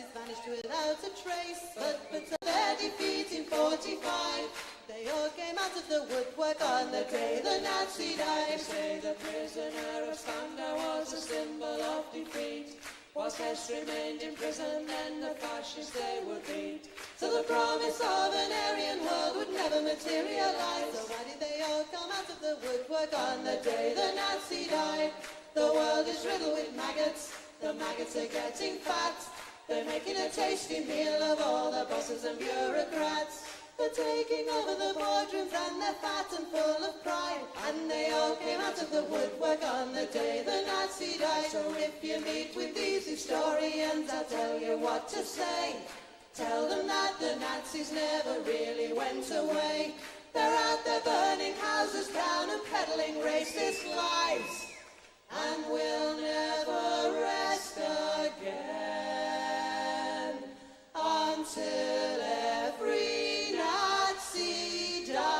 Nazis vanished without a trace, but their defeat in 45, they all came out of the woodwork on the day the Nazi died. They say the prisoner of Spandau was a symbol of defeat, whilst Hess remained in prison and the fascists they would beat. So the promise of an Aryan world would never materialize. So why did they all come out of the woodwork on the day the Nazi died? The world is riddled with maggots, the maggots are getting fat. They're making a tasty meal of all the bosses and bureaucrats. They're taking over the boardrooms and they're fat and full of pride. And they all came out of the woodwork on the day the Nazi died. So if you meet with these historians, I'll tell you what to say. Tell them that the Nazis never really went away. They're out there burning houses down and peddling racist lies. And we'll never rest again until every Nazi dies.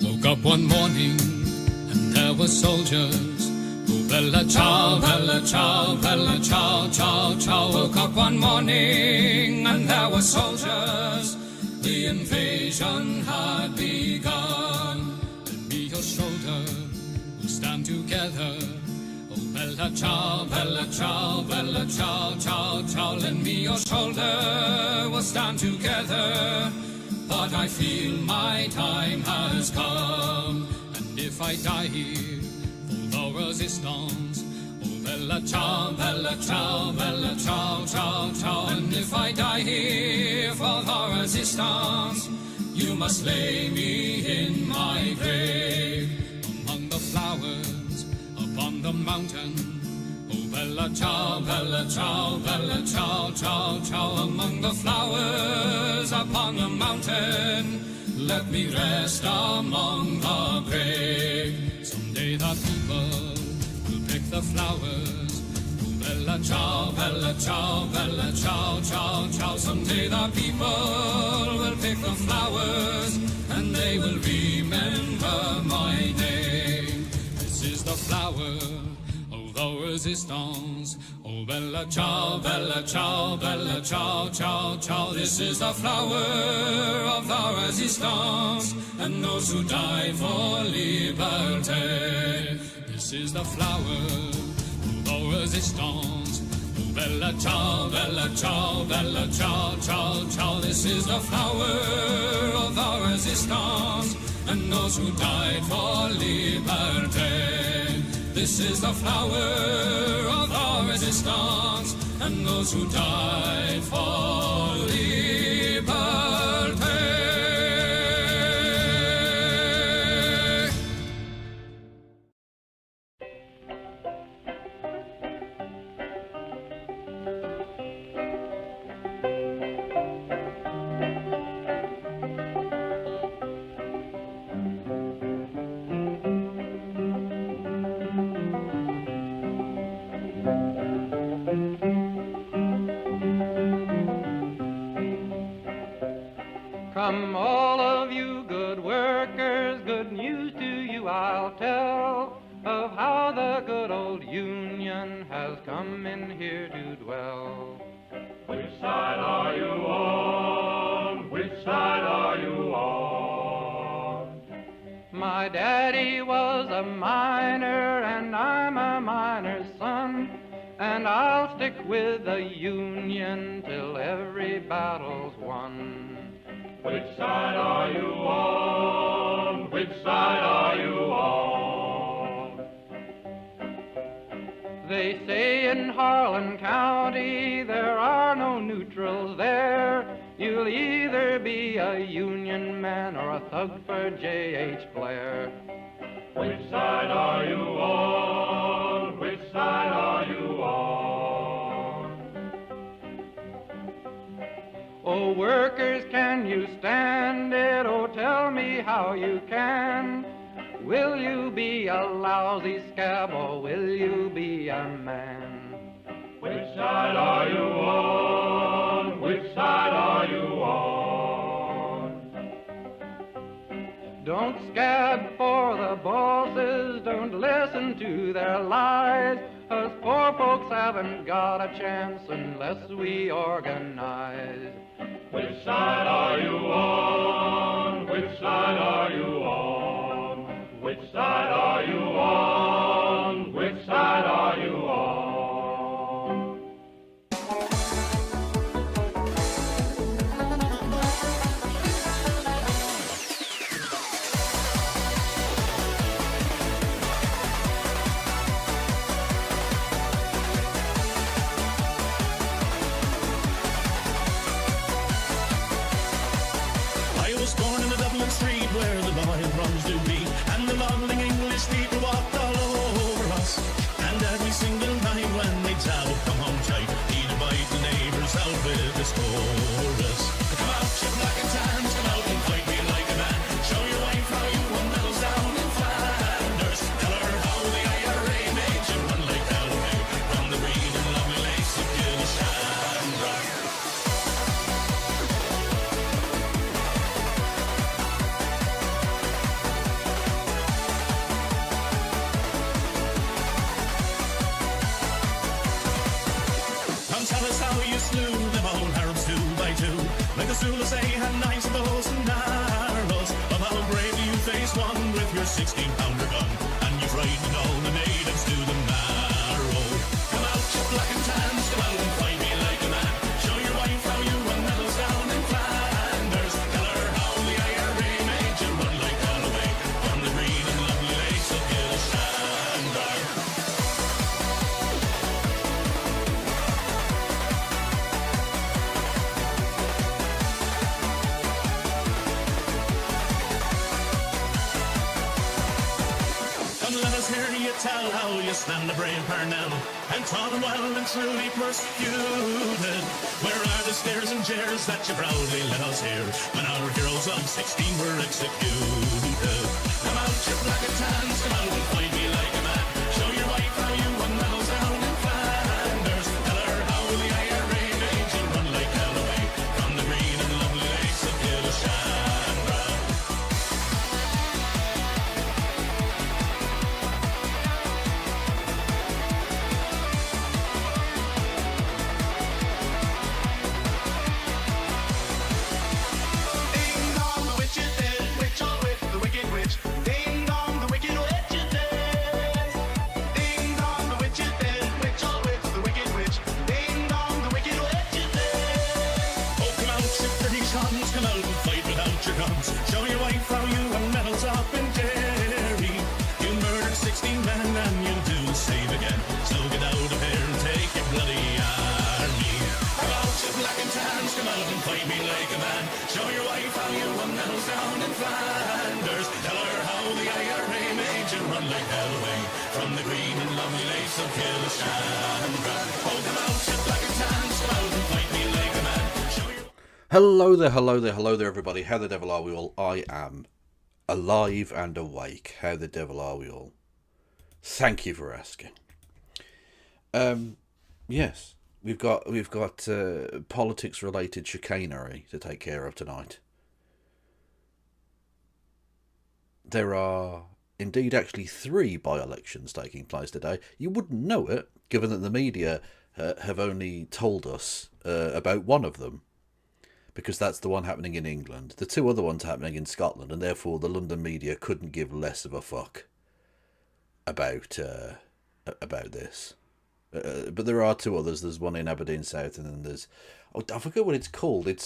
Woke up one morning and there were soldiers. Oh, bella ciao, bella ciao, bella ciao, ciao, ciao. Woke up one morning and there were soldiers. The invasion had begun. Lend me your shoulder, we'll stand together. Oh, bella ciao, bella ciao, bella ciao, ciao, ciao. Lend me your shoulder, we'll stand together. But I feel my time has come, and if I die here for the resistance, oh bella ciao, bella ciao, bella ciao, ciao, ciao. And if I die here for the resistance, you must lay me in my grave among the flowers upon the mountain. Oh bella ciao, bella ciao, bella ciao, ciao, ciao. Among the flowers upon the mountain, let me rest among the brave. Someday the people will pick the flowers. Oh bella ciao, bella ciao, bella ciao, ciao, ciao. Someday the people will pick the flowers, and they will remember my name. This is the flower of the resistance. Oh bella ciao, bella ciao, bella ciao, ciao, ciao. This is the flower of the resistance, and those who died for liberty. This is the flower of the resistance. Oh bella ciao, bella ciao, bella ciao, ciao, ciao. This is the flower of the resistance, and those who died for liberty. This is the flower of the resistance, and those who died for liberty. From all of you good workers, good news to you I'll tell, of how the good old Union has come in here to dwell. Which side are you on? Which side are you on? My daddy was a miner and I'm a miner's son, and I'll stick with the Union till every battle's won. Which side are you on? Which side are you on? They say in Harlan County there are no neutrals there. You'll either be a Union man or a thug for J.H. Blair. Which side are you on? Which side are you on? Oh, workers, can you stand it? Oh, tell me how you can. Will you be a lousy scab or will you be a man? Which side are you on? Which side are you on? Don't scab for the bosses, don't listen to their lies. Us poor folks haven't got a chance unless we organize. Which side are you on? Which side are you on? Which side are you on? Which side are you on? Street where the lion runs do beat, and the modeling English people walked all over us. And every single night when they tell come home tight, he'd invite the neighbours out with this chorus. Come out, you black and tans, come out and fight me like a man. Show your wife how you won medals down in Flanders. Tell her how the IRA made you run like Galloway from the green and lovely lakes of Kilshandra. Tell us how you slew them old Arabs 2 by 2. Like the Zulus, they had knives, bows and arrows. Of how brave you face one with your 16-pounder gun, and you frightened all the natives to the marrow. Come out, you black and tans, come out and fight me like a man. Show your wife how you won medals down in Flanders. Tell her how the IRA made you run like Galloway from the green and lovely lakes of Kilshandra. Let us hear you tell how you stand the brave Parnell and taught him well and truly persecuted. Where are the stares and jeers that you proudly let us hear when our heroes of 16 were executed? Come out, you black and tans, come out and fight me like a man. Show your wife how you won medals down in Flanders. Tell her how the IRA made you run like Galloway from the green and lovely lakes of Kilshandra. Come out and fight without your guns. Show your wife how you won medals up in Derry. You murdered 16 men and you'll do the same again. So get out of here and take your bloody army. Come out, you black and tans, come out and fight me like a man. Show your wife how you won medals down in Flanders. Tell her how the IRA made you run like Galloway from the green and lovely lakes of Kilshandra. Oh, come out, you black and tans, come out and fight me like a man. Hello there, hello there, hello there everybody. How the devil are we all? I am alive and awake. How the devil are we all? Thank you for asking. Yes, we've got politics related chicanery to take care of tonight. There are indeed actually 3 by-elections taking place today. You wouldn't know it, given that the media have only told us about one of them, because that's the one happening in England. The 2 other ones happening in Scotland, and therefore the London media couldn't give less of a fuck about this. But there are 2 others. There's one in Aberdeen South, and then there's... Oh, I forget what it's called. It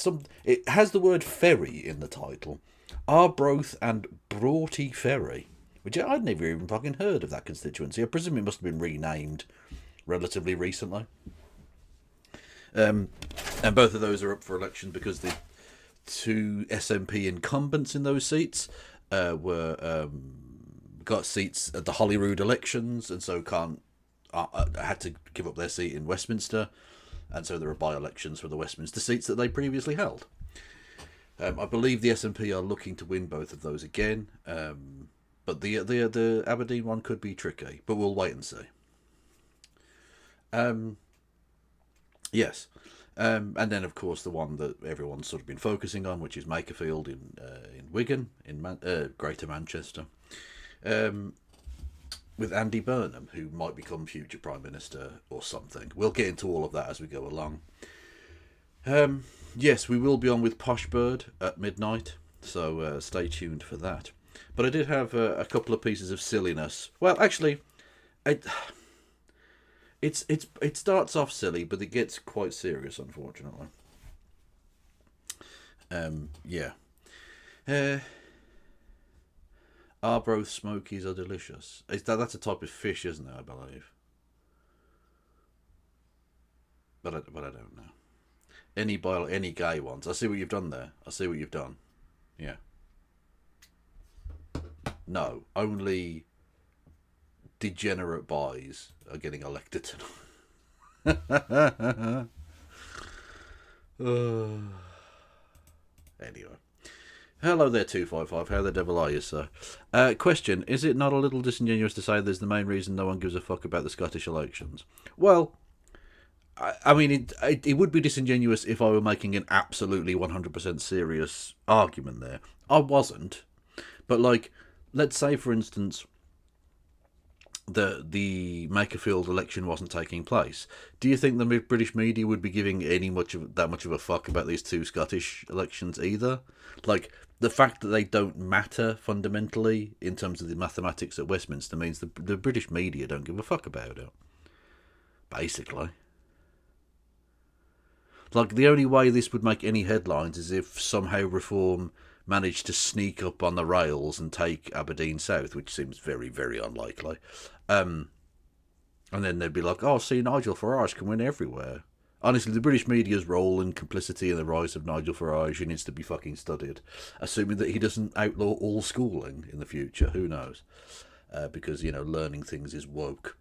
has the word ferry in the title. Arbroath and Broughty Ferry, which I'd never even fucking heard of that constituency. I presume it must have been renamed relatively recently. And both of those are up for election because the 2 SNP incumbents in those seats got seats at the Holyrood elections, and so had to give up their seat in Westminster, and so there are by-elections for the Westminster seats that they previously held. I believe the SNP are looking to win both of those again, but the Aberdeen one could be tricky, but we'll wait and see. Yes. And then, of course, the one that everyone's sort of been focusing on, which is Makerfield in Wigan, in Greater Manchester, with Andy Burnham, who might become future Prime Minister or something. We'll get into all of that as we go along. Yes, we will be on with Posh Bird at midnight, so stay tuned for that. But I did have a couple of pieces of silliness. Well, actually, it starts off silly, but it gets quite serious, unfortunately. Yeah. Arbroath Smokies are delicious. That's a type of fish, isn't it, I believe? But I don't know. Any gay ones. I see what you've done there. I see what you've done. Yeah. No, only degenerate boys are getting elected tonight. Anyway. Hello there, 255. How the devil are you, sir? Question. Is it not a little disingenuous to say there's the main reason no one gives a fuck about the Scottish elections? Well, I mean, it would be disingenuous if I were making an absolutely 100% serious argument there. I wasn't. But, like, let's say, for instance, the Makerfield election wasn't taking place. Do you think the British media would be giving that much of a fuck about these two Scottish elections either? Like, the fact that they don't matter fundamentally in terms of the mathematics at Westminster means the British media don't give a fuck about it. Basically. Like, the only way this would make any headlines is if somehow Reform managed to sneak up on the rails and take Aberdeen South, which seems very, very unlikely. And then they'd be like, oh, see, Nigel Farage can win everywhere. Honestly, the British media's role and complicity in the rise of Nigel Farage needs to be fucking studied. Assuming that he doesn't outlaw all schooling in the future. Who knows? Because, learning things is woke.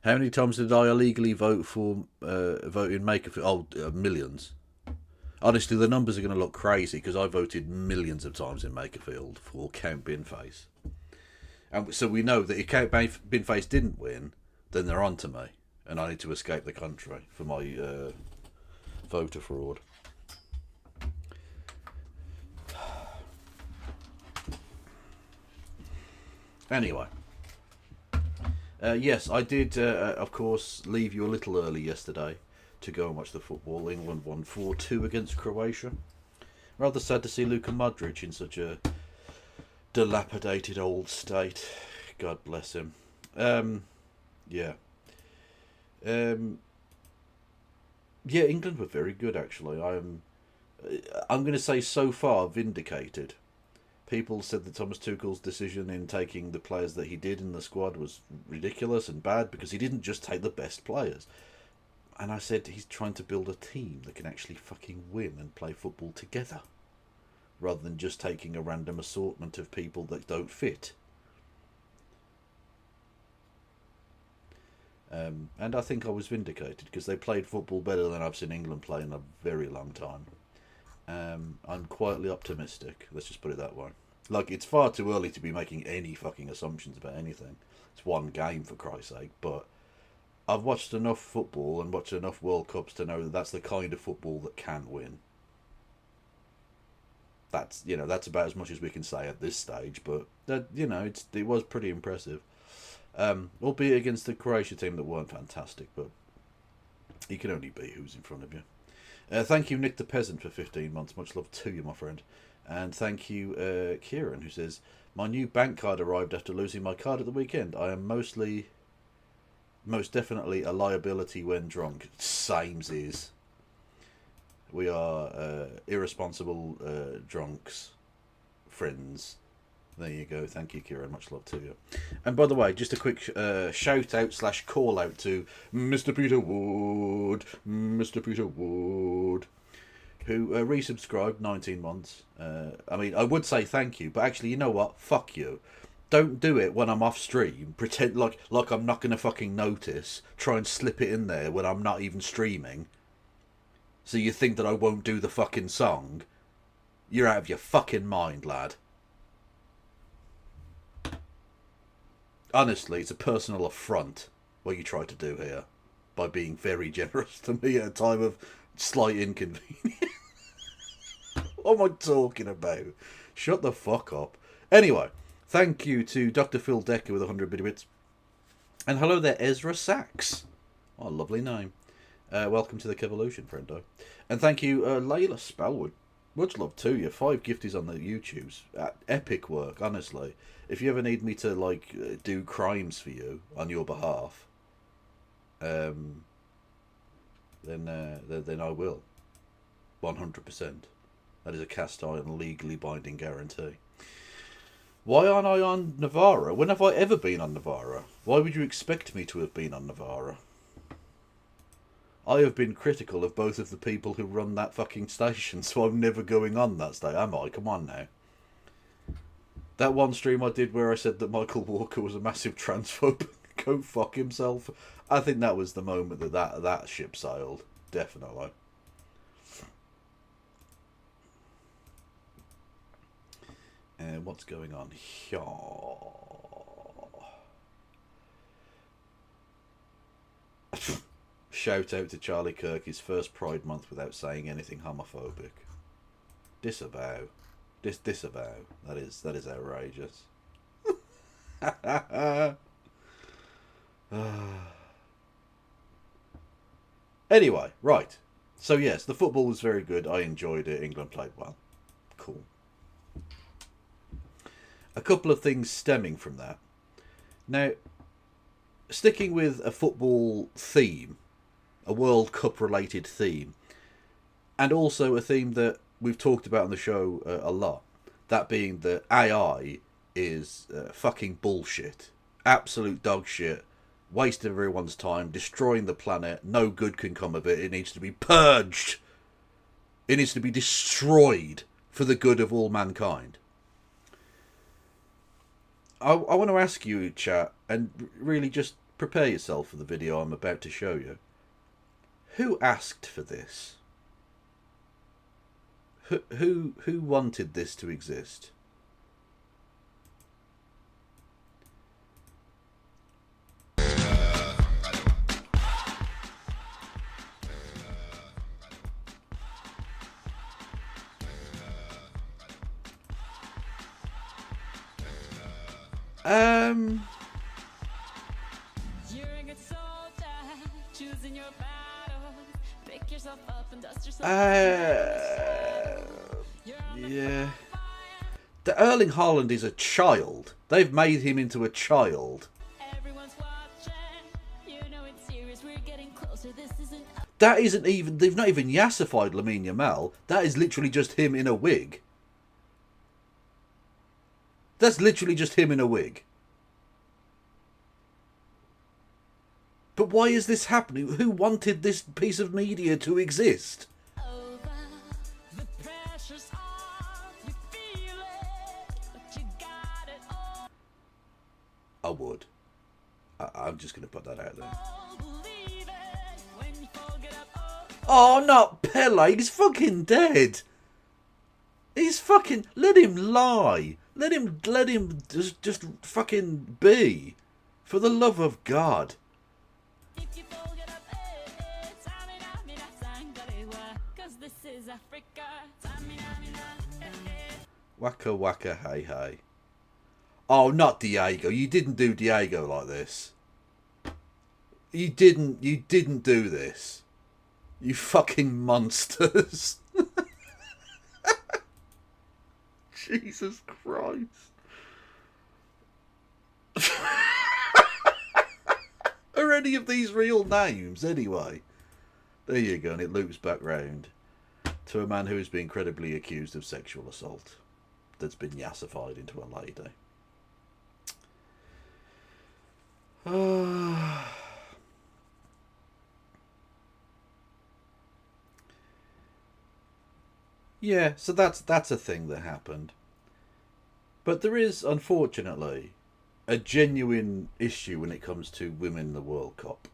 How many times did I illegally vote in Makerfield? Oh, millions. Honestly, the numbers are going to look crazy because I voted millions of times in Makerfield for Count Binface. And so we know that if Count Binface didn't win, then they're on to me. And I need to escape the country for my voter fraud. Anyway. Yes, I did, of course, leave you a little early yesterday to go and watch the football. England won 4-2 against Croatia. Rather sad to see Luka Modric in such a dilapidated old state. God bless him. Yeah. Yeah, England were very good, actually. I'm going to say so far vindicated. People said that Thomas Tuchel's decision in taking the players that he did in the squad was ridiculous and bad because he didn't just take the best players. And I said he's trying to build a team that can actually fucking win and play football together, rather than just taking a random assortment of people that don't fit. And I think I was vindicated because they played football better than I've seen England play in a very long time. I'm quietly optimistic, let's just put it that way. Like, it's far too early to be making any fucking assumptions about anything. It's one game, for Christ's sake, but I've watched enough football and watched enough World Cups to know that that's the kind of football that can win. That's about as much as we can say at this stage, but that, it was pretty impressive. Albeit against the Croatia team that weren't fantastic, but you can only beat who's in front of you. Thank you, Nick the Peasant, for 15 months. Much love to you, my friend. And thank you, Kieran, who says, my new bank card arrived after losing my card at the weekend. I am most definitely a liability when drunk. Sames is. We are irresponsible drunks, friends. There you go. Thank you, Kieran. Much love to you. And by the way, just a quick shout out / call out to Mr. Peter Wood, who resubscribed 19 months. I mean, I would say thank you, but actually, you know what? Fuck you. Don't do it when I'm off stream. Pretend like I'm not going to fucking notice. Try and slip it in there when I'm not even streaming. So you think that I won't do the fucking song? You're out of your fucking mind, lad. Honestly, it's a personal affront what you try to do here. by being very generous to me at a time of slight inconvenience. What am I talking about? Shut the fuck up. Anyway, thank you to Dr. Phil Decker with 100 bits. And hello there, Ezra Sachs. What a lovely name. Welcome to the Kevolution, friendo. And thank you, Layla Spellwood. Much love to you. 5 gifties on the YouTubes. Epic work, honestly. If you ever need me to, like, do crimes for you on your behalf, then I will. 100%. That is a cast iron, legally binding guarantee. Why aren't I on Navarra? When have I ever been on Navarra? Why would you expect me to have been on Navarra? I have been critical of both of the people who run that fucking station, so I'm never going on that station, am I? Come on now. That one stream I did where I said that Michael Walker was a massive transphobe, go fuck himself. I think that was the moment that ship sailed. Definitely. What's going on here? Shout out to Charlie Kirk, his first Pride Month without saying anything homophobic. Disavow. Disavow. That is outrageous. Anyway, right. So yes, the football was very good. I enjoyed it. England played well. Cool. A couple of things stemming from that. Now, sticking with a football theme, a World Cup related theme, and also a theme that we've talked about on the show a lot, that being that AI is fucking bullshit. Absolute dog shit. Wasting everyone's time, destroying the planet, no good can come of it, it needs to be purged. It needs to be destroyed for the good of all mankind. I want to ask you, chat, and really just prepare yourself for the video I'm about to show you. Who asked for this? Who wanted this to exist? Yeah. The Erling Haaland is a child. They've made him into a child. That isn't even... They've not even yassified Lamine Yamal. That is literally just him in a wig. That's literally just him in a wig. But why is this happening? Who wanted this piece of media to exist? I would. I'm just going to put that out there. Oh, not Pele. He's fucking dead. He's fucking... Let him lie. Let him just fucking be. For the love of God. Waka waka hey hey. Oh, not Diego. You didn't do Diego like this. You didn't do this. You fucking monsters. Jesus Christ. Are any of these real names anyway? There you go, and it loops back round to a man who has been credibly accused of sexual assault that's been yassified into a lady. Yeah, so that's a thing that happened. But there is, unfortunately, a genuine issue when it comes to women in the World Cup.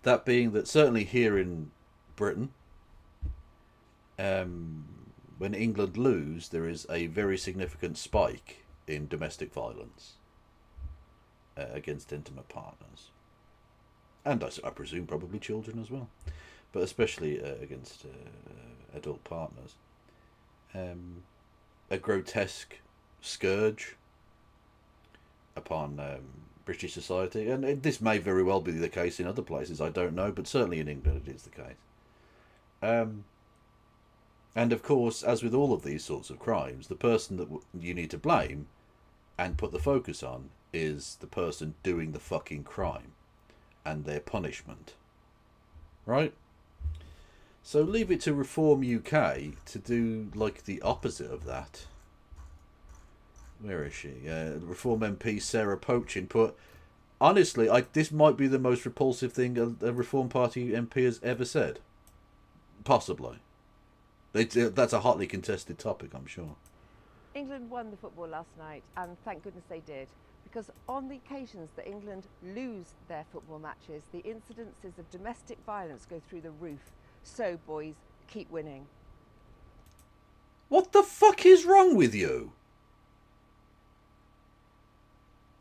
That being that certainly here in Britain, when England lose, there is a very significant spike in domestic violence against intimate partners. and I presume probably children as well, but especially against adult partners. A grotesque scourge upon British society, and this may very well be the case in other places, I don't know, but certainly in England it is the case. And of course, as with all of these sorts of crimes, the person that you need to blame and put the focus on is the person doing the fucking crime and their punishment. Right? So leave it to Reform UK to do like the opposite of that. Where is she? Reform MP Sarah Pochin put, honestly, this might be the most repulsive thing a Reform Party MP has ever said. Possibly. That's a hotly contested topic, I'm sure. England won the football last night, and thank goodness they did, because on the occasions that England lose their football matches, the incidences of domestic violence go through the roof. So, boys, keep winning. What the fuck is wrong with you?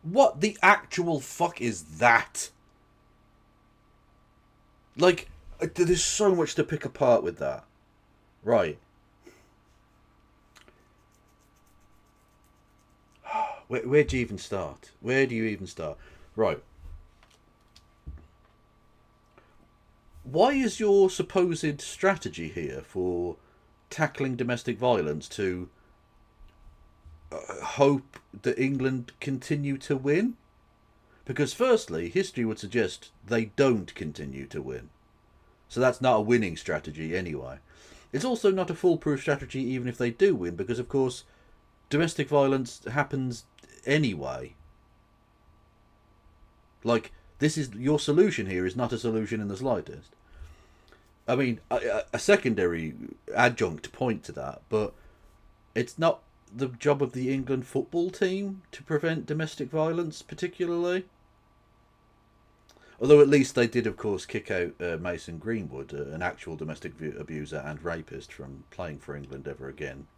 What the actual fuck is that? Like, there's so much to pick apart with that. Right. Where do you even start? Where do you even start? Right. Why is your supposed strategy here for tackling domestic violence to hope that England continue to win? Because firstly, history would suggest they don't continue to win. So that's not a winning strategy anyway. It's also not a foolproof strategy even if they do win, because of course domestic violence happens anyway. Like, this is your solution here is not a solution in the slightest. I mean, a secondary adjunct point to that, but it's not the job of the England football team to prevent domestic violence particularly. Although at least they did, of course, kick out Mason Greenwood, an actual domestic abuser and rapist, from playing for England ever again,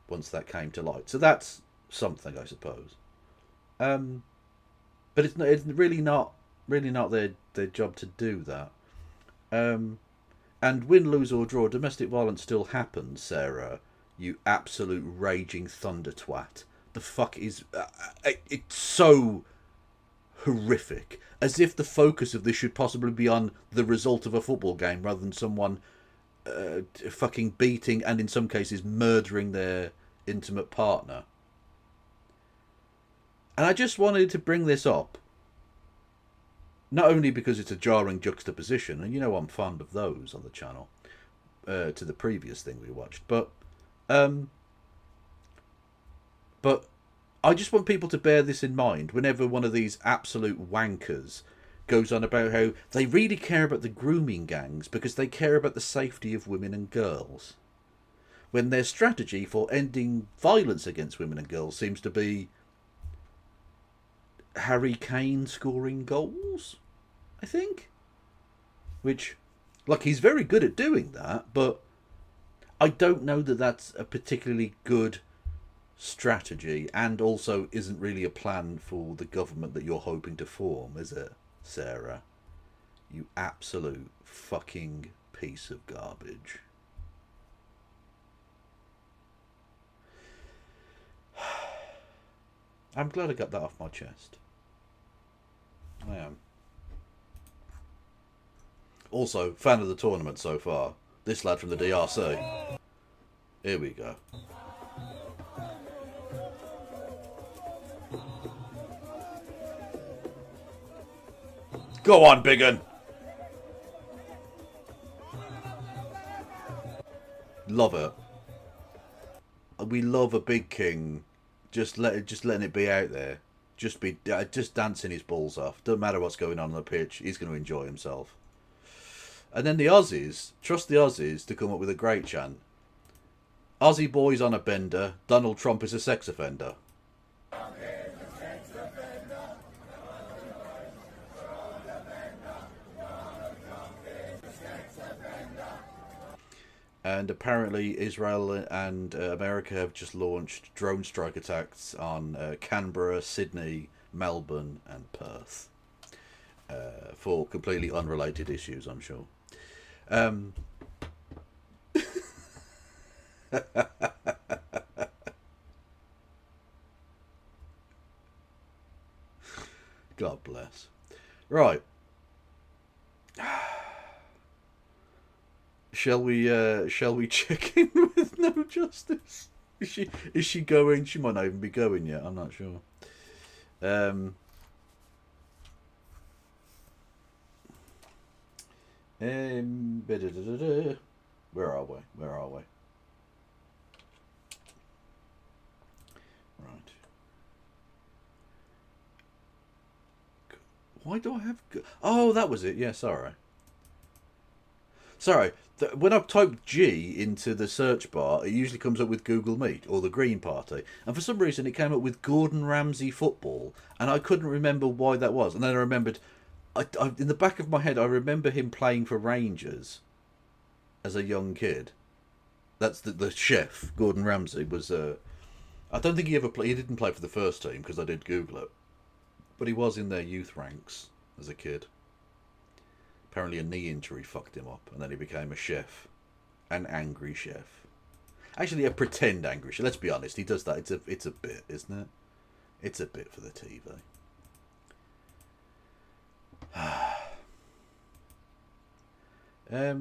once that came to light. So that's something, I suppose. But it's really not their job to do that. And win, lose or draw, domestic violence still happens, Sarah. You absolute raging thunder twat. The fuck is... it's so horrific. As if the focus of this should possibly be on the result of a football game rather than someone fucking beating and in some cases murdering their intimate partner. And I just wanted to bring this up. Not only because it's a jarring juxtaposition, and you know I'm fond of those on the channel, to the previous thing we watched, but I just want people to bear this in mind whenever one of these absolute wankers goes on about how they really care about the grooming gangs because they care about the safety of women and girls, when their strategy for ending violence against women and girls seems to be Harry Kane scoring goals, I think. Which, like, he's very good at doing that, but I don't know that that's a particularly good strategy, and also isn't really a plan for the government that you're hoping to form, is it, Sarah? You absolute fucking piece of garbage. I'm glad I got that off my chest. I am. Also, fan of the tournament so far. This lad from the DRC. Here we go. Go on, big un. Love it. We love a big king. Just letting it be out there. Just dancing his balls off. Doesn't matter what's going on the pitch. He's going to enjoy himself. And then the Aussies, trust the Aussies to come up with a great chant. Aussie boys on a bender. Donald Trump is a sex offender. And apparently Israel and America have just launched drone strike attacks on Canberra, Sydney, Melbourne and Perth. for completely unrelated issues, I'm sure. God bless. Right. Shall we check in with No Justice? Is she going? She might not even be going yet. I'm not sure. Where are we? Right. Why do I have... Oh, that was it. Yeah, sorry. When I type G into the search bar, it usually comes up with Google Meet or the Green Party. And for some reason, it came up with Gordon Ramsay football. And I couldn't remember why that was. And then I remembered... in the back of my head, I remember him playing for Rangers as a young kid. That's the chef, Gordon Ramsay, was... I don't think he ever played... He didn't play for the first team, because I did Google it. But he was in their youth ranks as a kid. Apparently a knee injury fucked him up, and then he became a chef. An angry chef. Actually, a pretend angry chef. Let's be honest, he does that. It's a bit, isn't it? It's a bit for the TV. There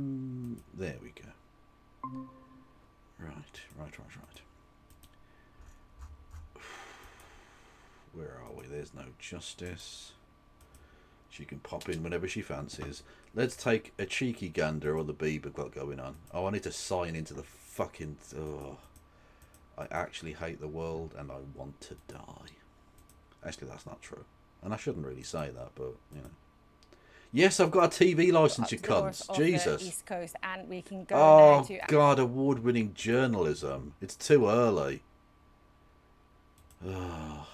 we go. Right. Where are we? There's No Justice. She can pop in whenever she fancies. Let's take a cheeky gander on the Bieber got going on. Oh, I need to sign into the fucking... Oh, I actually hate the world and I want to die. Actually, that's not true. And I shouldn't really say that, but, you know. Yes, I've got a TV licence, you cunts. Jesus. The East Coast, and we can go now to... God, award-winning journalism. It's too early. Oh,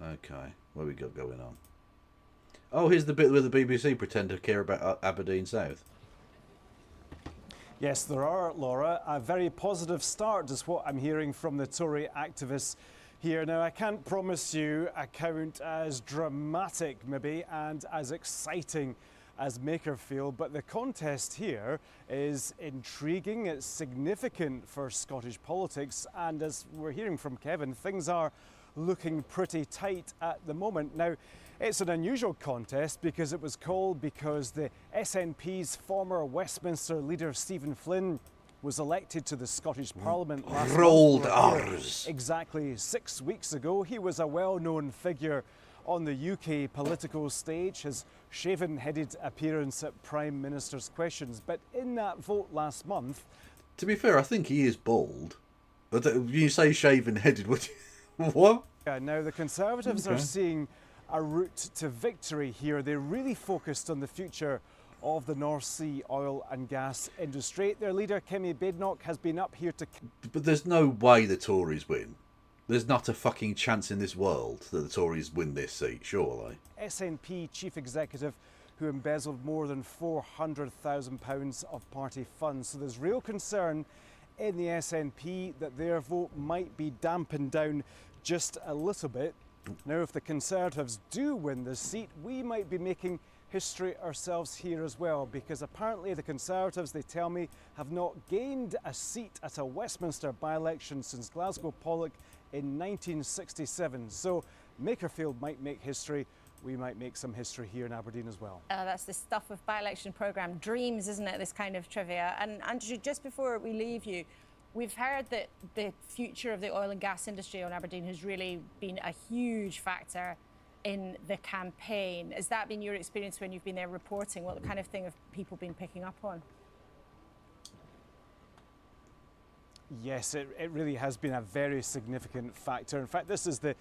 okay. What we got going on? Oh, here's the bit where the BBC pretend to care about Aberdeen South. Yes, there are, Laura. A very positive start is what I'm hearing from the Tory activists here. Now, I can't promise you a count as dramatic, maybe, and as exciting as Makerfield, but the contest here is intriguing. It's significant for Scottish politics, and as we're hearing from Kevin, things are looking pretty tight at the moment. Now, it's an unusual contest because it was called because the SNP's former Westminster leader Stephen Flynn was elected to the Scottish Parliament last Rolled month. R's. Exactly 6 weeks ago. He was a well-known figure on the UK political stage, his shaven-headed appearance at Prime Minister's Questions. But in that vote last month... To be fair, I think he is bald. But you say shaven-headed, what? Yeah, now the Conservatives are seeing a route to victory here. They're really focused on the future of the North Sea oil and gas industry. Their leader, Kemi Badenoch, has been up here to... But there's no way the Tories win. There's not a fucking chance in this world that the Tories win this seat, surely. SNP chief executive who embezzled more than £400,000 of party funds. So there's real concern in the SNP that their vote might be dampened down just a little bit. Now, if the Conservatives do win this seat, we might be making history ourselves here as well, because apparently the Conservatives, they tell me, have not gained a seat at a Westminster by-election since Glasgow Pollock in 1967. So Makerfield might make history. We might make some history here in Aberdeen as well. That's the stuff of by-election programme dreams, isn't it, this kind of trivia? And Andrew, just before we leave you, we've heard that the future of the oil and gas industry on Aberdeen has really been a huge factor in the campaign. Has that been your experience when you've been there reporting? What kind of thing have people been picking up on? Yes, it really has been a very significant factor. In fact, this is the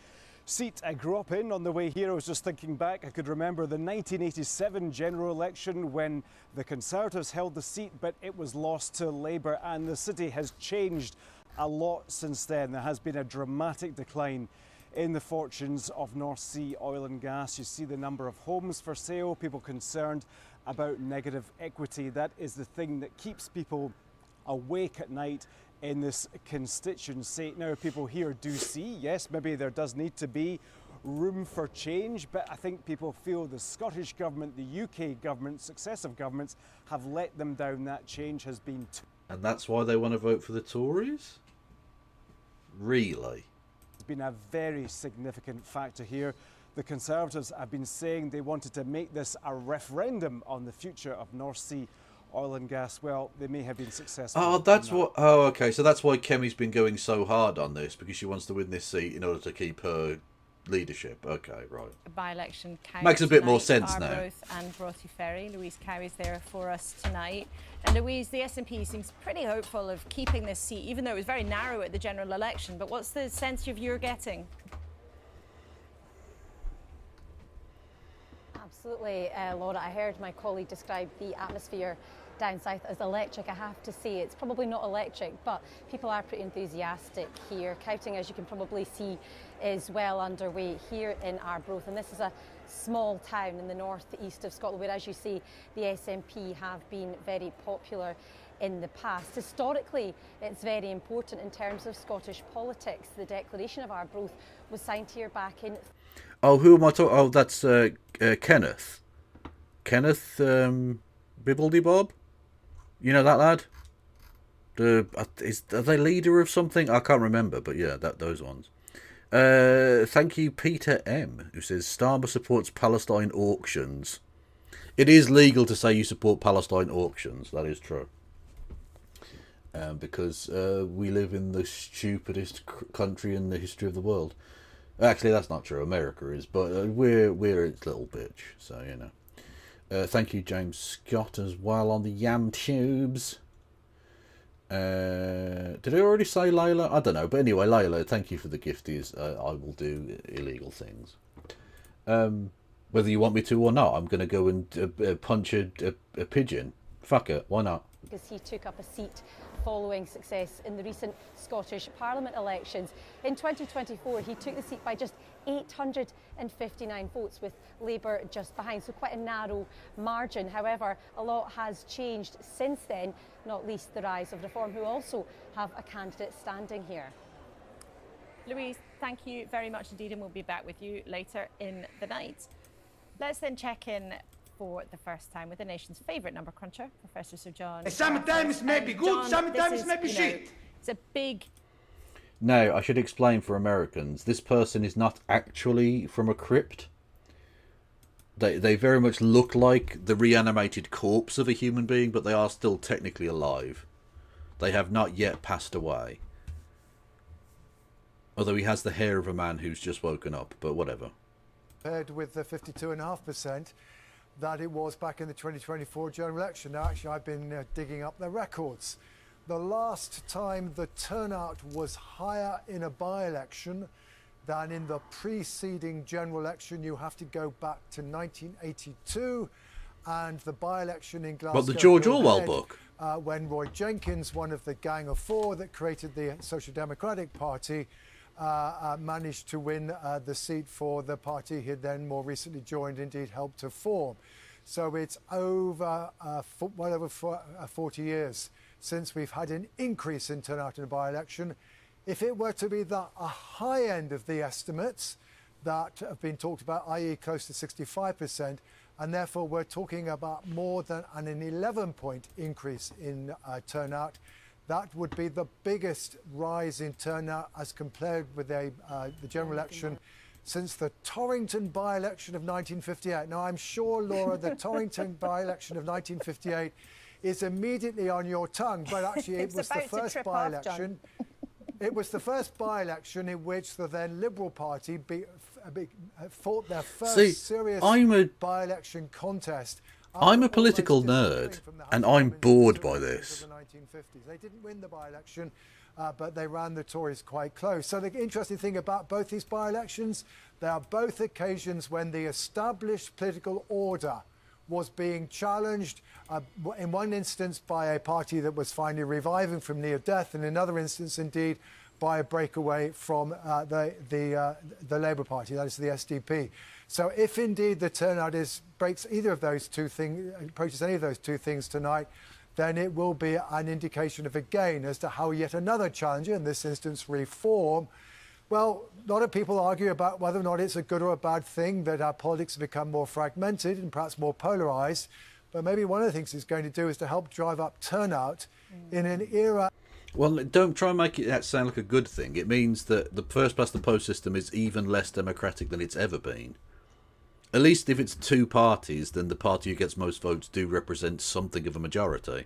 seat I grew up in. On the way here, I was just thinking back. I could remember the 1987 general election when the Conservatives held the seat, but it was lost to Labour, and the city has changed a lot since then. There has been a dramatic decline in the fortunes of North Sea oil and gas. You see the number of homes for sale, people concerned about negative equity. That is the thing that keeps people awake at night in this constituency. Now, people here do see, yes, maybe there does need to be room for change, but I think people feel the Scottish Government, the UK Government, successive governments have let them down. That change has been... And that's why they want to vote for the Tories? Really? It's been a very significant factor here. The Conservatives have been saying they wanted to make this a referendum on the future of North Sea oil and gas. Well, they may have been successful. Oh, that's what... Oh, okay. So that's why Kemi's been going so hard on this, because she wants to win this seat in order to keep her leadership. Okay, right. By-election makes a bit more sense now. Arbroath and Broughty Ferry. Louise Cowie's there for us tonight. And Louise, the SNP seems pretty hopeful of keeping this seat, even though it was very narrow at the general election. But what's the sense you're getting? Absolutely, Laura. I heard my colleague describe the atmosphere down south as electric. I have to say it's probably not electric, but people are pretty enthusiastic here. Counting, as you can probably see, is well underway here in Arbroath, and this is a small town in the northeast of Scotland where, as you say, the SNP have been very popular in the past. Historically, it's very important in terms of Scottish politics. The Declaration of Arbroath was signed here back in... Oh, who am I talking? Oh, that's Kenneth. Kenneth Bibbledy-Bob? You know that lad? Are they leader of something? I can't remember, but yeah, those ones. Thank you, Peter M, who says Starmer supports Palestine auctions. It is legal to say you support Palestine auctions. That is true. Because we live in the stupidest country in the history of the world. Actually, that's not true. America is, but we're its little bitch. So you know. Thank you, James Scott, as well on the Yam Tubes. Did I already say Layla? I don't know, but anyway, Layla, thank you for the gifties. I will do illegal things. Whether you want me to or not, I'm going to go and punch a pigeon. Fuck it, why not? Because he took up a seat following success in the recent Scottish Parliament elections. In 2024, he took the seat by just 859 votes, with Labour just behind, so quite a narrow margin. However, a lot has changed since then, not least the rise of Reform, who also have a candidate standing here. Louise, thank you very much indeed, and we'll be back with you later in the night. Let's then check in for the first time with the nation's favourite number cruncher, Professor Sir John. Sometimes may be good, sometimes may be shit. It's a big... Now, I should explain for Americans, this person is not actually from a crypt. They very much look like the reanimated corpse of a human being, but they are still technically alive. They have not yet passed away. Although he has the hair of a man who's just woken up, but whatever. Compared with the 52.5% that it was back in the 2024 general election. Now, actually, I've been digging up the records. The last time the turnout was higher in a by-election than in the preceding general election, you have to go back to 1982, and the by-election in Glasgow. What, the George Orwell book? When Roy Jenkins, one of the Gang of Four that created the Social Democratic Party, managed to win the seat for the party he had then more recently joined, indeed helped to form. So it's over, well over 40 years since we've had an increase in turnout in a by-election. If it were to be a high end of the estimates that have been talked about, i.e. close to 65%, and therefore we're talking about more than an 11-point increase in turnout, that would be the biggest rise in turnout as compared with the general election since the Torrington by-election of 1958. Now, I'm sure, Laura, the Torrington by-election of 1958 is immediately on your tongue, but actually it was the first by-election. It was the first by-election in which the then Liberal Party fought their first serious by-election contest. I'm a political nerd, and I'm bored by this. They didn't win the by-election, but they ran the Tories quite close. So the interesting thing about both these by-elections, they are both occasions when the established political order was being challenged, in one instance by a party that was finally reviving from near death, and in another instance, indeed, by a breakaway from the Labour Party, that is the SDP. So if indeed the turnout breaks either of those two things, approaches any of those two things tonight, then it will be an indication of a gain as to how yet another challenger, in this instance Reform, Well, a lot of people argue about whether or not it's a good or a bad thing that our politics have become more fragmented and perhaps more polarised. But maybe one of the things it's going to do is to help drive up turnout in an era. Well, don't try and make it sound like a good thing. It means that the first past the post system is even less democratic than it's ever been. At least if it's two parties, then the party who gets most votes do represent something of a majority.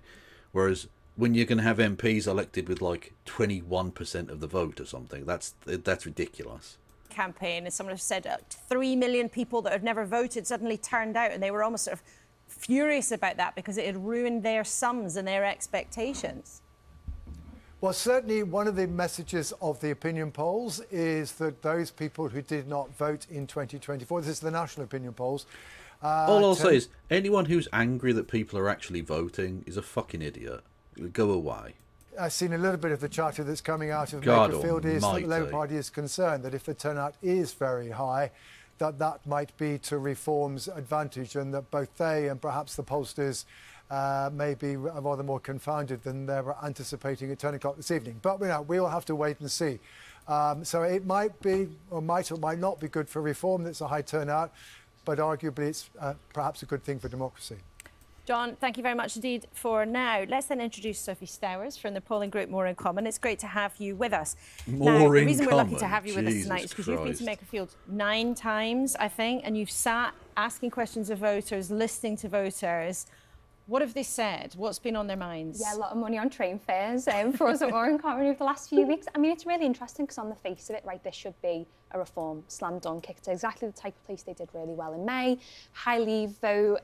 Whereas when you're going to have MPs elected with like 21% of the vote or something, that's ridiculous. Campaign, and someone has said 3 million people that had never voted suddenly turned out, and they were almost sort of furious about that because it had ruined their sums and their expectations. Well, certainly one of the messages of the opinion polls is that those people who did not vote in 2024, this is the national opinion polls. All I'll say is anyone who's angry that people are actually voting is a fucking idiot. Go away. I've seen a little bit of the charter that's coming out of God Makerfield is that almighty. the Labour Party is concerned that if the turnout is very high, that might be to Reform's advantage, and that both they and perhaps the pollsters may be rather more confounded than they were anticipating at 10 o'clock this evening. But we'll have to wait and see. So it might be, or might not be good for Reform that's a high turnout, but arguably it's perhaps a good thing for democracy. John, thank you very much indeed for now. Let's then introduce Sophie Stowers from the polling group More in Common. It's great to have you with us. The reason we're lucky to have you with us tonight is because you've been to Makerfield 9 times, I think, and you've sat asking questions of voters, listening to voters. What have they said? What's been on their minds? Yeah, a lot of money on train fares for us at More in Common over the last few weeks. I mean, it's really interesting because on the face of it, right, this should be a Reform slam dunk. It's exactly the type of place they did really well in May. High Leave vote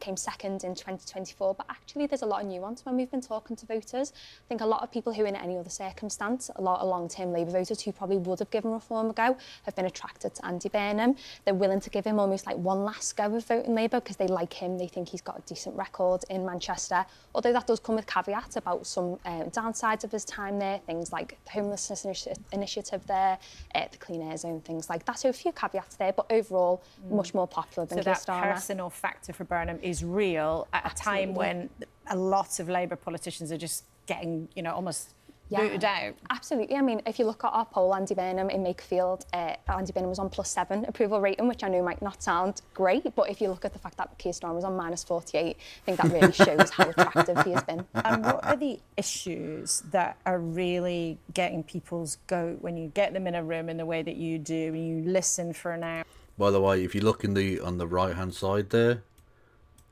came second in 2024, but actually there's a lot of nuance when we've been talking to voters. I think a lot of people who in any other circumstance, a lot of long-term Labour voters who probably would have given Reform a go, have been attracted to Andy Burnham. They're willing to give him almost like one last go of voting Labour because they like him, they think he's got a decent record in Manchester, although that does come with caveats about some downsides of his time there, things like the homelessness initiative there, the clean air zone, things like that. So a few caveats there, but overall much more popular than Keir Starmer. So that personal factor for Burnham is real at a time when a lot of Labour politicians are just getting, almost booted out. Absolutely. I mean, if you look at our poll, Andy Burnham in Makerfield, Andy Burnham was on +7 approval rating, which I know might not sound great, but if you look at the fact that Keir Starmer was on -48, I think that really shows how attractive he has been. And what are the issues that are really getting people's goat when you get them in a room in the way that you do and you listen for an hour? By the way, if you look on the right hand side there,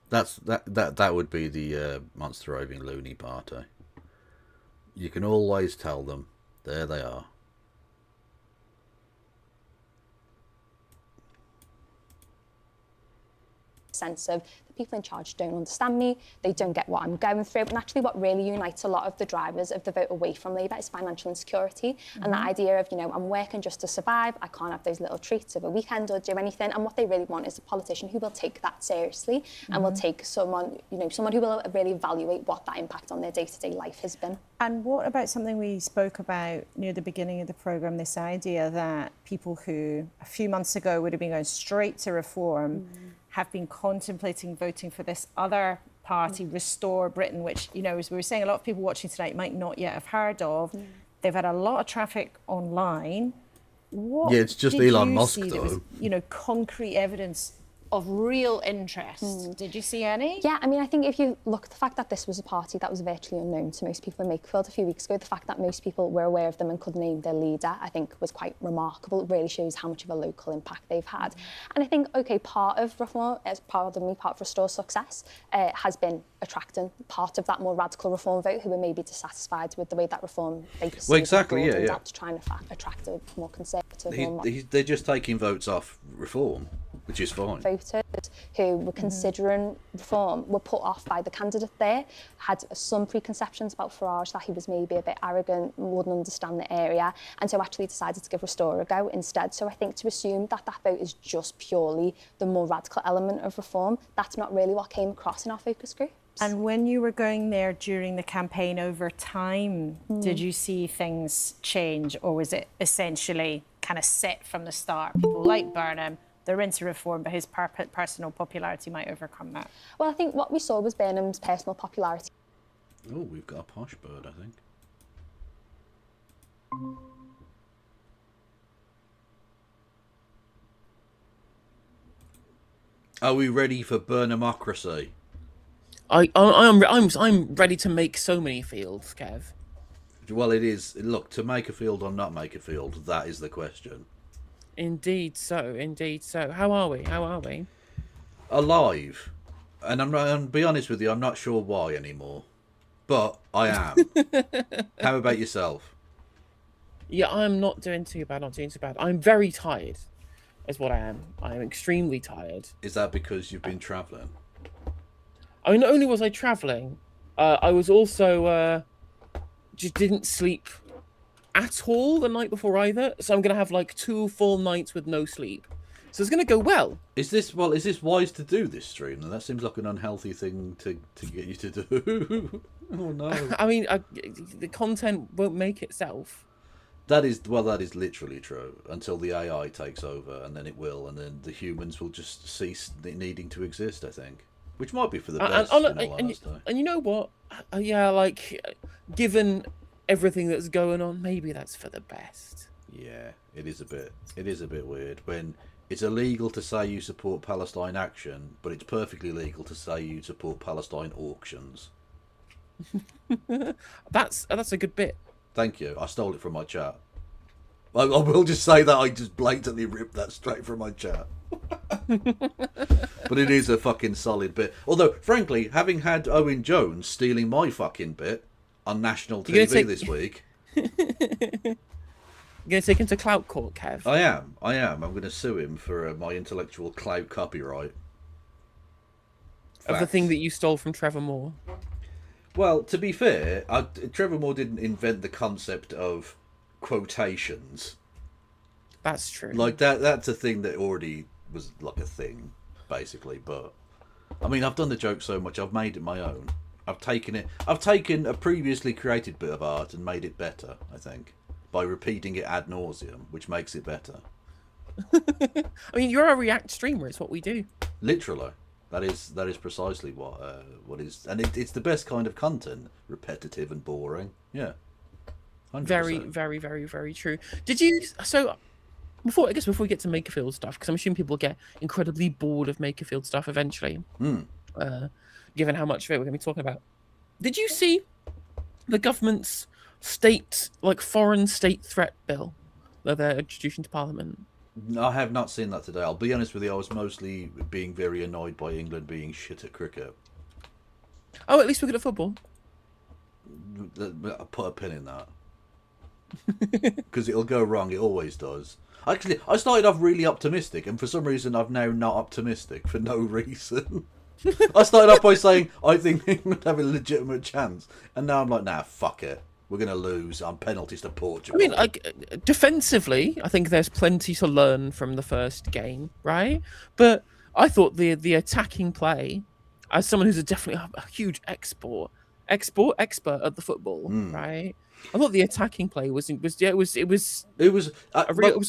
that would be the monster roving loony party. You can always tell them. There they are. Sense of the people in charge don't understand me, they don't get what I'm going through. And actually what really unites a lot of the drivers of the vote away from Labour is financial insecurity and that idea of, I'm working just to survive, I can't have those little treats of a weekend or do anything. And what they really want is a politician who will take that seriously and will take someone who will really evaluate what that impact on their day-to-day life has been. And what about something we spoke about near the beginning of the programme, this idea that people who a few months ago would have been going straight to Reform have been contemplating voting for this other party, Restore Britain, which, as we were saying, a lot of people watching tonight might not yet have heard of. They've had a lot of traffic online. What it's just did Elon you Musk, see though. that was, concrete evidence of real interest? Did you see any? Yeah, I mean, I think if you look at the fact that this was a party that was virtually unknown to most people in Makerfield a few weeks ago, the fact that most people were aware of them and could name their leader, I think was quite remarkable. It really shows how much of a local impact they've had. And I think, part of Reform, part of Restore's success has been attracting part of that more radical Reform vote who were maybe dissatisfied with the way that Reform Well, exactly, yeah. to trying to attract a more conservative, They're just taking votes off Reform, which is fine. Voters who were considering Reform were put off by the candidate there, had some preconceptions about Farage, that he was maybe a bit arrogant, wouldn't understand the area, and so actually decided to give Restore a go instead. So I think to assume that vote is just purely the more radical element of Reform, that's not really what came across in our focus groups. And when you were going there during the campaign over time, did you see things change, or was it essentially kind of set from the start? People like Burnham, they're into Reform, but his personal popularity might overcome that. Well, I think what we saw was Burnham's personal popularity. Oh, we've got a posh bird, I think. Are we ready for Burnhamocracy? I'm ready to make so many fields, Kev. Well, it is. Look, to make a field or not make a field, that is the question. Indeed so, indeed so. How are we? How are we? Alive. And I'm be honest with you, I'm not sure why anymore. But I am. How about yourself? Yeah, I'm not doing too bad, not doing too bad. I'm very tired, is what I am. I am extremely tired. Is that because you've been travelling? I mean, not only was I travelling, I was also just didn't sleep at all the night before either. So I'm going to have like 2 full nights with no sleep. So it's going to go well. Is this wise to do this stream? And that seems like an unhealthy thing to get you to do. Oh no. I mean, the content won't make itself. That is literally true until the AI takes over, and then it will, and then the humans will just cease needing to exist, I think. Which might be for the best, and you know what? Yeah, like, given everything that's going on, maybe that's for the best. Yeah, it is a bit weird when it's illegal to say you support Palestine action, but it's perfectly legal to say you support Palestine auctions. That's a good bit. Thank you. I stole it from my chat. I will just say that I just blatantly ripped that straight from my chat. But it is a fucking solid bit. Although, frankly, having had Owen Jones stealing my fucking bit on national TV this week... You're going to take him to clout court, Kev? I am. I'm going to sue him for my intellectual clout copyright. Of the thing that you stole from Trevor Moore. Well, to be fair, Trevor Moore didn't invent the concept of quotations. That's true. Like, that's a thing that already was like a thing, basically. But, I mean, I've done the joke so much, I've made it my own. I've taken a previously created bit of art and made it better, I think. By repeating it ad nauseum, which makes it better. I mean, you're a React streamer. It's what we do. Literally, that is precisely what is, and it's the best kind of content. Repetitive and boring. Yeah. 100%. Very, very, very, very true. Did you? So, before we get to Makerfield stuff, because I'm assuming people get incredibly bored of Makerfield stuff eventually. Given how much of it we're going to be talking about. Did you see the government's foreign state threat bill that they're introducing to Parliament? I have not seen that today. I'll be honest with you, I was mostly being very annoyed by England being shit at cricket. Oh, at least we're good at football. I'll put a pin in that. Because it'll go wrong, it always does. Actually, I started off really optimistic, and for some reason I'm now not optimistic for no reason. I started off by saying I think England have a legitimate chance, and now I'm like, nah, fuck it. We're going to lose on penalties to Portugal. I mean, defensively, I think there's plenty to learn from the first game, right? But I thought the attacking play, as someone who's definitely a huge expert at the football, right? I thought the attacking play was a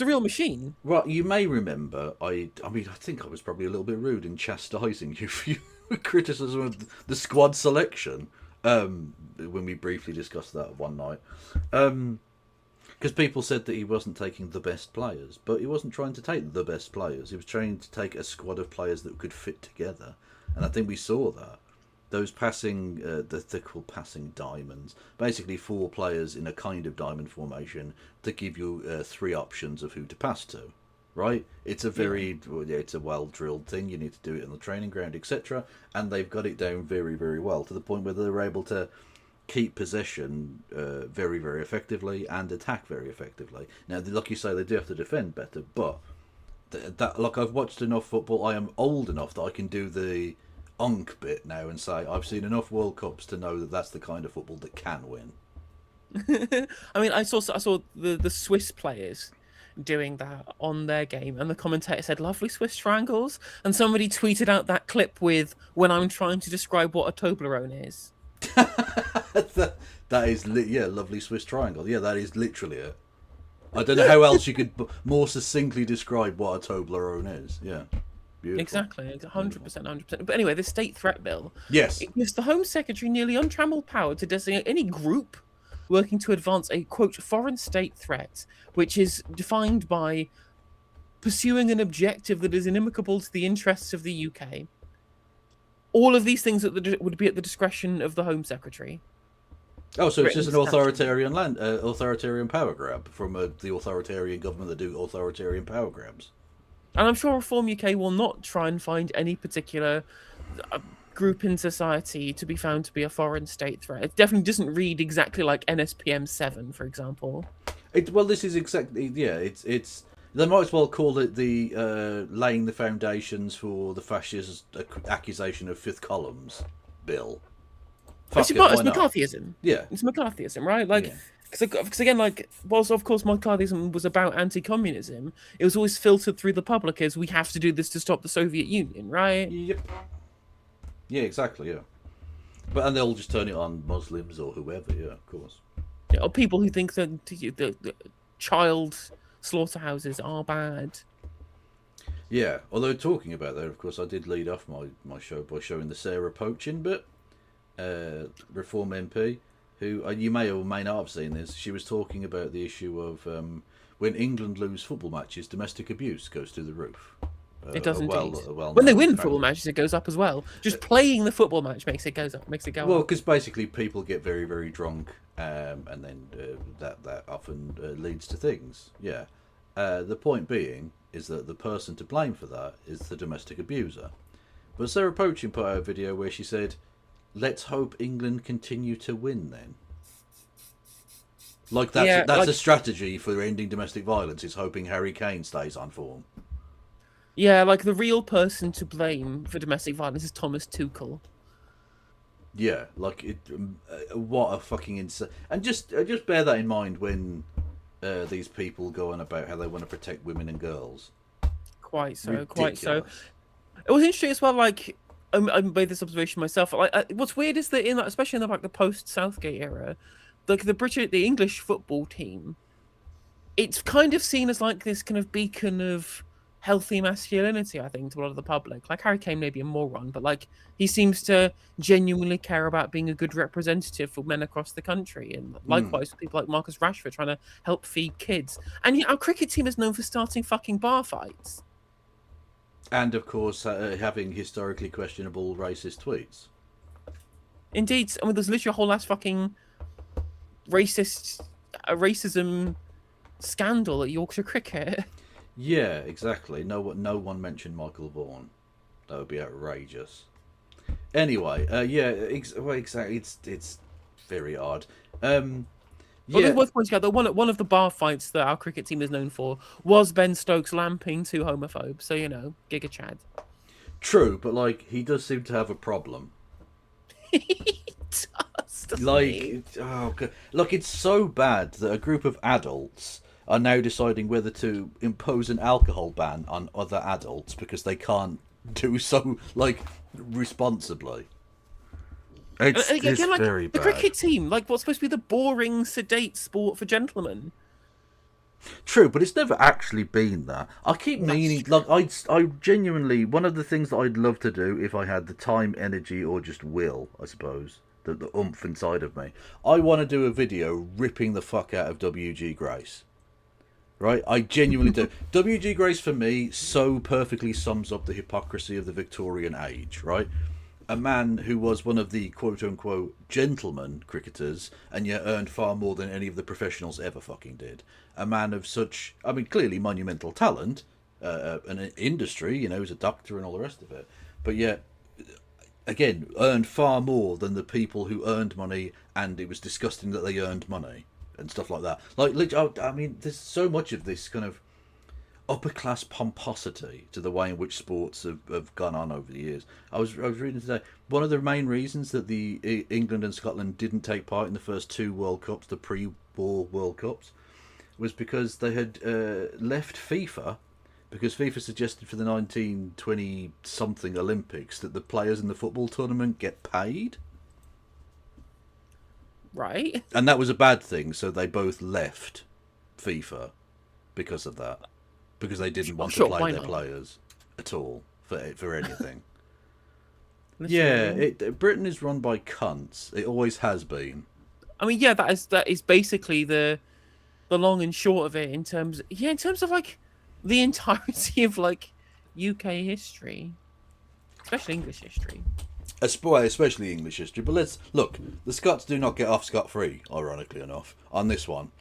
real machine. Right, you may remember I think I was probably a little bit rude in chastising you for your criticism of the squad selection. When we briefly discussed that one night, because people said that he wasn't taking the best players, but he wasn't trying to take the best players. He was trying to take a squad of players that could fit together, and I think we saw that. Those passing, they're called passing diamonds. Basically, 4 players in a kind of diamond formation to give you 3 options of who to pass to. Right? It's a it's a well-drilled thing. You need to do it on the training ground, etc. And they've got it down very, very well, to the point where they're able to keep possession very, very effectively and attack very effectively. Now, like you say, they do have to defend better, but I've watched enough football. I am old enough that I can do the unk bit now and say I've seen enough World Cups to know that that's the kind of football that can win. I mean, I saw the Swiss players doing that on their game, and the commentator said lovely Swiss triangles, and somebody tweeted out that clip with when I'm trying to describe what a Toblerone is. that is lovely Swiss triangle. Yeah, that is literally it. I don't know how else you could more succinctly describe what a Toblerone is. Yeah, beautiful. Exactly, 100%. But anyway, the state threat bill, yes, it gives the Home Secretary nearly untrammeled power to designate any group working to advance a, quote, foreign state threat, which is defined by pursuing an objective that is inimical to the interests of the UK. All of these things would be at the discretion of the Home Secretary. Oh, so it's just an authoritarian power grab from the authoritarian government that do authoritarian power grabs. And I'm sure Reform UK will not try and find any particular group in society to be found to be a foreign state threat. It definitely doesn't read exactly like NSPM 7, for example. Well, this is exactly, it's they might as well call it the laying the foundations for the fascist accusation of fifth columns bill. It's McCarthyism. Yeah. It's McCarthyism, right? Like, because again, like, whilst of course McCarthyism was about anti-communism, it was always filtered through the public as we have to do this to stop the Soviet Union, right? Yep. Yeah, exactly, yeah. And they'll just turn it on Muslims or whoever, yeah, of course. Yeah, or people who think that the child slaughterhouses are bad. Yeah, although talking about that, of course, I did lead off my show by showing the Sarah Poaching bit. Reform MP, who you may or may not have seen this. She was talking about the issue of when England lose football matches, domestic abuse goes through the roof. It does indeed. When they win football matches, it goes up as well. Just playing the football match makes it go up. Well, because basically people get very, very drunk, and then that often leads to things. Yeah. The point being is that the person to blame for that is the domestic abuser. But Sarah Poaching put out a video where she said, "Let's hope England continue to win then." Like that's a strategy for ending domestic violence, is hoping Harry Kane stays on form. Yeah, like the real person to blame for domestic violence is Thomas Tuchel. Yeah, like what a fucking insane. And just bear that in mind when these people go on about how they want to protect women and girls. Quite so. Ridiculous. It was interesting as well. Like I made this observation myself. Like what's weird is that especially in the post Southgate era, like the English football team, it's kind of seen as like this kind of beacon of healthy masculinity, I think, to a lot of the public. Like Harry Kane may be a moron, but like he seems to genuinely care about being a good representative for men across the country, and likewise with people like Marcus Rashford trying to help feed kids. And yet our cricket team is known for starting fucking bar fights. And of course, having historically questionable racist tweets. Indeed, I mean, there's literally a whole ass fucking racism scandal at Yorkshire Cricket. Yeah, exactly. No one mentioned Michael Vaughan. That would be outrageous. Anyway, exactly. It's very odd. Well, it's worth pointing out that one of the bar fights that our cricket team is known for was Ben Stokes lamping two homophobes. So Giga Chad. True, but like he does seem to have a problem. He does. Like, oh god, look, it's so bad that a group of adults are now deciding whether to impose an alcohol ban on other adults because they can't do so, like, responsibly. It's very bad. The cricket team, like, what's supposed to be the boring, sedate sport for gentlemen. True, but it's never actually been that. I keep meaning, like, I genuinely, one of the things that I'd love to do if I had the time, energy, or just will, I suppose, the oomph inside of me, I want to do a video ripping the fuck out of W.G. Grace. Right, I genuinely do. W.G. Grace, for me, so perfectly sums up the hypocrisy of the Victorian age, right? A man who was one of the quote-unquote gentleman cricketers, and yet earned far more than any of the professionals ever fucking did. A man of such, I mean, clearly monumental talent, an industry, he's a doctor and all the rest of it. But yet, again, earned far more than the people who earned money, and it was disgusting that they earned money. And stuff like that. Like, I mean, there's so much of this kind of upper class pomposity to the way in which sports have gone on over the years. I was reading today, one of the main reasons that the England and Scotland didn't take part in the first two World Cups, the pre-war World Cups, was because they had left FIFA, because FIFA suggested for the 1920 something Olympics that the players in the football tournament get paid. Right. And that was a bad thing, so they both left FIFA because of that. Because they didn't want to play their players at all for anything. Britain is run by cunts. It always has been. I mean, that is basically the long and short of it in terms of like the entirety of like UK history, especially English history. Especially English history. But let's look. The Scots do not get off scot-free, ironically enough, on this one.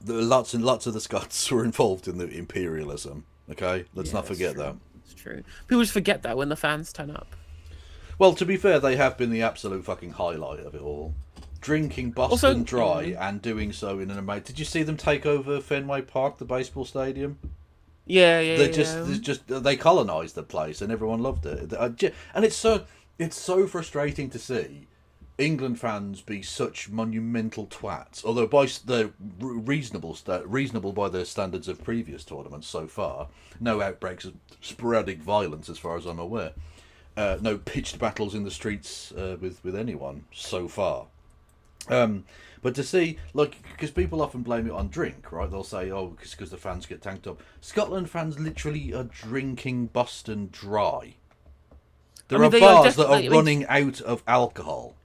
Lots and lots of the Scots were involved in the imperialism. Okay, let's not forget that. It's true. People just forget that when the fans turn up. Well, to be fair, they have been the absolute fucking highlight of it all. Drinking Boston dry and doing so in an amazing... Did you see them take over Fenway Park, the baseball stadium? Yeah. They colonised the place and everyone loved it. And it's so frustrating to see England fans be such monumental twats. Although they're reasonable by the standards of previous tournaments so far. No outbreaks of sporadic violence, as far as I'm aware. No pitched battles in the streets with anyone so far. But to see, like, because people often blame it on drink, right? They'll say, oh, because the fans get tanked up. Scotland fans literally are drinking Boston dry. There are bars that are running out of alcohol.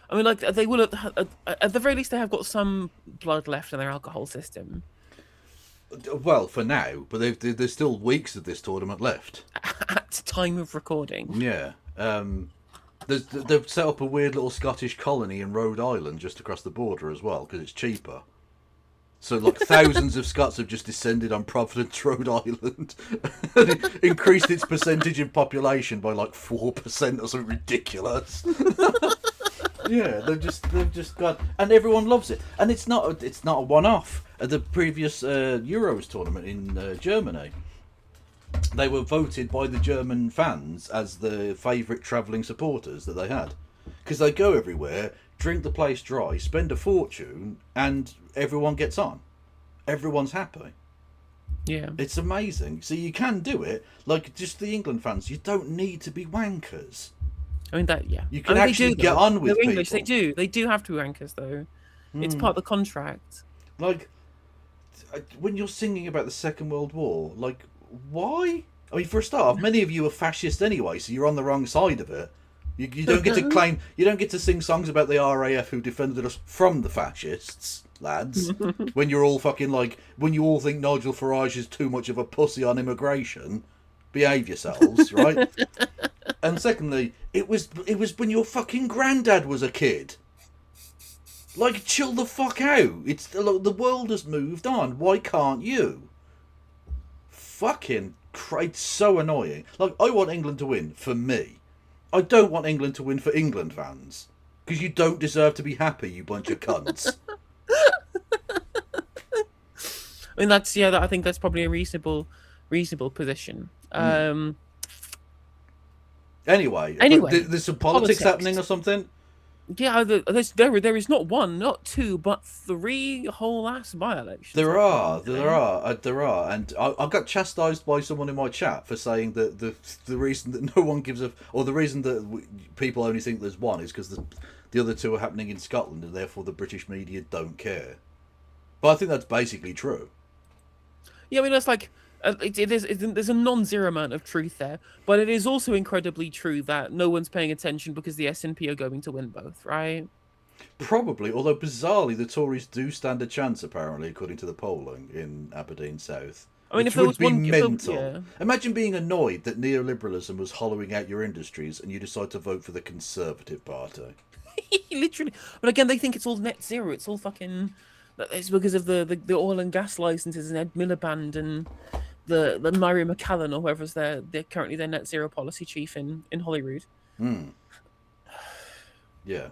I mean, like, they will at the very least, they have got some blood left in their alcohol system. Well, for now, but there's still weeks of this tournament left. At time of recording. Yeah. They've set up a weird little Scottish colony in Rhode Island just across the border as well, because it's cheaper. So, like, thousands of Scots have just descended on Providence, Rhode Island, and it increased its percentage in population by like 4% or something ridiculous. Yeah, they've just got, and everyone loves it, and it's not a one-off. At the previous Euros tournament in Germany, they were voted by the German fans as the favourite travelling supporters that they had, because they go everywhere, drink the place dry, spend a fortune, and everyone gets on. Everyone's happy. Yeah, it's amazing. So you can do it, like just the England fans. You don't need to be wankers. I mean that, yeah. You can actually get on with people. English, they do. They do have to be rankers, though. It's part of the contract. Like, when you're singing about the Second World War, like, why? I mean, for a start, many of you are fascist anyway, so you're on the wrong side of it. You don't get to claim... You don't get to sing songs about the RAF who defended us from the fascists, lads. When you're all fucking, like... When you all think Nigel Farage is too much of a pussy on immigration... Behave yourselves, right? And secondly, it was when your fucking granddad was a kid. Like, chill the fuck out. It's the world has moved on. Why can't you? Fucking it's so annoying. Like, I want England to win for me. I don't want England to win for England fans, because you don't deserve to be happy, you bunch of cunts. I mean, I think that's probably a reasonable position. Anyway, there's some politics happening or something. Yeah, there is not one, not two, but three whole ass by-elections. There are, and I got chastised by someone in my chat for saying that the reason that no one gives or the reason that people only think there's one is because the other two are happening in Scotland, and therefore the British media don't care. But I think that's basically true. Yeah, I mean, that's like... there's a non-zero amount of truth there, but it is also incredibly true that no one's paying attention because the SNP are going to win both, right? Probably, although bizarrely the Tories do stand a chance, apparently, according to the polling in Aberdeen South. I mean, if there was one mental. Yeah. Imagine being annoyed that neoliberalism was hollowing out your industries and you decide to vote for the Conservative Party. Literally. But again, they think it's all net zero. It's all fucking... It's because of the oil and gas licenses and Ed Miliband and the Mary McCallan or whoever's they're currently their net zero policy chief in Holyrood. Yeah.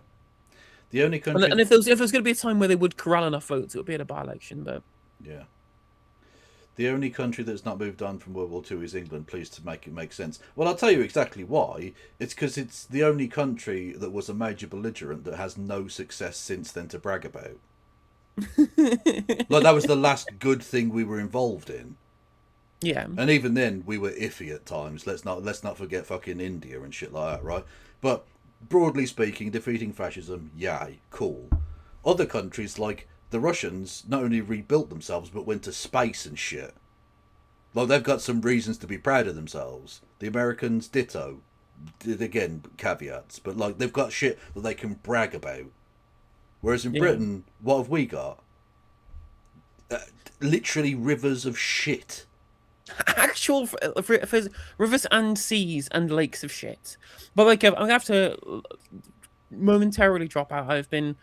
The only country... And if there's going to be a time where they would corral enough votes, it would be at a by-election, but... Yeah. The only country that's not moved on from World War II is England, please, to make it make sense. Well, I'll tell you exactly why. It's because it's the only country that was a major belligerent that has no success since then to brag about. Like, that was the last good thing we were involved in. Yeah. And even then, we were iffy at times. Let's not forget fucking India and shit like that, right? But broadly speaking, defeating fascism, yay, cool. Other countries, like the Russians, not only rebuilt themselves, but went to space and shit. Like, they've got some reasons to be proud of themselves. The Americans, ditto. Again, caveats. But, like, they've got shit that they can brag about. Whereas in Britain, what have we got? Literally rivers of shit. actual rivers and seas and lakes of shit. But like, I'm gonna have to momentarily drop out. I've been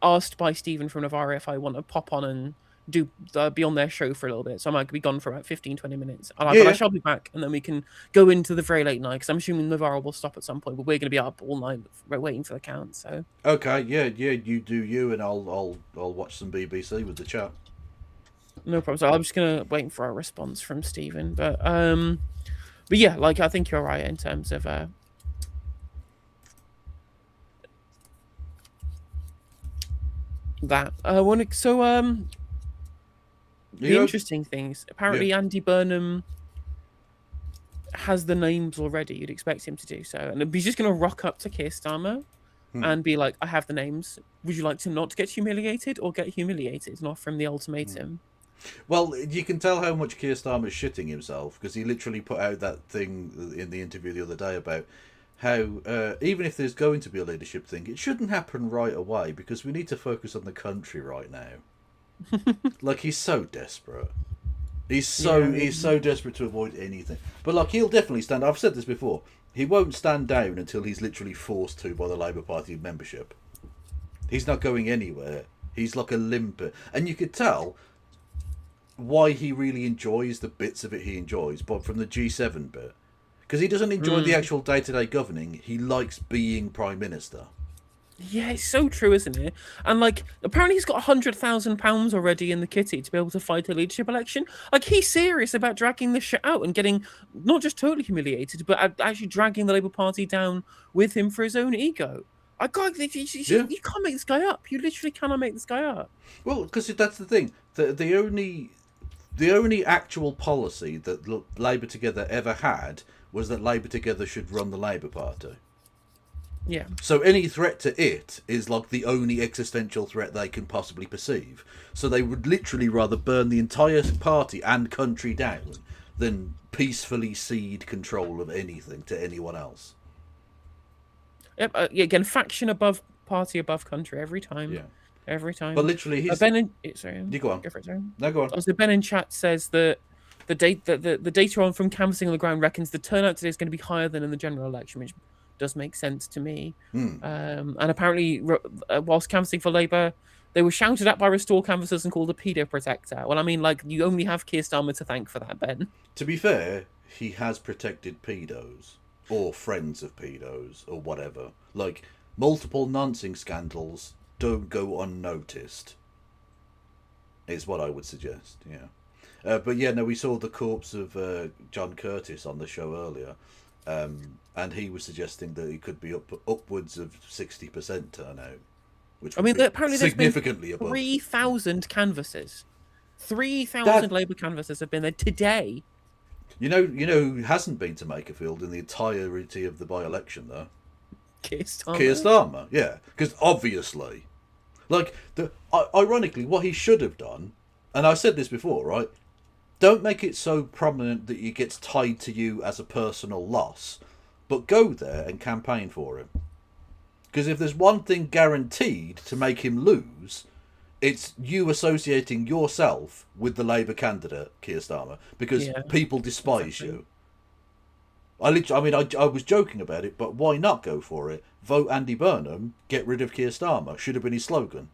asked by Stephen from Navarre if I want to pop on and be on their show for a little bit, so I might be gone for about 15-20 minutes. But I shall be back, and then we can go into the very late night, because I'm assuming Navarre will stop at some point, but we're going to be up all night waiting for the count. So okay, yeah, you do you, and I'll watch some BBC with the chat. No problem. So I'm just gonna wait for a response from Stephen, but yeah, like, I think you're right in terms of that. The interesting things. Apparently, Andy Burnham has the names already. You'd expect him to do so, and he's just going to rock up to Keir Starmer and be like, "I have the names. Would you like to not get humiliated or get humiliated?" And offer him the ultimatum. Well, you can tell how much Keir Starmer's shitting himself, because he literally put out that thing in the interview the other day about how even if there's going to be a leadership thing, it shouldn't happen right away because we need to focus on the country right now. Like, he's so desperate. He's so desperate to avoid anything. But like, he'll definitely stand. I've said this before. He won't stand down until he's literally forced to by the Labour Party membership. He's not going anywhere. He's like a limper, and you could tell why he really enjoys the bits of it he enjoys, but from the G7 bit, because he doesn't enjoy the actual day-to-day governing. He likes being Prime Minister. Yeah, it's so true, isn't it? And like, apparently he's got £100,000 already in the kitty to be able to fight a leadership election. Like, he's serious about dragging this shit out and getting not just totally humiliated, but actually dragging the Labour Party down with him for his own ego. You can't make this guy up. You literally cannot make this guy up. Well, because that's the thing. The only actual policy that Labour Together ever had was that Labour Together should run the Labour Party. Yeah. So any threat to it is like the only existential threat they can possibly perceive. So they would literally rather burn the entire party and country down than peacefully cede control of anything to anyone else. Yep. Again, faction above party above country every time. Yeah. Every time. But literally, sorry. You go on. Go for it, sorry. No, go on. Also, Ben in chat says that the data on from canvassing on the ground reckons the turnout today is going to be higher than in the general election, which does make sense to me. And apparently, whilst canvassing for Labour, they were shouted at by Restore canvassers and called a pedo protector. Well, I mean, like, you only have Keir Starmer to thank for that, Ben. To be fair, he has protected pedos, or friends of pedos, or whatever. Like, multiple noncing scandals don't go unnoticed, is what I would suggest, yeah. But yeah, no, we saw the corpse of John Curtis on the show earlier. And he was suggesting that it could be upwards of 60% turnout, which apparently significantly above 3,000 canvassers. 3,000 Labour canvassers have been there today. You know who hasn't been to Makerfield in the entirety of the by-election though? Keir Starmer, yeah, because obviously, like, ironically, what he should have done, and I said this before, right? Don't make it so prominent that it gets tied to you as a personal loss, but go there and campaign for him. Because if there's one thing guaranteed to make him lose, it's you associating yourself with the Labour candidate, Keir Starmer, because people despise you. I was joking about it, but why not go for it? Vote Andy Burnham, get rid of Keir Starmer. Should have been his slogan.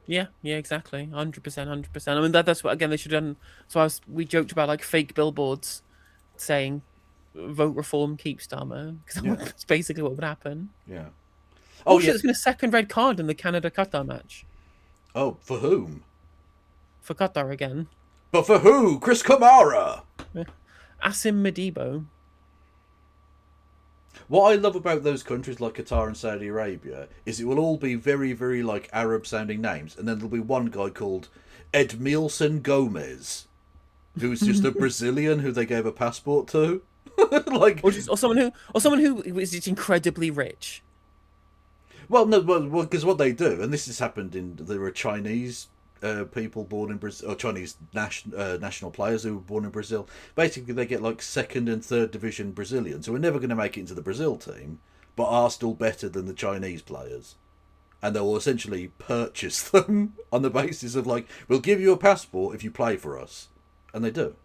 Yeah, exactly, 100%. I mean, that's what, again, they should have done. So we joked about like fake billboards saying "Vote Reform, keep Starmer," because that's basically what would happen. Yeah. Oh shit! There's been a second red card in the Canada-Qatar match. Oh, for whom? For Qatar again. But for who? Chris Kamara. Asim Madibo. What I love about those countries like Qatar and Saudi Arabia is it will all be very, very like Arab-sounding names, and then there'll be one guy called Edmilson Gomez, who's just a Brazilian who they gave a passport to, like, or someone who is just incredibly rich. Well, no, because what they do, and this has happened there are Chinese people born in Brazil, or Chinese national players who were born in Brazil. Basically, they get like second and third division Brazilians who are never going to make it into the Brazil team, but are still better than the Chinese players. And they will essentially purchase them on the basis of like, we'll give you a passport if you play for us. And they do.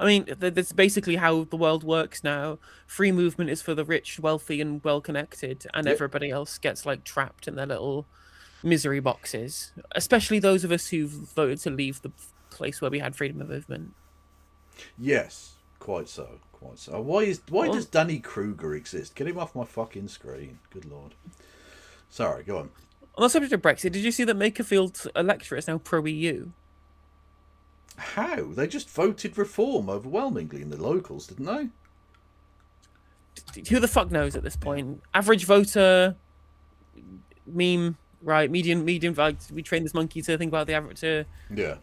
I mean, that's basically how the world works now. Free movement is for the rich, wealthy, and well-connected, and Yep. everybody else gets like trapped in their little misery boxes. Especially those of us who've voted to leave the place where we had freedom of movement. Yes, quite so, quite so. Why does Danny Kruger exist? Get him off my fucking screen. Good lord. Sorry, go on. On the subject of Brexit, did you see that Makerfield electorate is now pro-EU? How? They just voted reform overwhelmingly in the locals, didn't they? Who the fuck knows at this point? Average voter meme, right? Median. Like, we train this monkey to think about the average, to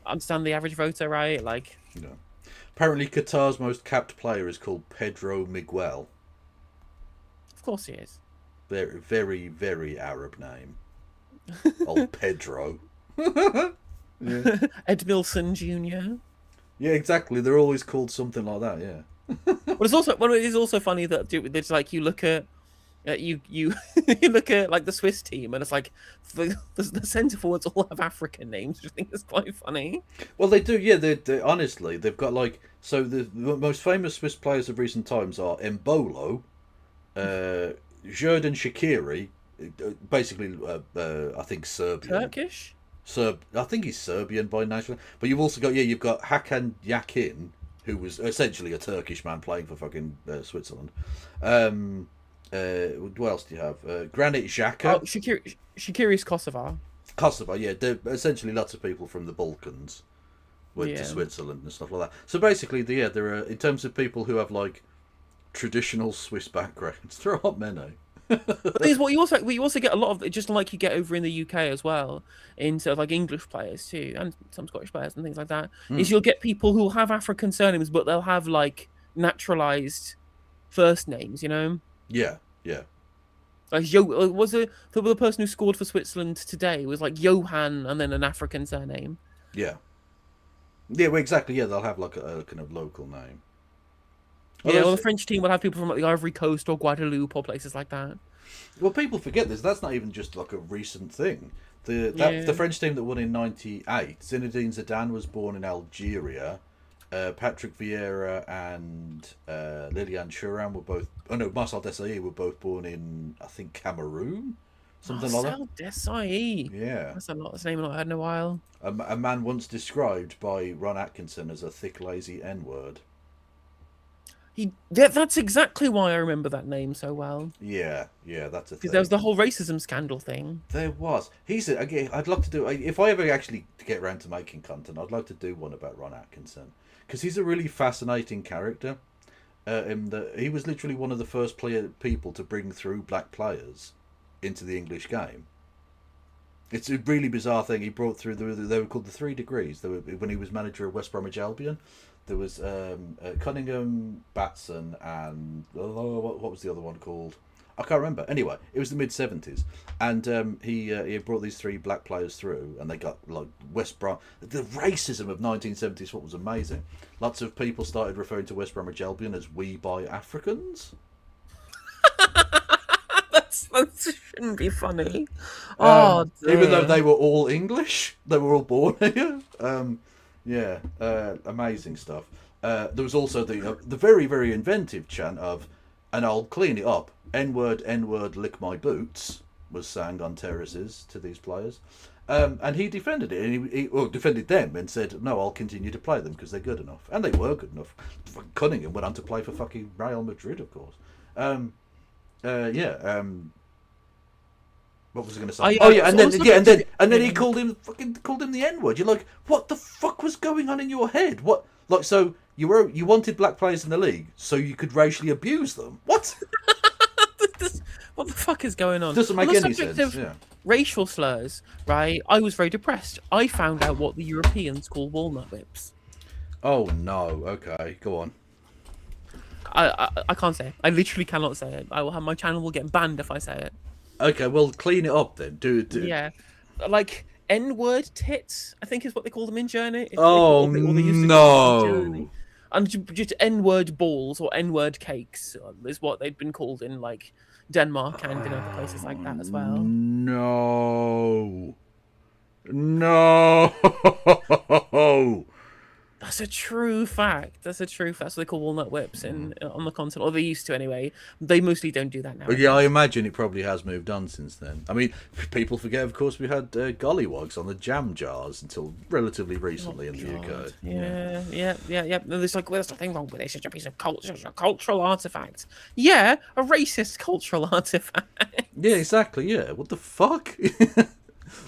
understand the average voter, right? Like, apparently Qatar's most capped player is called Pedro Miguel. Of course he is. Very, very, very Arab name. Old Pedro. Ed Milson Jr. Yeah, exactly. They're always called something like that. Yeah. But it is also funny that it's like you look at you you look at like the Swiss team, and it's like the centre forwards all have African names, which I think is quite funny. Well, they do. Yeah, they honestly, they've got like, so the most famous Swiss players of recent times are Embolo, Xherdan Shaqiri, basically I think Serbian. Turkish. I think he's Serbian by national. But you've also got you've got Hakan Yakin, who was essentially a Turkish man playing for fucking Switzerland. What else do you have? Granit Xhaka. Oh, Shaqiri's Kosovo. Kosovo, yeah. They're essentially lots of people from the Balkans went to Switzerland and stuff like that. So basically, there are, in terms of people who have like traditional Swiss backgrounds, there aren't many. The thing is, what you also get a lot of, just like you get over in the UK as well, in sort of like English players too, and some Scottish players and things like that, is you'll get people who have African surnames, but they'll have like naturalized first names, you know? Yeah. Like was the person who scored for Switzerland today was like Johan and then an African surname. Yeah, well, exactly. Yeah, they'll have like a kind of local name. Yeah, well, the French team will have people from like the Ivory Coast or Guadeloupe or places like that. Well, people forget this. That's not even just like a recent thing. The French team that won in '98, Zinedine Zidane was born in Algeria. Patrick Vieira and Lilian Thuram were both. Oh no, Marcel Desailly were both born in, I think, Cameroon, something like that. Marcel Desailly. Yeah, that's a name I've not heard in a while. A man once described by Ron Atkinson as a thick, lazy N-word. That's exactly why I remember that name so well. Yeah, that's a thing. Because there was the whole racism scandal thing. There was. Again, I'd love to do, if I ever actually get around to making content, I'd like to do one about Ron Atkinson. Because he's a really fascinating character. He was literally one of the first people to bring through black players into the English game. It's a really bizarre thing. He brought through, they were called the 3 Degrees. When he was manager of West Bromwich Albion. There was Cunningham, Batson, and what was the other one called? I can't remember. Anyway, it was the mid-70s, and he brought these 3 black players through, and they got like West Brom. The racism of 1970s what was amazing. Lots of people started referring to West Bromwich Albion as "we by Africans." That shouldn't be funny. Even though they were all English, they were all born here. Yeah, amazing stuff. There was also the very, very inventive chant of, and I'll clean it up, N-word, N-word, lick my boots, was sang on terraces to these players. And he defended it, and he defended them and said, no, I'll continue to play them because they're good enough. And they were good enough. Cunningham went on to play for fucking Real Madrid, of course. What was I going to say? And then he called him the N-word. You're like, what the fuck was going on in your head? What, like, so you wanted black players in the league so you could racially abuse them? What? What the fuck is going on? Doesn't make any sense. Racial slurs, right? I was very depressed. I found out what the Europeans call walnut whips. Oh no! Okay, go on. I can't say it. I literally cannot say it. My channel will get banned if I say it. Okay, well, clean it up then. Do. Yeah, like N-word tits, I think is what they call them in Germany. Oh no! And just N-word balls or N-word cakes is what they'd been called in like Denmark and in other places like that as well. No. That's a true fact. That's a true fact. That's what they call walnut whips on the continent, or they used to anyway. They mostly don't do that now. But yeah, I imagine it probably has moved on since then. I mean, people forget, of course, we had gollywogs on the jam jars until relatively recently in the UK. Yeah. There's like, well, there's nothing wrong with it. It's just a piece of culture, it's a cultural artifact. Yeah, a racist cultural artifact. Yeah, exactly. Yeah, what the fuck?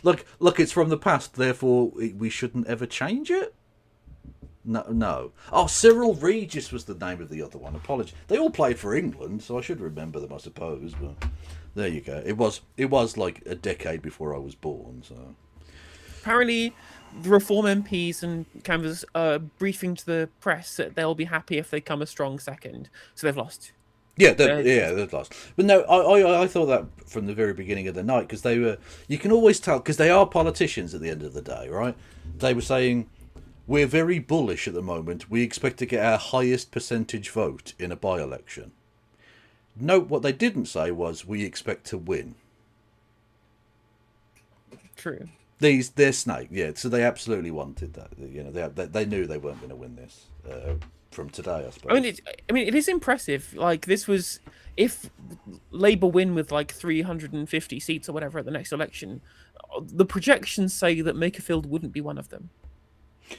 Look, it's from the past. Therefore, we shouldn't ever change it. No. Oh, Cyril Regis was the name of the other one. Apologies. They all played for England, so I should remember them, I suppose. But there you go. It was like a decade before I was born. So apparently, the Reform MPs and Canvas are briefing to the press that they'll be happy if they come a strong second. So they've lost. Yeah, they've lost. But no, I thought that from the very beginning of the night, because they were. You can always tell, because they are politicians at the end of the day, right? They were saying, we're very bullish at the moment. We expect to get our highest percentage vote in a by-election. Note what they didn't say was, we expect to win. True. They're snake, yeah. So they absolutely wanted that. You know, they knew they weren't going to win this from today, I suppose. I mean, it is impressive. Like, this was, if Labour win with like 350 seats or whatever at the next election, the projections say that Makerfield wouldn't be one of them.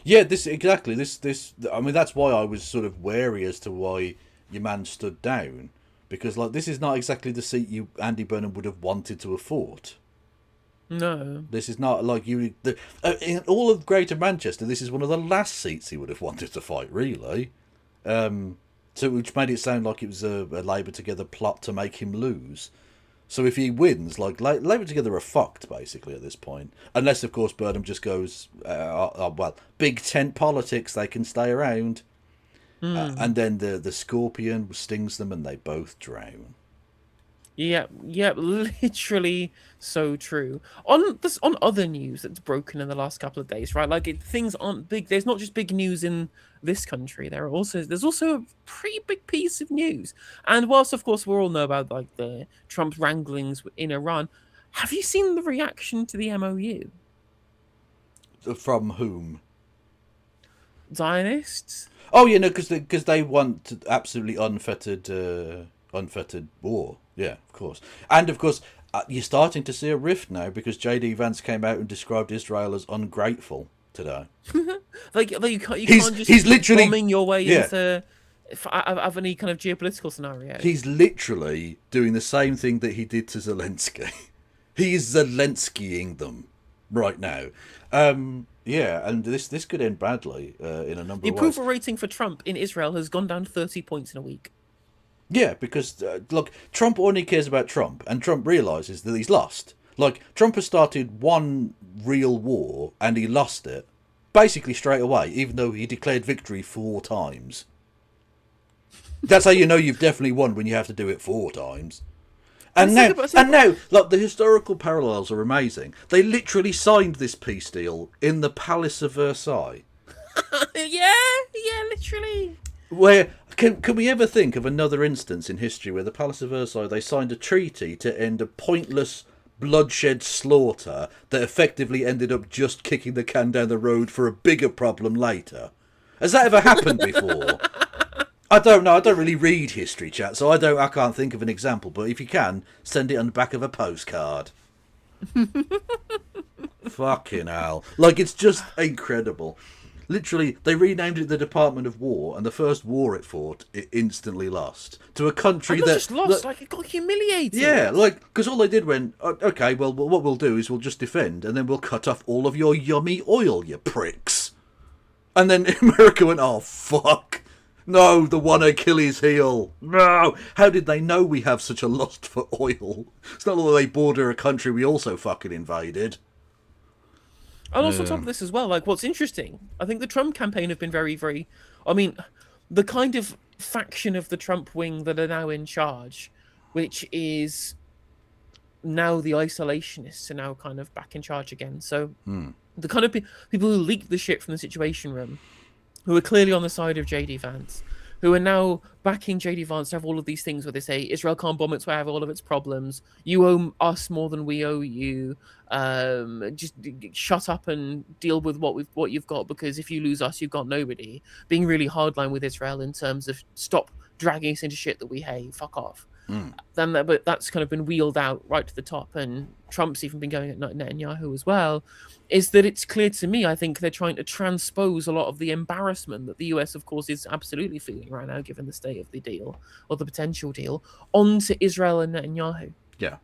Yeah, this. I mean, that's why I was sort of wary as to why your man stood down, because like this is not exactly the seat Andy Burnham would have wanted to have fought. No, this is not like you. In all of Greater Manchester, this is one of the last seats he would have wanted to fight, really. So which made it sound like it was a Labour Together plot to make him lose. So if he wins, like Labour Together are fucked basically at this point, unless of course Burnham just goes, well, big tent politics, they can stay around, and then the scorpion stings them and they both drown. Yeah, literally so true. On other news that's broken in the last couple of days, right? Like things aren't big. There's not just big news in this country. There's also a pretty big piece of news. And whilst of course we all know about like the Trump wranglings in Iran, have you seen the reaction to the MOU? From whom? Zionists. Oh, yeah, no, because they want absolutely unfettered war. Yeah, of course. And of course, you're starting to see a rift now because J.D. Vance came out and described Israel as ungrateful today. like you can't just he's literally bombing your way into of any kind of geopolitical scenario. He's literally doing the same thing that he did to Zelensky. He's Zelenskying them right now. Yeah, and this could end badly in a number of ways. The approval rating for Trump in Israel has gone down 30 points in a week. Yeah, because, look, Trump only cares about Trump, and Trump realises that he's lost. Like, Trump has started one real war, and he lost it, basically straight away, even though he declared victory 4 times. That's how you know you've definitely won, when you have to do it 4 times. And now, like, the historical parallels are amazing. They literally signed this peace deal in the Palace of Versailles. Yeah, literally. Where can we ever think of another instance in history where the Palace of Versailles, they signed a treaty to end a pointless bloodshed slaughter that effectively ended up just kicking the can down the road for a bigger problem later? Has that ever happened before? I don't know. I don't really read history, chat, so I can't think of an example. But if you can, send it on the back of a postcard. Fucking hell! Like, it's just incredible. Literally, they renamed it the Department of War, and the first war it fought, it instantly lost to a country that just lost. Like, it got humiliated. Yeah, like, because all they did went, okay, well, what we'll do is we'll just defend, and then we'll cut off all of your yummy oil, you pricks. And then America went, oh fuck, no, the one Achilles heel. No, how did they know we have such a lust for oil? It's not like they border a country we also fucking invaded. And also on top of this as well, like, what's interesting, I think the Trump campaign have been very, very... I mean, the kind of faction of the Trump wing that are now in charge, which is now the isolationists are now kind of back in charge again. So the kind of people who leaked the shit from the Situation Room, who are clearly on the side of J.D. Vance, who are now backing JD Vance to have all of these things where they say Israel can't bomb its way out of all of its problems. You owe us more than we owe you. Just shut up and deal with what you've got, because if you lose us, you've got nobody. Being really hardline with Israel in terms of stop dragging us into shit that we hate. Fuck off. But that's kind of been wheeled out right to the top, and Trump's even been going at Netanyahu as well. Is that it's clear to me, I think they're trying to transpose a lot of the embarrassment that the US, of course, is absolutely feeling right now, given the state of the deal or the potential deal, onto Israel and Netanyahu. Yeah.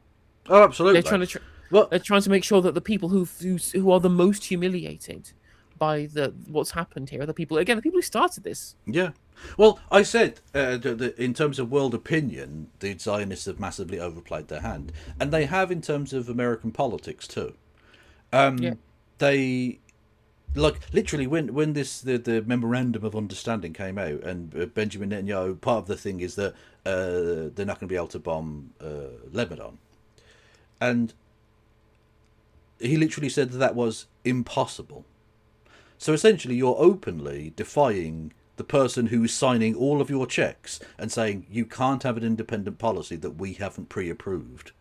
Oh, absolutely. They're trying to make sure that the people who are the most humiliated by what's happened here are the people who started this. Yeah. Well, I said in terms of world opinion, the Zionists have massively overplayed their hand, and they have in terms of American politics too. They, like, literally when the memorandum of understanding came out, and Benjamin Netanyahu, part of the thing is that they're not going to be able to bomb Lebanon, and he literally said that was impossible. So essentially, you're openly defying the person who is signing all of your checks and saying you can't have an independent policy that we haven't pre-approved.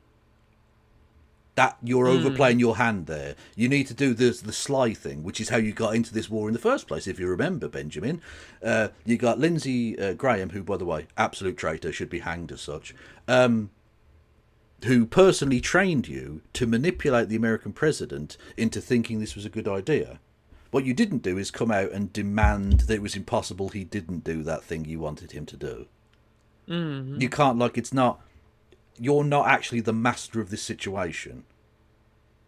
That you're overplaying your hand there. You need to do the sly thing, which is how you got into this war in the first place, if you remember, Benjamin. You got Lindsey Graham, who, by the way, absolute traitor, should be hanged as such, who personally trained you to manipulate the American president into thinking this was a good idea. What you didn't do is come out and demand that it was impossible he didn't do that thing you wanted him to do. You can't, you're not actually the master of this situation.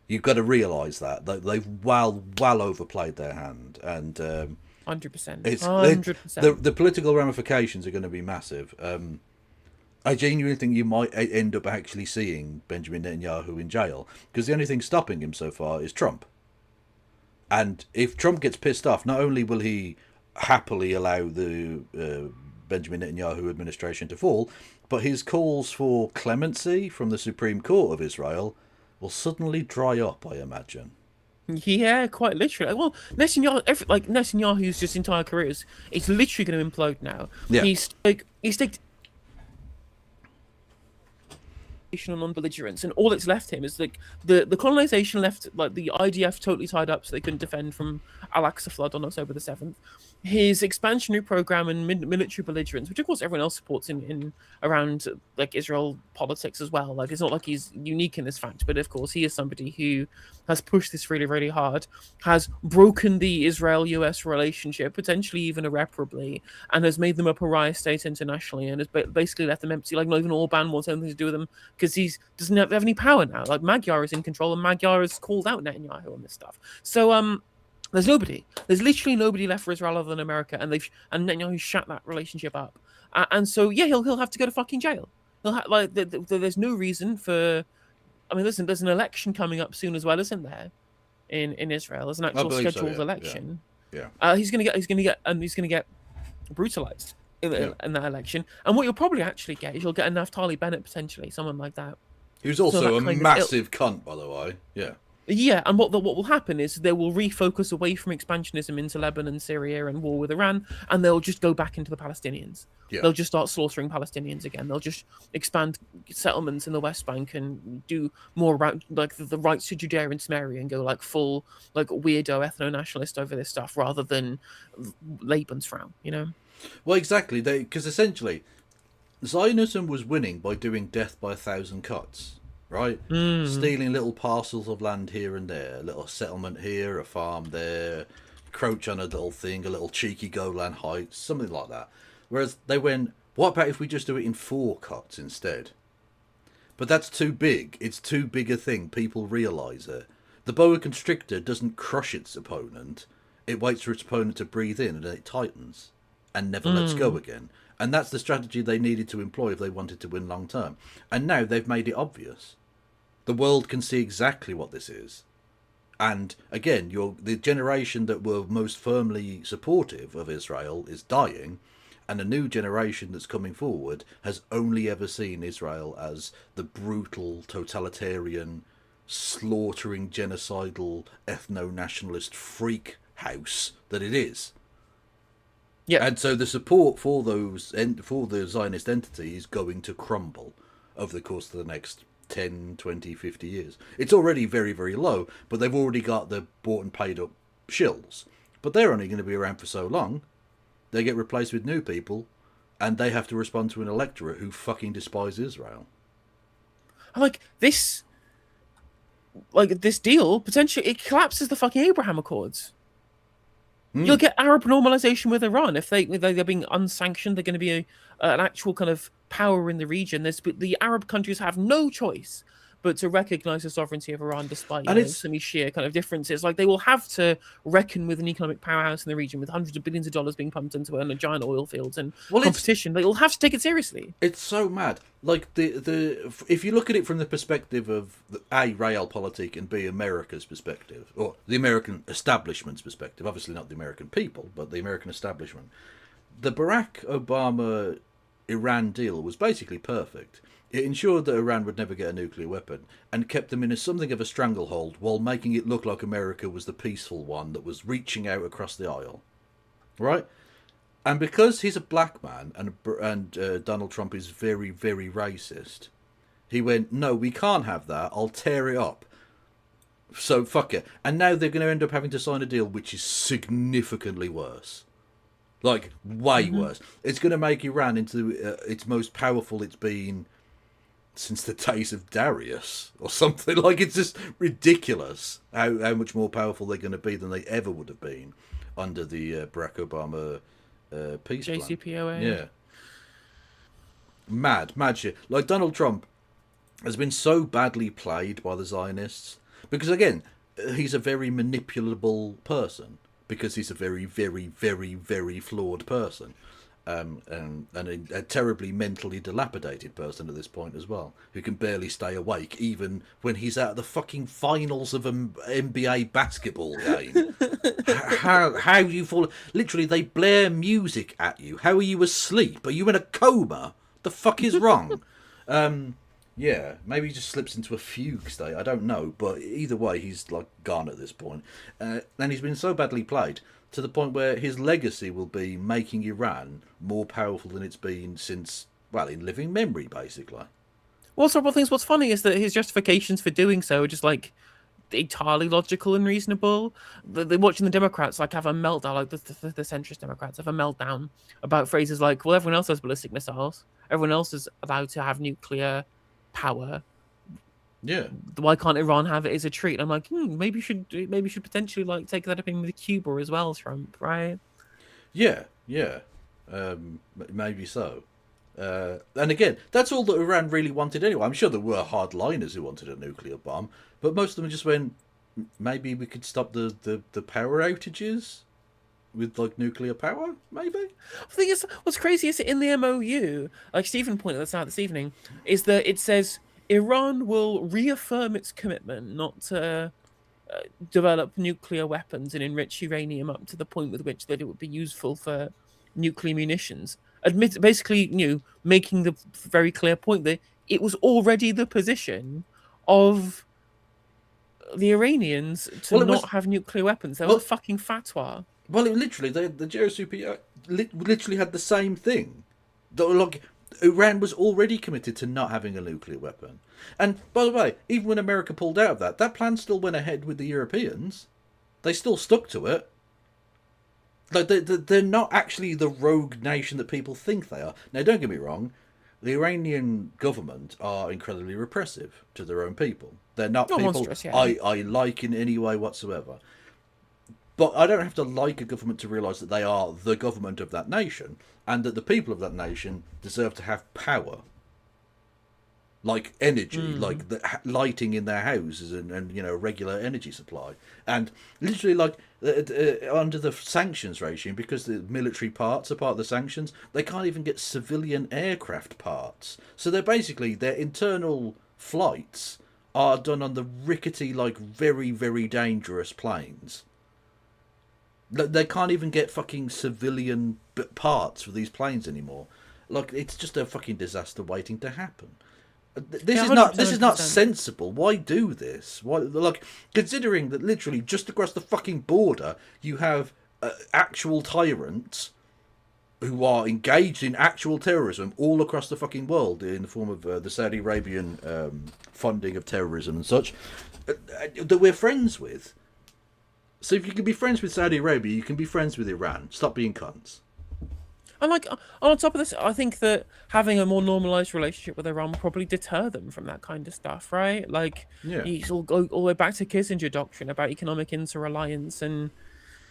You've got to realise that they've well overplayed their hand, and 100%. 100%. The political ramifications are going to be massive. I genuinely think you might end up actually seeing Benjamin Netanyahu in jail, because the only thing stopping him so far is Trump. And if Trump gets pissed off, not only will he happily allow the Benjamin Netanyahu administration to fall, but his calls for clemency from the Supreme Court of Israel will suddenly dry up, I imagine. Yeah, quite literally. Well, Netanyahu's just entire career is literally going to implode now. Yeah. He's taken on non-belligerence, and all that's left him is the colonization left, like, the IDF totally tied up so they couldn't defend from Al-Aqsa flood on October the 7th. His expansionary program and military belligerence, which of course everyone else supports in around like Israel politics as well. Like, it's not like he's unique in this fact, but of course he is somebody who has pushed this really, really hard, has broken the Israel-US relationship, potentially even irreparably, and has made them a pariah state internationally, and has basically left them empty. Like, not even Orban wants anything to do with them, because he doesn't have any power now. Like, Magyar is in control, and Magyar has called out Netanyahu on this stuff. So there's literally nobody left for Israel other than America, and Netanyahu shut that relationship up. And so yeah, he'll have to go to fucking jail. There's no reason for. I mean, listen, there's an election coming up soon as well, isn't there? In Israel, there's an actual scheduled election. Yeah. He's gonna get brutalized in that election. And what you'll probably actually get is you'll get a Naftali Bennett, potentially, someone like that. Who's also a massive cunt, by the way. Yeah. Yeah, and what will happen is they will refocus away from expansionism into Lebanon, Syria, and war with Iran, and they'll just go back into the Palestinians. Yeah. They'll just start slaughtering Palestinians again. They'll just expand settlements in the West Bank and do more around like the rights to Judea and Samaria, and go like full like weirdo ethno-nationalist over this stuff rather than Lebensraum, you know? Well, exactly. Because essentially, Zionism was winning by doing death by 1,000 cuts. Right? Stealing little parcels of land here and there, a little settlement here, a farm there, encroach on a little thing, a little cheeky Golan Heights, something like that. Whereas they went, what about if we just do it in 4 cuts instead? But that's too big. It's too big a thing. People realise it. The boa constrictor doesn't crush its opponent. It waits for its opponent to breathe in, and then it tightens and never lets go again. And that's the strategy they needed to employ if they wanted to win long term. And now they've made it obvious. The world can see exactly what this is. And again, the generation that were most firmly supportive of Israel is dying, and a new generation that's coming forward has only ever seen Israel as the brutal, totalitarian, slaughtering, genocidal, ethno-nationalist freak house that it is. Yeah. And so the support for for the Zionist entity is going to crumble over the course of the next 10, 20, 50 years. It's already very, very low, but they've already got the bought and paid up shills. But they're only going to be around for so long. They get replaced with new people, and they have to respond to an electorate who fucking despise Israel. Like this deal potentially it collapses the fucking Abraham Accords. You'll get Arab normalization with Iran if they're being unsanctioned. They're going to be an actual kind of power in the region. The Arab countries have no choice but to recognize the sovereignty of Iran, despite some sheer kind of differences. Like they will have to reckon with an economic powerhouse in the region with hundreds of billions of dollars being pumped into it and giant oil fields and competition. They'll have to take it seriously. It's so mad. Like if you look at it from the perspective of A, realpolitik, and B, America's perspective, or the American establishment's perspective, obviously not the American people, but the American establishment, the Barack Obama Iran deal was basically perfect. It ensured that Iran would never get a nuclear weapon and kept them in something of a stranglehold while making it look like America was the peaceful one that was reaching out across the aisle. Right? And because he's a black man and Donald Trump is very, very racist, he went, no, we can't have that. I'll tear it up. So fuck it. And now they're going to end up having to sign a deal which is significantly worse. Like, way worse. It's going to make Iran into its most powerful it's been since the days of Darius or something. Like, it's just ridiculous how much more powerful they're going to be than they ever would have been under the Barack Obama peace plan. JCPOA. Yeah. Mad shit. Like, Donald Trump has been so badly played by the Zionists because, again, he's a very manipulable person because he's a very, very, very, very flawed person. And a terribly mentally dilapidated person at this point as well, who can barely stay awake even when he's at the fucking finals of an NBA basketball game. How you fall? Literally, they blare music at you. How are you asleep? Are you in a coma? The fuck is wrong? Yeah, maybe he just slips into a fugue state. I don't know, but either way, he's like gone at this point. And he's been so badly played to the point where his legacy will be making Iran more powerful than it's been since, well, in living memory, basically. Well, several things. What's funny is that his justifications for doing so are just like entirely logical and reasonable. They're watching the Democrats like have a meltdown, like the centrist Democrats have a meltdown about phrases like, well, everyone else has ballistic missiles. Everyone else is allowed to have nuclear power. Yeah. Why can't Iran have it as a treat? I'm like, maybe you should potentially like take that up in with Cuba as well, Trump, right? Yeah. Maybe so. And again, that's all that Iran really wanted anyway. I'm sure there were hardliners who wanted a nuclear bomb, but most of them just went, maybe we could stop the power outages with like nuclear power, maybe. The thing is, what's crazy is that in the MOU, like Stephen pointed this out this evening, is that it says Iran will reaffirm its commitment not to develop nuclear weapons and enrich uranium up to the point with which that it would be useful for nuclear munitions. Basically, making the very clear point that it was already the position of the Iranians to not have nuclear weapons. There was a fucking fatwa. Well, it literally, the JCPOA literally had the same thing. Like, Iran was already committed to not having a nuclear weapon. And, by the way, even when America pulled out of that plan still went ahead with the Europeans. They still stuck to it. Like, they're not actually the rogue nation that people think they are. Now, don't get me wrong. The Iranian government are incredibly repressive to their own people. They're not people monstrous, yeah. I like in any way whatsoever. But I don't have to like a government to realise that they are the government of that nation and that the people of that nation deserve to have power. Like energy, like the lighting in their houses and regular energy supply. And literally like under the sanctions regime, because the military parts are part of the sanctions, they can't even get civilian aircraft parts. So they're basically, their internal flights are done on the rickety, like very, very dangerous planes. They can't even get fucking civilian parts for these planes anymore. Like, it's just a fucking disaster waiting to happen. This is not sensible. Why do this? Why, like, considering that literally just across the fucking border you have actual tyrants who are engaged in actual terrorism all across the fucking world in the form of the Saudi Arabian funding of terrorism and such, that we're friends with. So if you can be friends with Saudi Arabia, you can be friends with Iran. Stop being cunts. And like on top of this, I think that having a more normalized relationship with Iran will probably deter them from that kind of stuff, right? Like, it's all go all the way back to Kissinger doctrine about economic interreliance and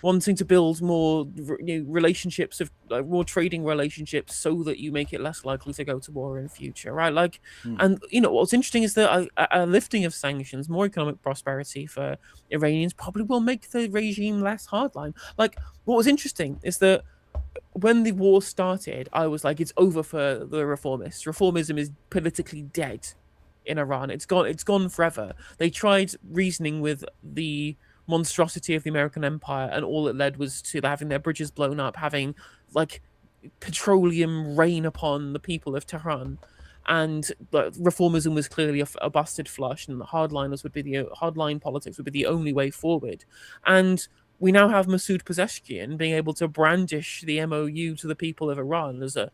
wanting to build more relationships of more trading relationships so that you make it less likely to go to war in the future, right? Like, and what's interesting is that a lifting of sanctions, more economic prosperity for Iranians probably will make the regime less hardline. Like, what was interesting is that when the war started, I was like, it's over for the reformists. Reformism is politically dead in Iran. It's gone forever. They tried reasoning with the monstrosity of the American empire, and all it led was to having their bridges blown up, having like petroleum rain upon the people of Tehran. And reformism was clearly a busted flush, and the hardline politics would be the only way forward. And we now have Masoud Pezeshkian being able to brandish the MOU to the people of Iran as a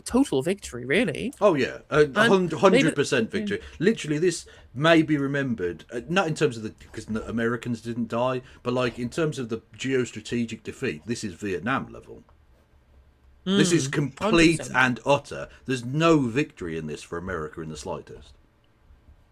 total victory, really. Oh yeah, 100% victory. Literally, this may be remembered not in terms of because Americans didn't die, but like in terms of the geostrategic defeat. This is Vietnam level. This is complete 100%. And utter. There's no victory in this for America in the slightest.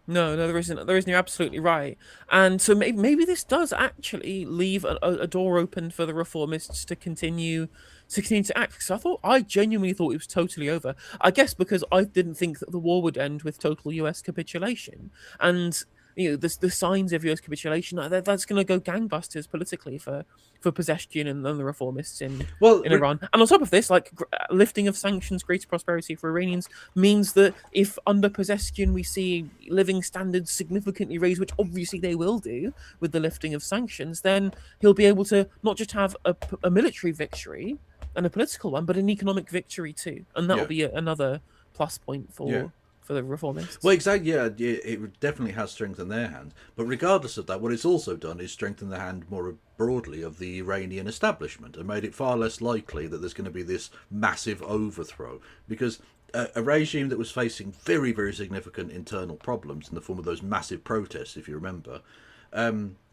No, there isn't. You're absolutely right. And so maybe this does actually leave a door open for the reformists to continue to act. Because I genuinely thought it was totally over. I guess because I didn't think that the war would end with total US capitulation. And the signs of US capitulation, that's going to go gangbusters politically for Pezeshkian and the reformists in Iran. And on top of this, like lifting of sanctions, greater prosperity for Iranians means that if under Pezeshkian we see living standards significantly raised, which obviously they will do with the lifting of sanctions, then he'll be able to not just have a military victory and a political one, but an economic victory too. And that will be another plus point for the reformists. Well, exactly, it definitely has strengthened their hand. But regardless of that, what it's also done is strengthen the hand more broadly of the Iranian establishment and made it far less likely that there's going to be this massive overthrow. Because a regime that was facing very, very significant internal problems in the form of those massive protests, if you remember,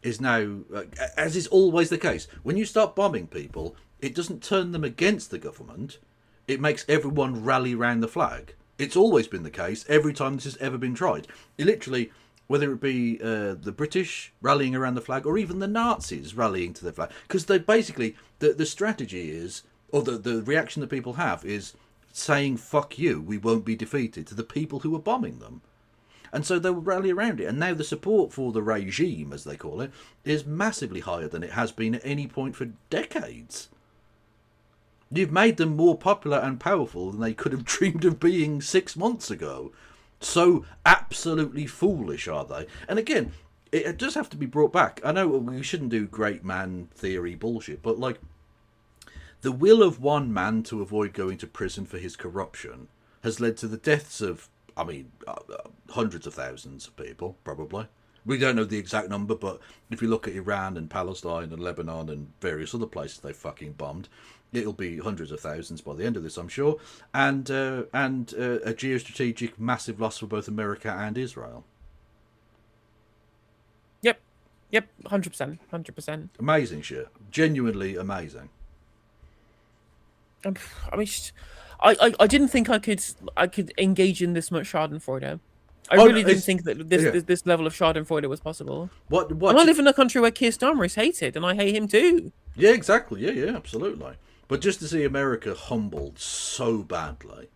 is now, as is always the case, when you start bombing people, it doesn't turn them against the government. It makes everyone rally round the flag. It's always been the case every time this has ever been tried. Literally, whether it be the British rallying around the flag or even the Nazis rallying to the flag. Because they basically, the strategy is, or the reaction that people have is saying, fuck you, we won't be defeated, to the people who are bombing them. And so they will rally around it. And now the support for the regime, as they call it, is massively higher than it has been at any point for decades. You've made them more popular and powerful than they could have dreamed of being 6 months ago. So absolutely foolish are they? And again, it does have to be brought back. I know we shouldn't do great man theory bullshit, but like the will of one man to avoid going to prison for his corruption has led to the deaths of, hundreds of thousands of people, probably. We don't know the exact number, but if you look at Iran and Palestine and Lebanon and various other places they fucking bombed, it'll be hundreds of thousands by the end of this, I'm sure, and a geostrategic massive loss for both America and Israel. Yep, 100%. Amazing shit, genuinely amazing. I didn't think I could engage in this much Schadenfreude. I really didn't think that this level of Schadenfreude was possible. And I live in a country where Keir Starmer is hated, and I hate him too. Yeah, exactly. Yeah, absolutely. But just to see America humbled so badly,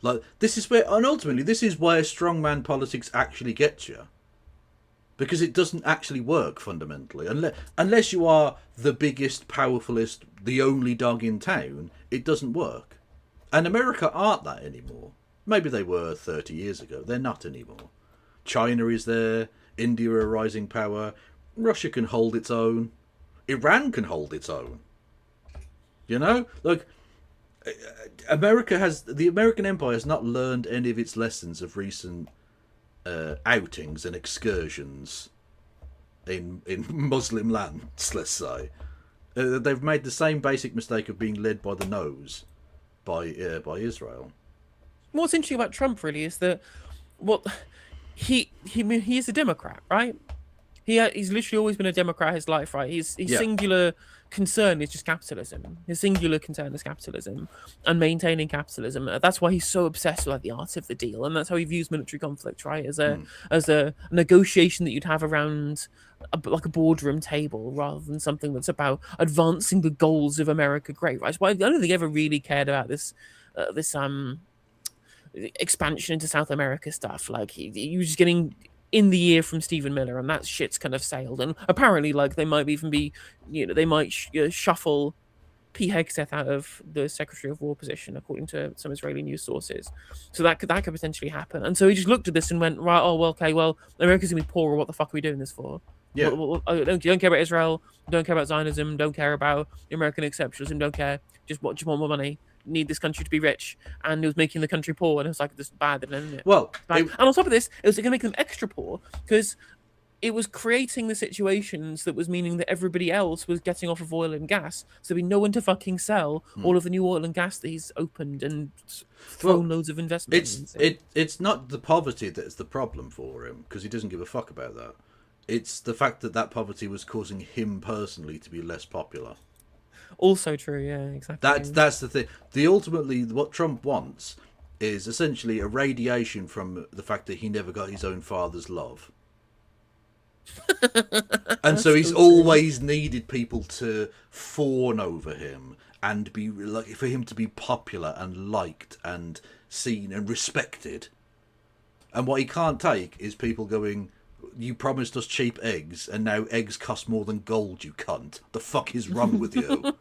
like this is where, and ultimately this is where strongman politics actually gets you, because it doesn't actually work fundamentally unless you are the biggest, powerfulest, the only dog in town. It doesn't work, and America aren't that anymore. Maybe they were 30 years ago. They're not anymore. China is there. India are a rising power. Russia can hold its own. Iran can hold its own. You know, like the American empire has not learned any of its lessons of recent outings and excursions in Muslim lands, let's say. They've made the same basic mistake of being led by the nose by Israel. What's interesting about Trump really is that he's a Democrat, right? He's literally always been a Democrat his life, right? His singular concern is just capitalism. His singular concern is capitalism and maintaining capitalism. That's why he's so obsessed with like, the art of the deal, and that's how he views military conflict, right? As a negotiation that you'd have around a boardroom table, rather than something that's about advancing the goals of America. Great, right? So I don't think he ever really cared about this expansion into South America stuff. Like he was just getting in the ear from Stephen Miller, and that shit's kind of sailed. And apparently, like they might even be, they might shuffle Pete Hegseth out of the Secretary of War position, according to some Israeli news sources. So that could potentially happen. And so he just looked at this and went, right, oh well, okay, well America's gonna be poorer. What the fuck are we doing this for? Yeah. You don't care about Israel. Don't care about Zionism. Don't care about American exceptionalism. Don't care. Just want more money. Need this country to be rich, and it was making the country poor, and it was like this bad, isn't it? Well, and on top of this, it was going to make them extra poor because it was creating the situations that was meaning that everybody else was getting off of oil and gas, so there'd be no one to fucking sell all of the new oil and gas that he's opened and thrown loads of investment. It's not the poverty that's the problem for him, because he doesn't give a fuck about that. It's the fact that poverty was causing him personally to be less popular. Also true, yeah, exactly. That's the thing. Ultimately, what Trump wants is essentially a radiation from the fact that he never got his own father's love. And so he's always needed people to fawn over him and be like, for him to be popular and liked and seen and respected. And what he can't take is people going, you promised us cheap eggs, and now eggs cost more than gold, you cunt. The fuck is wrong with you?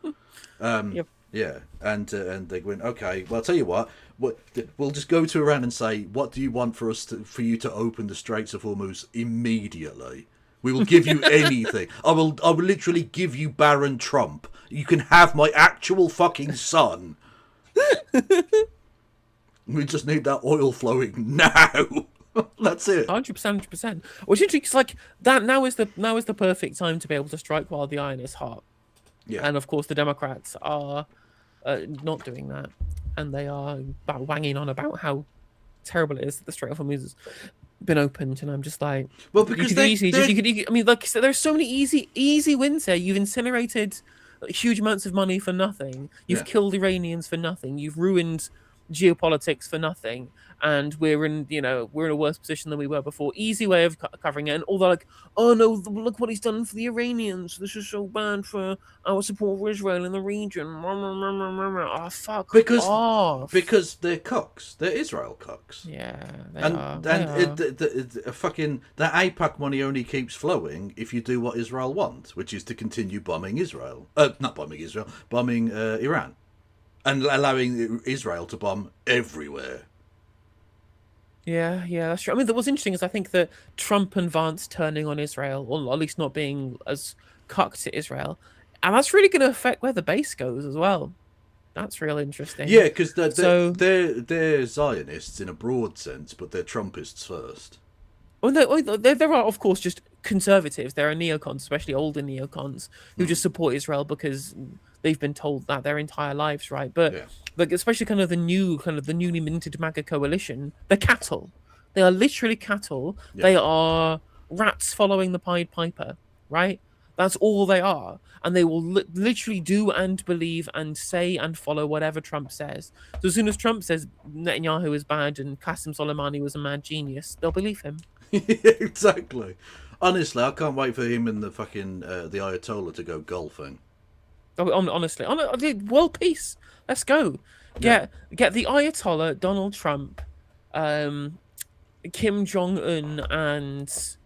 Yep. Yeah, and they went, okay, well, I'll tell you what, we'll just go to Iran and say, what do you want for you to open the Straits of Hormuz immediately? We will give you anything. I will literally give you Baron Trump. You can have my actual fucking son. We just need that oil flowing now. That's it. 100%. Which is interesting, like that now is the perfect time to be able to strike while the iron is hot. Yeah. And of course, the Democrats are not doing that, and they are wanging on about how terrible it is that the Strait of Hormuz has been opened. And I'm just like, well, because I mean, like there's so many easy wins here. You've incinerated huge amounts of money for nothing. You've killed Iranians for nothing. You've ruined geopolitics for nothing, and we're in a worse position than we were before. Easy way of covering it. And all they're like, oh no, look what he's done for the Iranians, this is so bad for our support for Israel in the region. Oh fuck off. Because they're cocks. They're Israel cocks. Yeah, the AIPAC money only keeps flowing if you do what Israel wants, which is to continue bombing Israel. Not bombing Israel, bombing Iran. And allowing Israel to bomb everywhere. Yeah, that's true. I mean, what's interesting is I think that Trump and Vance turning on Israel, or at least not being as cocked to Israel, and that's really going to affect where the base goes as well. That's real interesting. Yeah, because they're Zionists in a broad sense, but they're Trumpists first. Well, there are, of course, just conservatives. There are neocons, especially older neocons, who just support Israel because they've been told that their entire lives, right? But like, especially kind of the newly minted MAGA coalition, they're cattle. They are literally cattle. Yeah. They are rats following the Pied Piper, right? That's all they are. And they will literally do and believe and say and follow whatever Trump says. So as soon as Trump says Netanyahu is bad and Qasem Soleimani was a mad genius, they'll believe him. Exactly. Honestly, I can't wait for him and the fucking the Ayatollah to go golfing. Oh, honestly, world peace. Let's go. Get the Ayatollah, Donald Trump, Kim Jong-un, and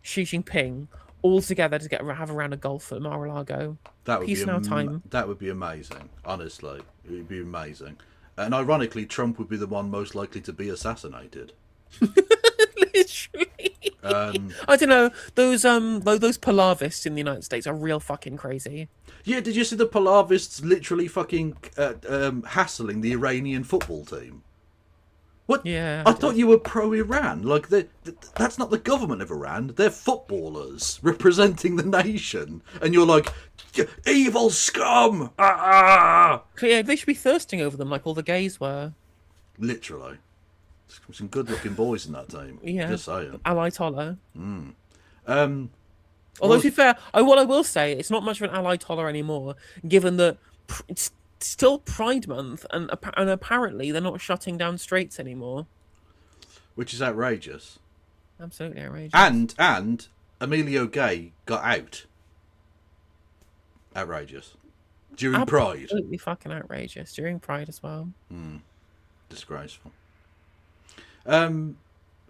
Xi Jinping all together to have a round of golf at Mar-a-Lago. Peace in our time. That would be amazing. Honestly, it would be amazing. And ironically, Trump would be the one most likely to be assassinated. Literally. I don't know. Those Pahlavists in the United States are real fucking crazy. Yeah, did you see the Pahlavists literally fucking hassling the Iranian football team? What? Yeah. I thought you were pro-Iran. Like, that's not the government of Iran. They're footballers representing the nation. And you're like, Evil scum! Ah! Yeah, they should be thirsting over them like all the gays were. Literally. Some good-looking boys in that team. Yeah. Just saying. Ally Toller. Although, Although, to be fair, what I will say, it's not much of an Ally Toller anymore, given that it's still Pride Month, and apparently they're not shutting down straights anymore. which is outrageous. Absolutely outrageous. And Emilio Gay got out. Outrageous. During Pride. Absolutely fucking outrageous. During Pride as well. Disgraceful.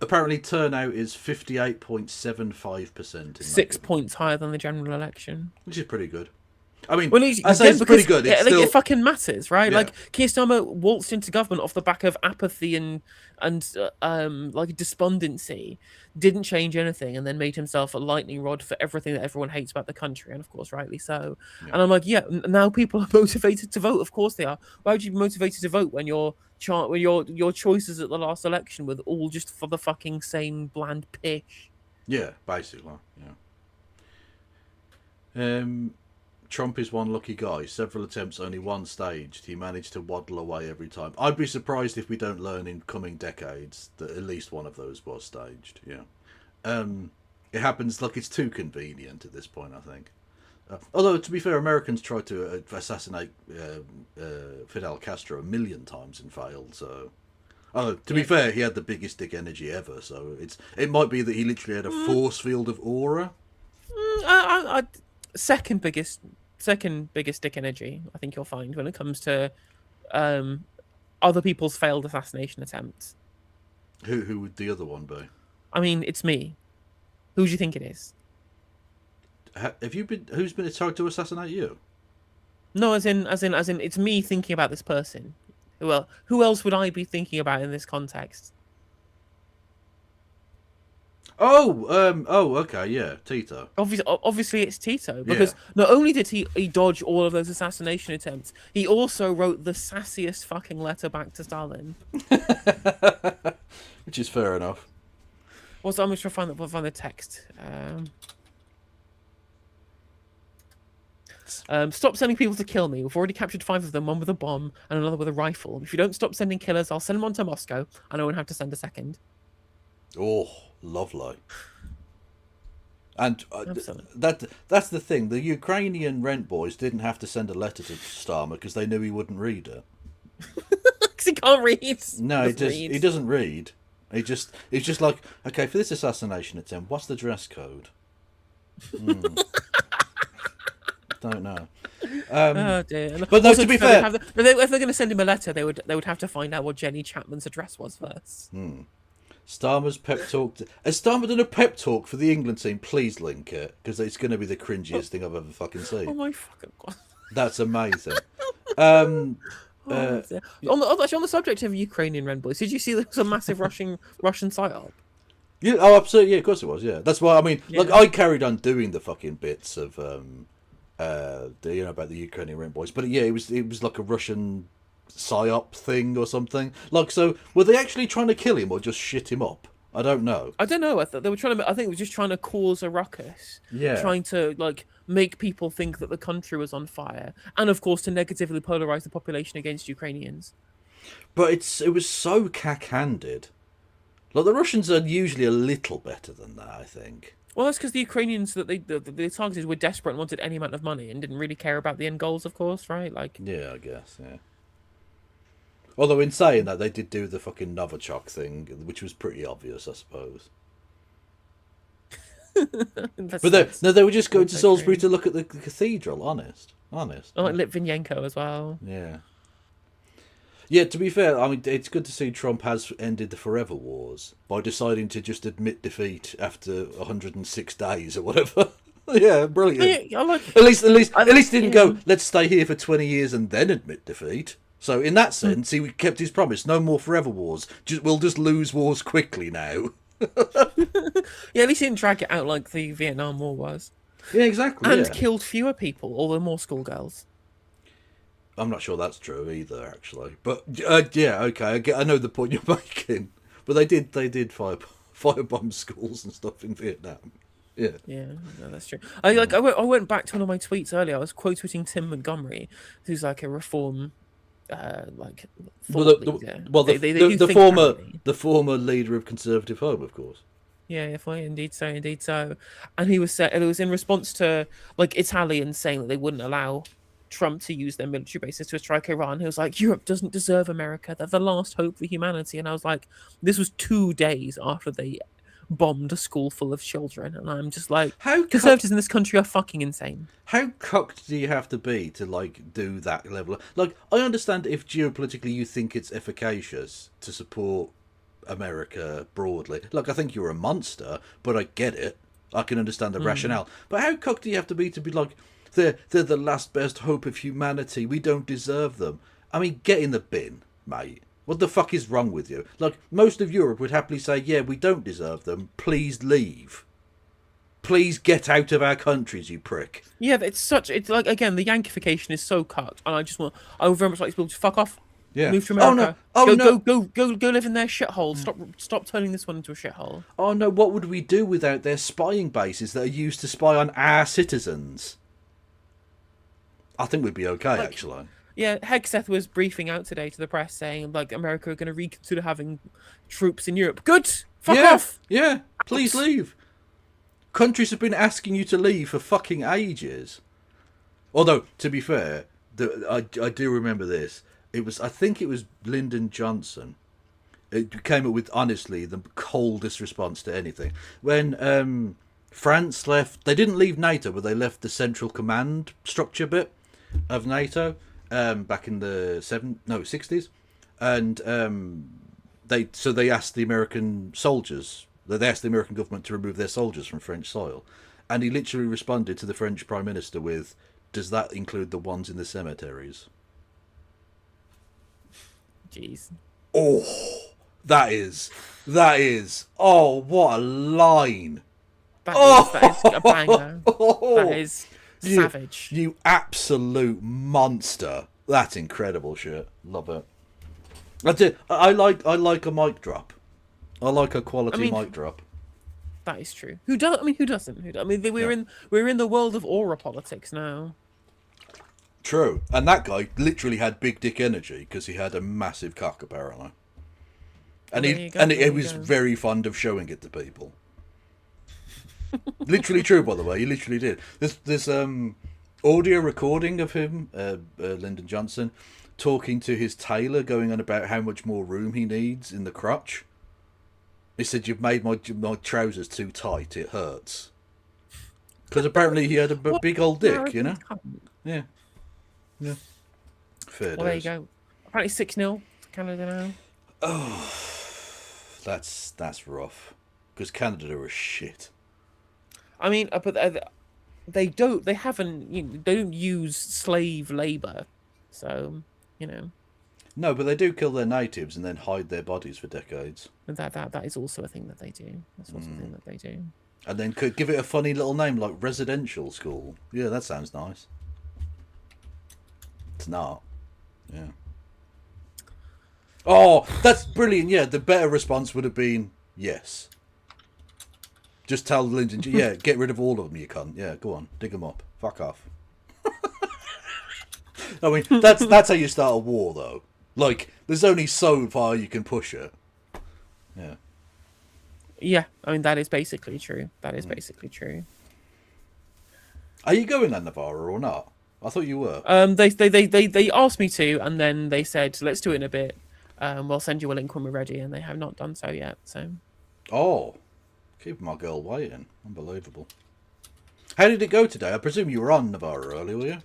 Apparently turnout is 58.75%. 6 points higher than the general election. Which is pretty good. I mean, Well, I say it's pretty good. It's still... it fucking matters, right? Yeah. Like, Keir Starmer waltzed into government off the back of apathy and like despondency, didn't change anything, and then made himself a lightning rod for everything that everyone hates about the country, and of course, rightly so. Yeah. And I'm like, yeah, now people are motivated to vote. Of course they are. Why would you be motivated to vote when your choices at the last election were all just for the fucking same bland pish? Yeah, basically. Yeah. Trump is one lucky guy. Several attempts, only one staged. He managed to waddle away every time. I'd be surprised if we don't learn in coming decades that at least one of those was staged. Yeah. It happens like it's too convenient at this point, I think. Although, to be fair, Americans tried to assassinate Fidel Castro 1 million times and failed, so... Oh, to be fair, he had the biggest dick energy ever, so it might be that he literally had a force field of aura. Second biggest dick energy, I think you'll find, when it comes to other people's failed assassination attempts. Who would the other one be? I mean, it's me. Who do you think it is? Who's been tried to assassinate you? No, as in, it's me thinking about this person. Who else would I be thinking about in this context? Okay, yeah, Tito. Obviously it's Tito, because not only did he dodge all of those assassination attempts, he also wrote the sassiest fucking letter back to Stalin. Which is fair enough. I'm just trying to find the text. Stop sending people to kill me. We've already captured 5 of them, one with a bomb and another with a rifle. If you don't stop sending killers, I'll send them on to Moscow, and I won't have to send a second. Oh, lovely. And that's the thing. The Ukrainian rent boys didn't have to send a letter to Starmer because they knew he wouldn't read it. Because he can't read. No, he doesn't read. He's just like, okay, for this assassination attempt, what's the dress code? Don't know. Oh dear. But no, also, to be fair, if they're going to send him a letter, they would have to find out what Jenny Chapman's address was first. Starmer's pep talk. Has Starmer done a pep talk for the England team? Please link it, because it's going to be the cringiest thing I've ever fucking seen. Oh my fucking god. That's amazing. On the subject of Ukrainian Red Boys, did you see there was a massive Russian psyop? Yeah, oh, absolutely. Yeah, of course it was. Yeah, that's why. I mean, like, I carried on doing the fucking bits of about the Ukrainian Red Boys, but yeah, it was like a Russian psyop thing or something. Like, so were they actually trying to kill him or just shit him up? I don't know. I thought they were trying to. I think they were just trying to cause a ruckus. Yeah. Trying to make people think that the country was on fire, and of course to negatively polarize the population against Ukrainians. But it was so cack-handed. Like, the Russians are usually a little better than that, I think. Well, that's because the Ukrainians that they targeted were desperate and wanted any amount of money and didn't really care about the end goals, of course, right? Like. Yeah, I guess. Yeah. Although in saying that, they did do the fucking Novichok thing, which was pretty obvious, I suppose. But they were just going to Salisbury to look at the cathedral. Honest. Oh, like Litvinenko as well. Yeah. Yeah, to be fair, I mean, it's good to see Trump has ended the forever wars by deciding to just admit defeat after 106 days or whatever. Yeah, brilliant. Yeah, at least he didn't go, let's stay here for 20 years and then admit defeat. So in that sense, he kept his promise. No more forever wars. We'll just lose wars quickly now. Yeah, at least he didn't drag it out like the Vietnam War was. Yeah, exactly. And killed fewer people, although more schoolgirls. I'm not sure that's true either, actually. But yeah, okay, I know the point you're making. But they did firebomb schools and stuff in Vietnam. Yeah. Yeah, no, that's true. I went back to one of my tweets earlier. I was quote tweeting Tim Montgomery, who's like a reform, like thought leader. They do the think former differently. the former leader of Conservative Home, of course. Yeah, if I indeed so. And he was said it was in response to like Italians saying that they wouldn't allow Trump to use their military bases to strike Iran. He was like, Europe doesn't deserve America. They're the last hope for humanity. And I was like, this was 2 days after they bombed a school full of children, and I'm just like, conservatives in this country are fucking insane. How cocked do you have to be to like do that level? Like, I understand if geopolitically you think it's efficacious to support America broadly. Like, I think you're a monster, but I get it. I can understand the rationale. But how cocked do you have to be like, they're the last best hope of humanity. We don't deserve them. I mean, get in the bin, mate. What the fuck is wrong with you? Like, most of Europe would happily say, yeah, we don't deserve them. Please leave. Please get out of our countries, you prick. Yeah, it's like, again, the Yankification is so cut, and I would very much like people to fuck off. Yeah. Move to America. Oh, no. Go live in their shithole. Stop turning this one into a shithole. Oh, no, what would we do without their spying bases that are used to spy on our citizens? I think we'd be okay, actually. Yeah, Hegseth was briefing out today to the press saying, like, America are going to reconsider having troops in Europe. Good! Fuck off! Yeah, please leave. Countries have been asking you to leave for fucking ages. Although, to be fair, I do remember this. I think it was Lyndon Johnson. It came up with, honestly, the coldest response to anything. When France left, they didn't leave NATO, but they left the central command structure bit of NATO. Back in the 60s, and they asked the American soldiers, they asked the American government to remove their soldiers from French soil, and he literally responded to the French Prime Minister with, "Does that include the ones in the cemeteries?" Jeez. Oh, that is. Oh, what a line! That is a banger. That is. Savage. You absolute monster. That's incredible shit. Love it. That's it. I like a mic drop. I like a quality mic drop. That is true. Who doesn't? I mean, we're in the world of aura politics now. True. And that guy literally had big dick energy because he had a massive cock apparently. And he was very fond of showing it to people. Literally true, by the way. He literally did. This audio recording of him, Lyndon Johnson, talking to his tailor, going on about how much more room he needs in the crotch. He said, "You've made my trousers too tight. It hurts." Because apparently he had a big old dick, you know. Yeah. Fair. Well, there you go. Apparently 6-0 to Canada now. Oh, that's rough. Because Canada are shit. I mean, but they don't use slave labor, so No, but they do kill their natives and then hide their bodies for decades. That is also a thing that they do. That's also a thing that they do. And then could give it a funny little name like residential school. Yeah, that sounds nice. It's not. Yeah. Oh, that's brilliant. Yeah, the better response would have been yes. Just tell Lyndon, yeah, get rid of all of them, you cunt. Yeah, go on, dig them up. Fuck off. I mean, that's how you start a war, though. Like, there's only so far you can push it. Yeah. Yeah, I mean, that is basically true. Basically true. Are you going on Navarro or not? I thought you were. They asked me to, and then they said, let's do it in a bit. We'll send you a link when we're ready, and they have not done so yet. So. Oh. Keep my girl waiting. Unbelievable. How did it go today? I presume you were on Navarro earlier, were you?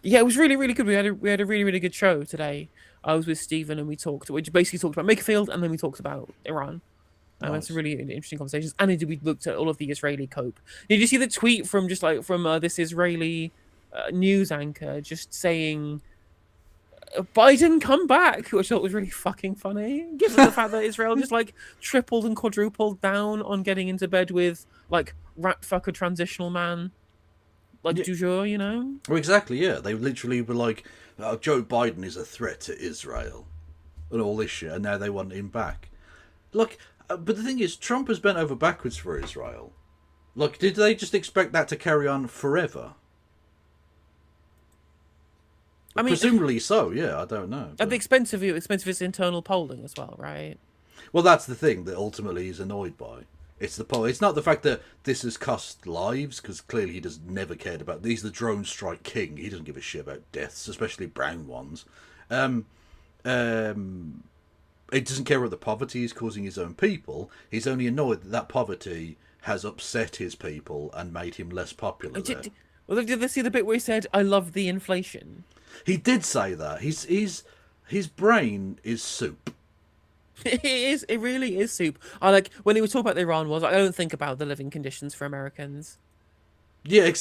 Yeah, it was really, really good. We had a really, really good show today. I was with Stephen and we basically talked about Makerfield and then we talked about Iran. Nice. Had some really interesting conversations. And we looked at all of the Israeli cope. Did you see the tweet from this Israeli news anchor just saying Biden come back, which I thought was really fucking funny, given the fact that Israel just tripled and quadrupled down on getting into bed with rat fucker transitional man du jour, you know? Well, exactly, yeah. They literally were like, Joe Biden is a threat to Israel and all this shit, and now they want him back. Look, but the thing is, Trump has bent over backwards for Israel. Like, did they just expect that to carry on forever? I mean, presumably so. Yeah, I don't know. At the expense of its internal polling as well, right? Well, that's the thing that ultimately he's annoyed by. It's the poll. It's not the fact that this has cost lives, because clearly he does never cared about. He's the drone strike king. He doesn't give a shit about deaths, especially brown ones. He doesn't care about the poverty he's causing his own people. He's only annoyed that that poverty has upset his people and made him less popular. Did they see the bit where he said, "I love the inflation"? He did say that. His brain is soup. It is. It really is soup. I like when he was talking about the Iran wars. I don't think about the living conditions for Americans. Yeah,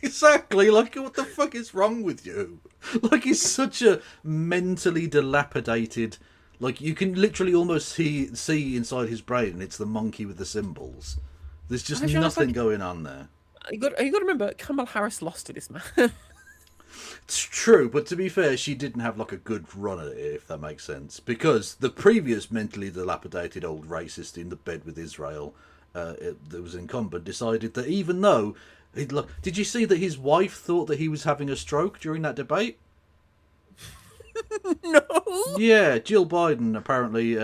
exactly. Like, what the fuck is wrong with you? Like, he's such a mentally dilapidated. Like, you can literally almost see inside his brain, and it's the monkey with the symbols. There's just nothing going on there. You got to remember, Kamala Harris lost to this man. It's true, but to be fair, she didn't have like a good run at it, if that makes sense. Because the previous mentally dilapidated old racist in the bed with Israel, that was incumbent, decided that even though did you see that his wife thought that he was having a stroke during that debate? No. Yeah, Jill Biden apparently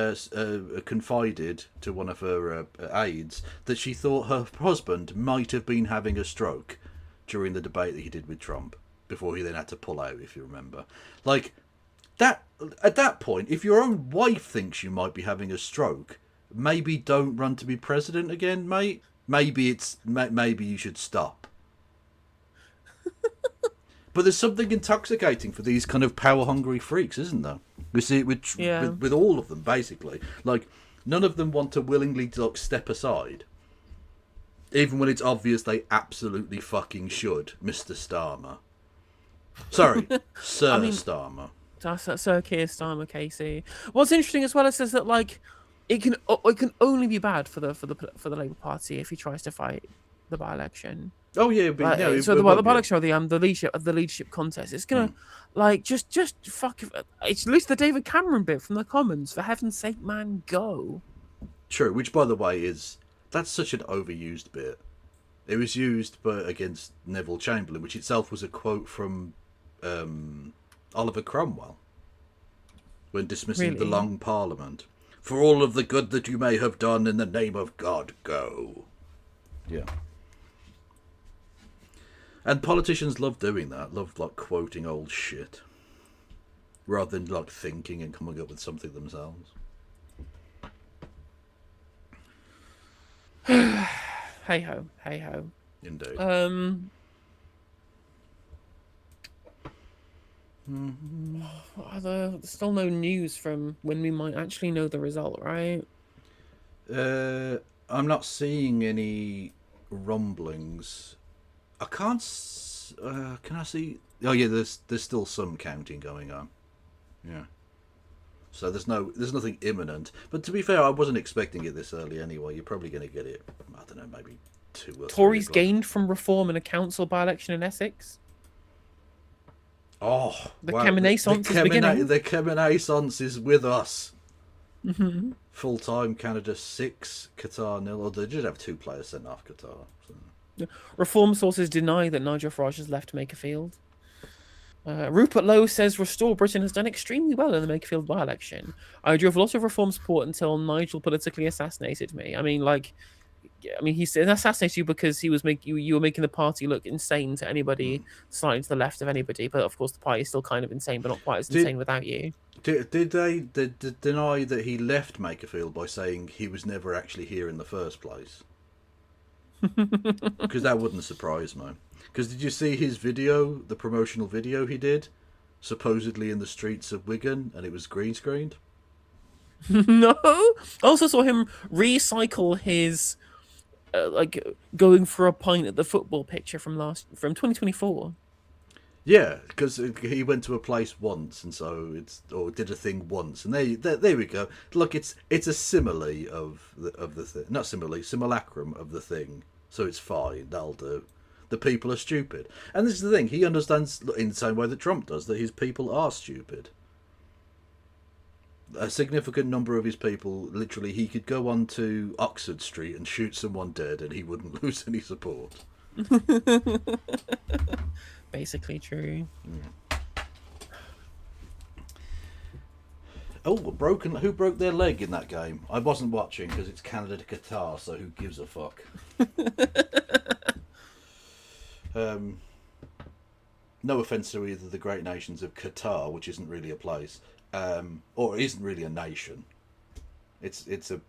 confided to one of her aides that she thought her husband might have been having a stroke during the debate that he did with Trump, before he then had to pull out, if you remember. Like, that at that point, if your own wife thinks you might be having a stroke, maybe don't run to be president again, mate. Maybe you should stop. But there's something intoxicating for these kind of power-hungry freaks, isn't there? We see it with all of them, basically. Like, none of them want to willingly step aside. Even when it's obvious they absolutely fucking should, Mr. Starmer. Sorry, Sir Starmer. Sir Keir Starmer, Casey. What's interesting as well is that, like, it can only be bad for the Labour Party if he tries to fight the by-election. Oh yeah, but so the by-election or the leadership contest, it's gonna just fuck. It's at least the David Cameron bit from the Commons. For heaven's sake, man, go. True, which by the way that's such an overused bit. It was used against Neville Chamberlain, which itself was a quote from Oliver Cromwell when dismissing the Long Parliament. For all of the good that you may have done, in the name of God, go. Yeah. And politicians love doing that, love like quoting old shit, rather than like thinking and coming up with something themselves. Hey ho, hey ho. Indeed. There's still no news from when we might actually know the result, right? I'm not seeing any rumblings. I can't. Can I see? Oh yeah, there's still some counting going on. Yeah. So there's nothing imminent. But to be fair, I wasn't expecting it this early anyway. You're probably going to get it. I don't know, maybe 2 or 3 Tories o'clock. gained from reform in a council by-election in Essex. Oh, the Kemenaissance is beginning. The Kemenaissance is with us. Mm-hmm. Full-time Canada 6, Qatar 0. Or they did have 2 players sent off Qatar. So. Reform sources deny that Nigel Farage has left Makerfield. Rupert Lowe says Restore Britain has done extremely well in the Makerfield by-election. I drove a lot of reform support until Nigel politically assassinated me. He said assassinated you because you were making the party look insane to anybody slightly to the left of anybody. But of course, the party is still kind of insane, but not quite as insane without you. Did they deny that he left Makerfield by saying he was never actually here in the first place? Because that wouldn't surprise me. Because did you see his video, the promotional video he did, supposedly in the streets of Wigan, and it was green screened? No. I also saw him recycle his going for a pint at the football picture from 2024. Yeah, because he went to a place once, and so did a thing once, and there we go. Look, it's a simile of the thing, not simile, simulacrum of the thing. So it's fine. That'll do. The people are stupid, and this is the thing. He understands in the same way that Trump does that his people are stupid. a significant number of his people, literally, he could go onto Oxford Street and shoot someone dead and he wouldn't lose any support. Basically true. Oh, who broke their leg in that game? I wasn't watching because it's Canada to Qatar, so who gives a fuck? No offence to either the great nations of Qatar, which isn't really a place, or isn't really a nation. It's a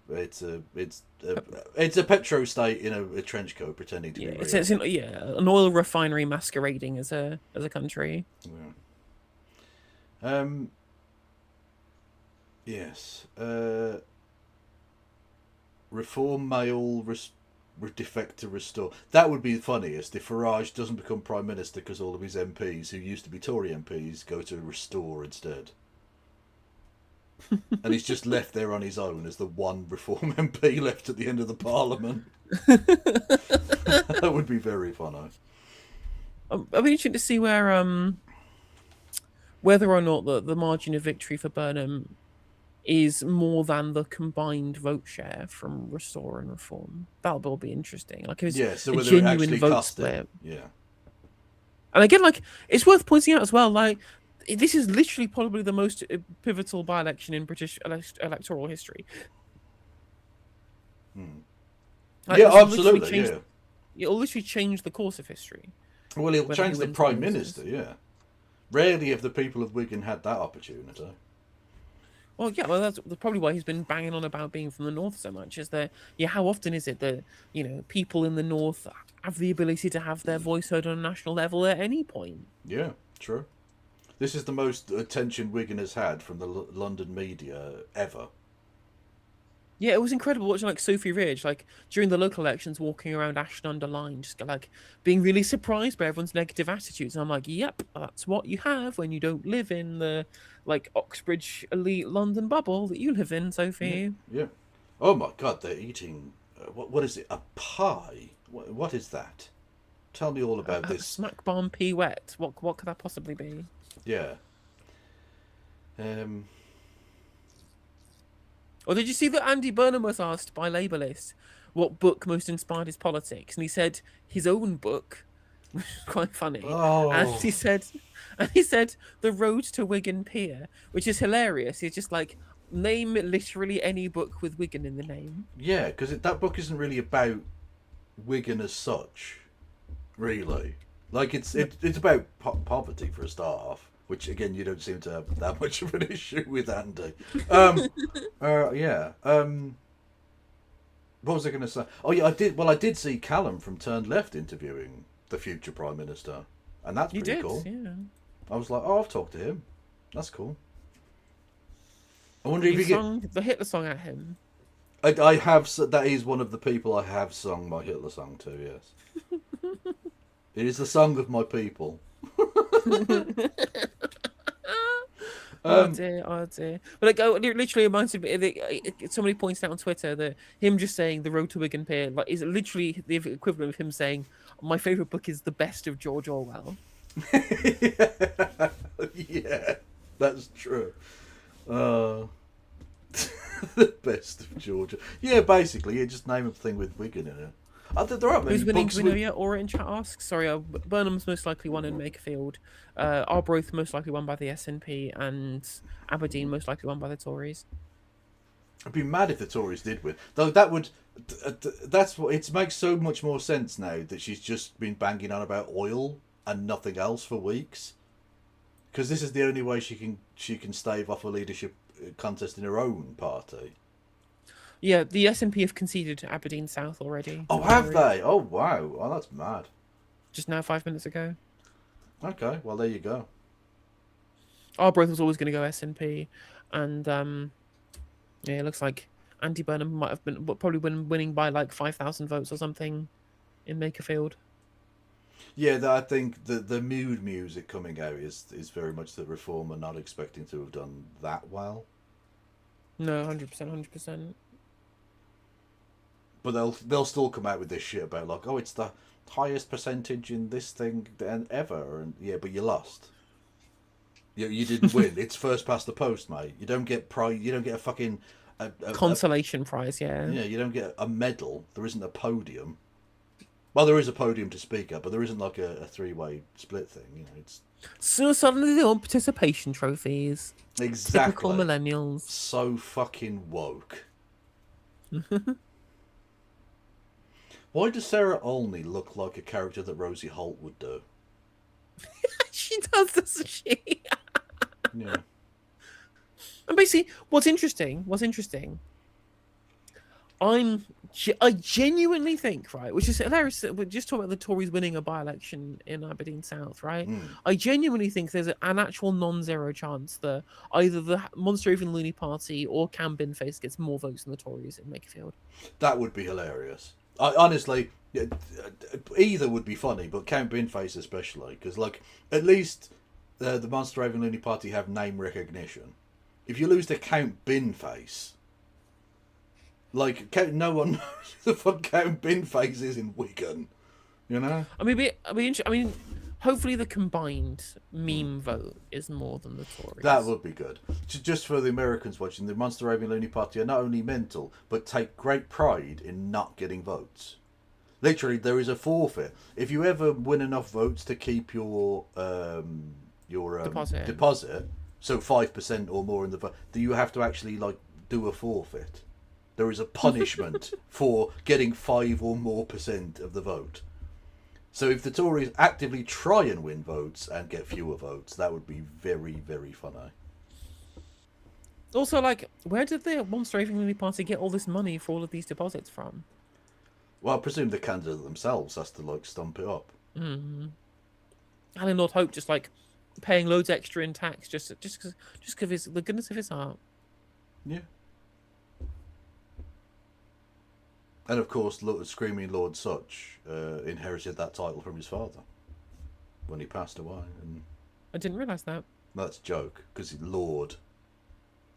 petro state in a trench coat pretending to be real. It's an oil refinery masquerading as a country. Yeah. Yes. Reform may all defect to restore. That would be the funniest if Farage doesn't become Prime Minister because all of his MPs, who used to be Tory MPs, go to restore instead. And he's just left there on his own as the one Reform MP left at the end of the Parliament. That would be very funny. I'd be interested to see whether or not the margin of victory for Burnham is more than the combined vote share from Restore and Reform. That'll be interesting. Like, it's so a whether genuine it actually vote cost split. it. Yeah. And again, like, it's worth pointing out as well, like, this is literally probably the most pivotal by-election in British electoral history. Like, Yeah, absolutely. Yeah. It'll literally change the course of history. Well, it'll change the Prime Minister. Yeah. Rarely have the people of Wigan had that opportunity. Well, yeah, well, that's probably why he's been banging on about being from the north so much. Is that, how often is it that people in the north have the ability to have their voice heard on a national level at any point? Yeah, true. This is the most attention Wigan has had from the London media ever. Yeah, it was incredible watching like Sophie Ridge, like during the local elections, walking around Ashton-under-Lyne, just like being really surprised by everyone's negative attitudes. And I'm like, yep, that's what you have when you don't live in the like Oxbridge elite London bubble that you live in, Sophie. Yeah. Oh my God, they're eating. What is it? A pie? What is that? Tell me all about this. Smack bomb pea wet. What could that possibly be? Yeah. Or did you see that Andy Burnham was asked by Labourlist what book most inspired his politics? And he said his own book, which is quite funny. Oh. And he said The Road to Wigan Pier, which is hilarious. He's just like, name literally any book with Wigan in the name. Yeah, because that book isn't really about Wigan as such, really. Like, it's about poverty for a start off. Which, again, you don't seem to have that much of an issue with, Andy. Yeah. What was I going to say? Oh, yeah, I did see Callum from Turned Left interviewing the future Prime Minister. And that's pretty cool. Yeah. I was like, oh, I've talked to him. That's cool. I wonder if you get the Hitler song at him. I have. That is one of the people I have sung my Hitler song to, yes. It is the song of my people. Oh dear. But like, it literally reminds me. Somebody pointed out on Twitter that him just saying "The Road to Wigan Pier" like is literally the equivalent of him saying, "My favorite book is The Best of George Orwell." Yeah, that's true. The Best of George. Yeah, basically, you just name a thing with Wigan in it. There aren't many Who's winning? books Do we know yet? Aura in chat asks. Sorry, Burnham's most likely won in Makerfield. Arbroath most likely won by the SNP, and Aberdeen most likely won by the Tories. I'd be mad if the Tories did win. Though that would, that's what it makes so much more sense now that she's just been banging on about oil and nothing else for weeks. Because this is the only way she can stave off a leadership contest in her own party. Yeah, the SNP have conceded to Aberdeen South already. Oh, have they? Oh, wow. Oh, that's mad. Just now, 5 minutes ago. Okay, well, there you go. Arbroath was always going to go SNP, and it looks like Andy Burnham might have been probably winning by like 5,000 votes or something in Makerfield. Yeah, I think the mood music coming out is very much the Reform are not expecting to have done that well. No, 100%. But they'll still come out with this shit about like, oh, it's the highest percentage in this thing ever, and yeah, but you lost. You didn't win. It's first past the post, mate. You don't get prize. You don't get a fucking consolation prize. Yeah. Yeah, you don't get a medal. There isn't a podium. Well, there is a podium to speak of, but there isn't like a three-way split thing. You know, it's So suddenly they want participation trophies. exactly Typical millennials. So fucking woke. Why does Sarah Olney look like a character that Rosie Holt would do? She does, doesn't she? Yeah. And basically, what's interesting, I genuinely think, right, which is hilarious, we're just talking about the Tories winning a by-election in Aberdeen South, right? I genuinely think there's an actual non-zero chance that either the Monster Even Looney Party or Cam Binface gets more votes than the Tories in Makerfield. That would be hilarious. Honestly, either would be funny, but Count Binface especially, because like at least the Monster Raven Looney Party have name recognition. If you lose to Count Binface, like no one knows who the fuck Count Binface is in Wigan, you know. I mean, hopefully the combined meme vote is more than the Tories. That would be good. Just for the Americans watching, the Monster Raven Looney Party are not only mental, but take great pride in not getting votes. Literally, there is a forfeit. If you ever win enough votes to keep your deposit, so 5% or more in the vote, do you have to actually like do a forfeit? There is a punishment for getting 5 or more % of the vote. So if the Tories actively try and win votes and get fewer votes, that would be very, very funny. Also, like, where did the Monster Raven Looney Party get all this money for all of these deposits from? Well, I presume the candidate themselves has to like stump it up. And in Lord Hope just like paying loads extra in tax just because the goodness of his heart. Yeah. And of course, Screaming Lord Such inherited that title from his father when he passed away. And I didn't realise that. that's a joke because Lord.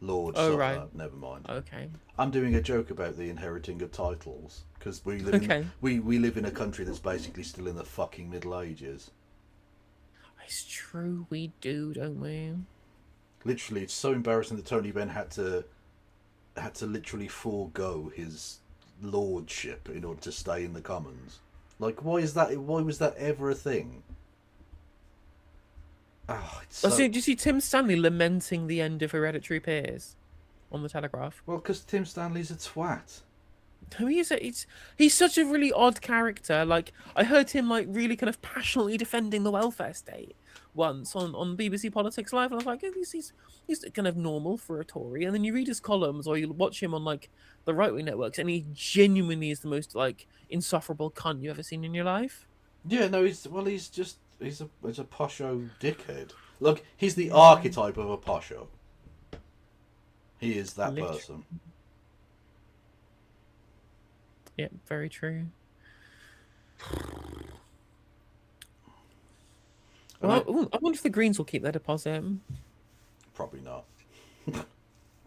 Oh, Such, right. Never mind. Okay. I'm doing a joke about the inheriting of titles because we live we live in a country that's basically still in the fucking Middle Ages. It's true, we do, don't we? Literally, it's so embarrassing that Tony Benn had to literally forego his lordship in order to stay in the Commons. Like, why was that ever a thing? Oh, it's so... Did you see Tim Stanley lamenting the end of Hereditary Peers on the Telegraph? Well, because Tim Stanley's a twat. No, he's such a really odd character. Like, I heard him like really kind of passionately defending the welfare state once on BBC Politics Live, and I was like, he's kind of normal for a Tory. And then you read his columns or you watch him on like the right-wing networks, and he genuinely is the most like insufferable cunt you've ever seen in your life. Yeah, no, he's a posho dickhead. Look, he's the archetype of a posho. He is that person. Yeah, very true. Well, I wonder if the Greens will keep their deposit. Probably not.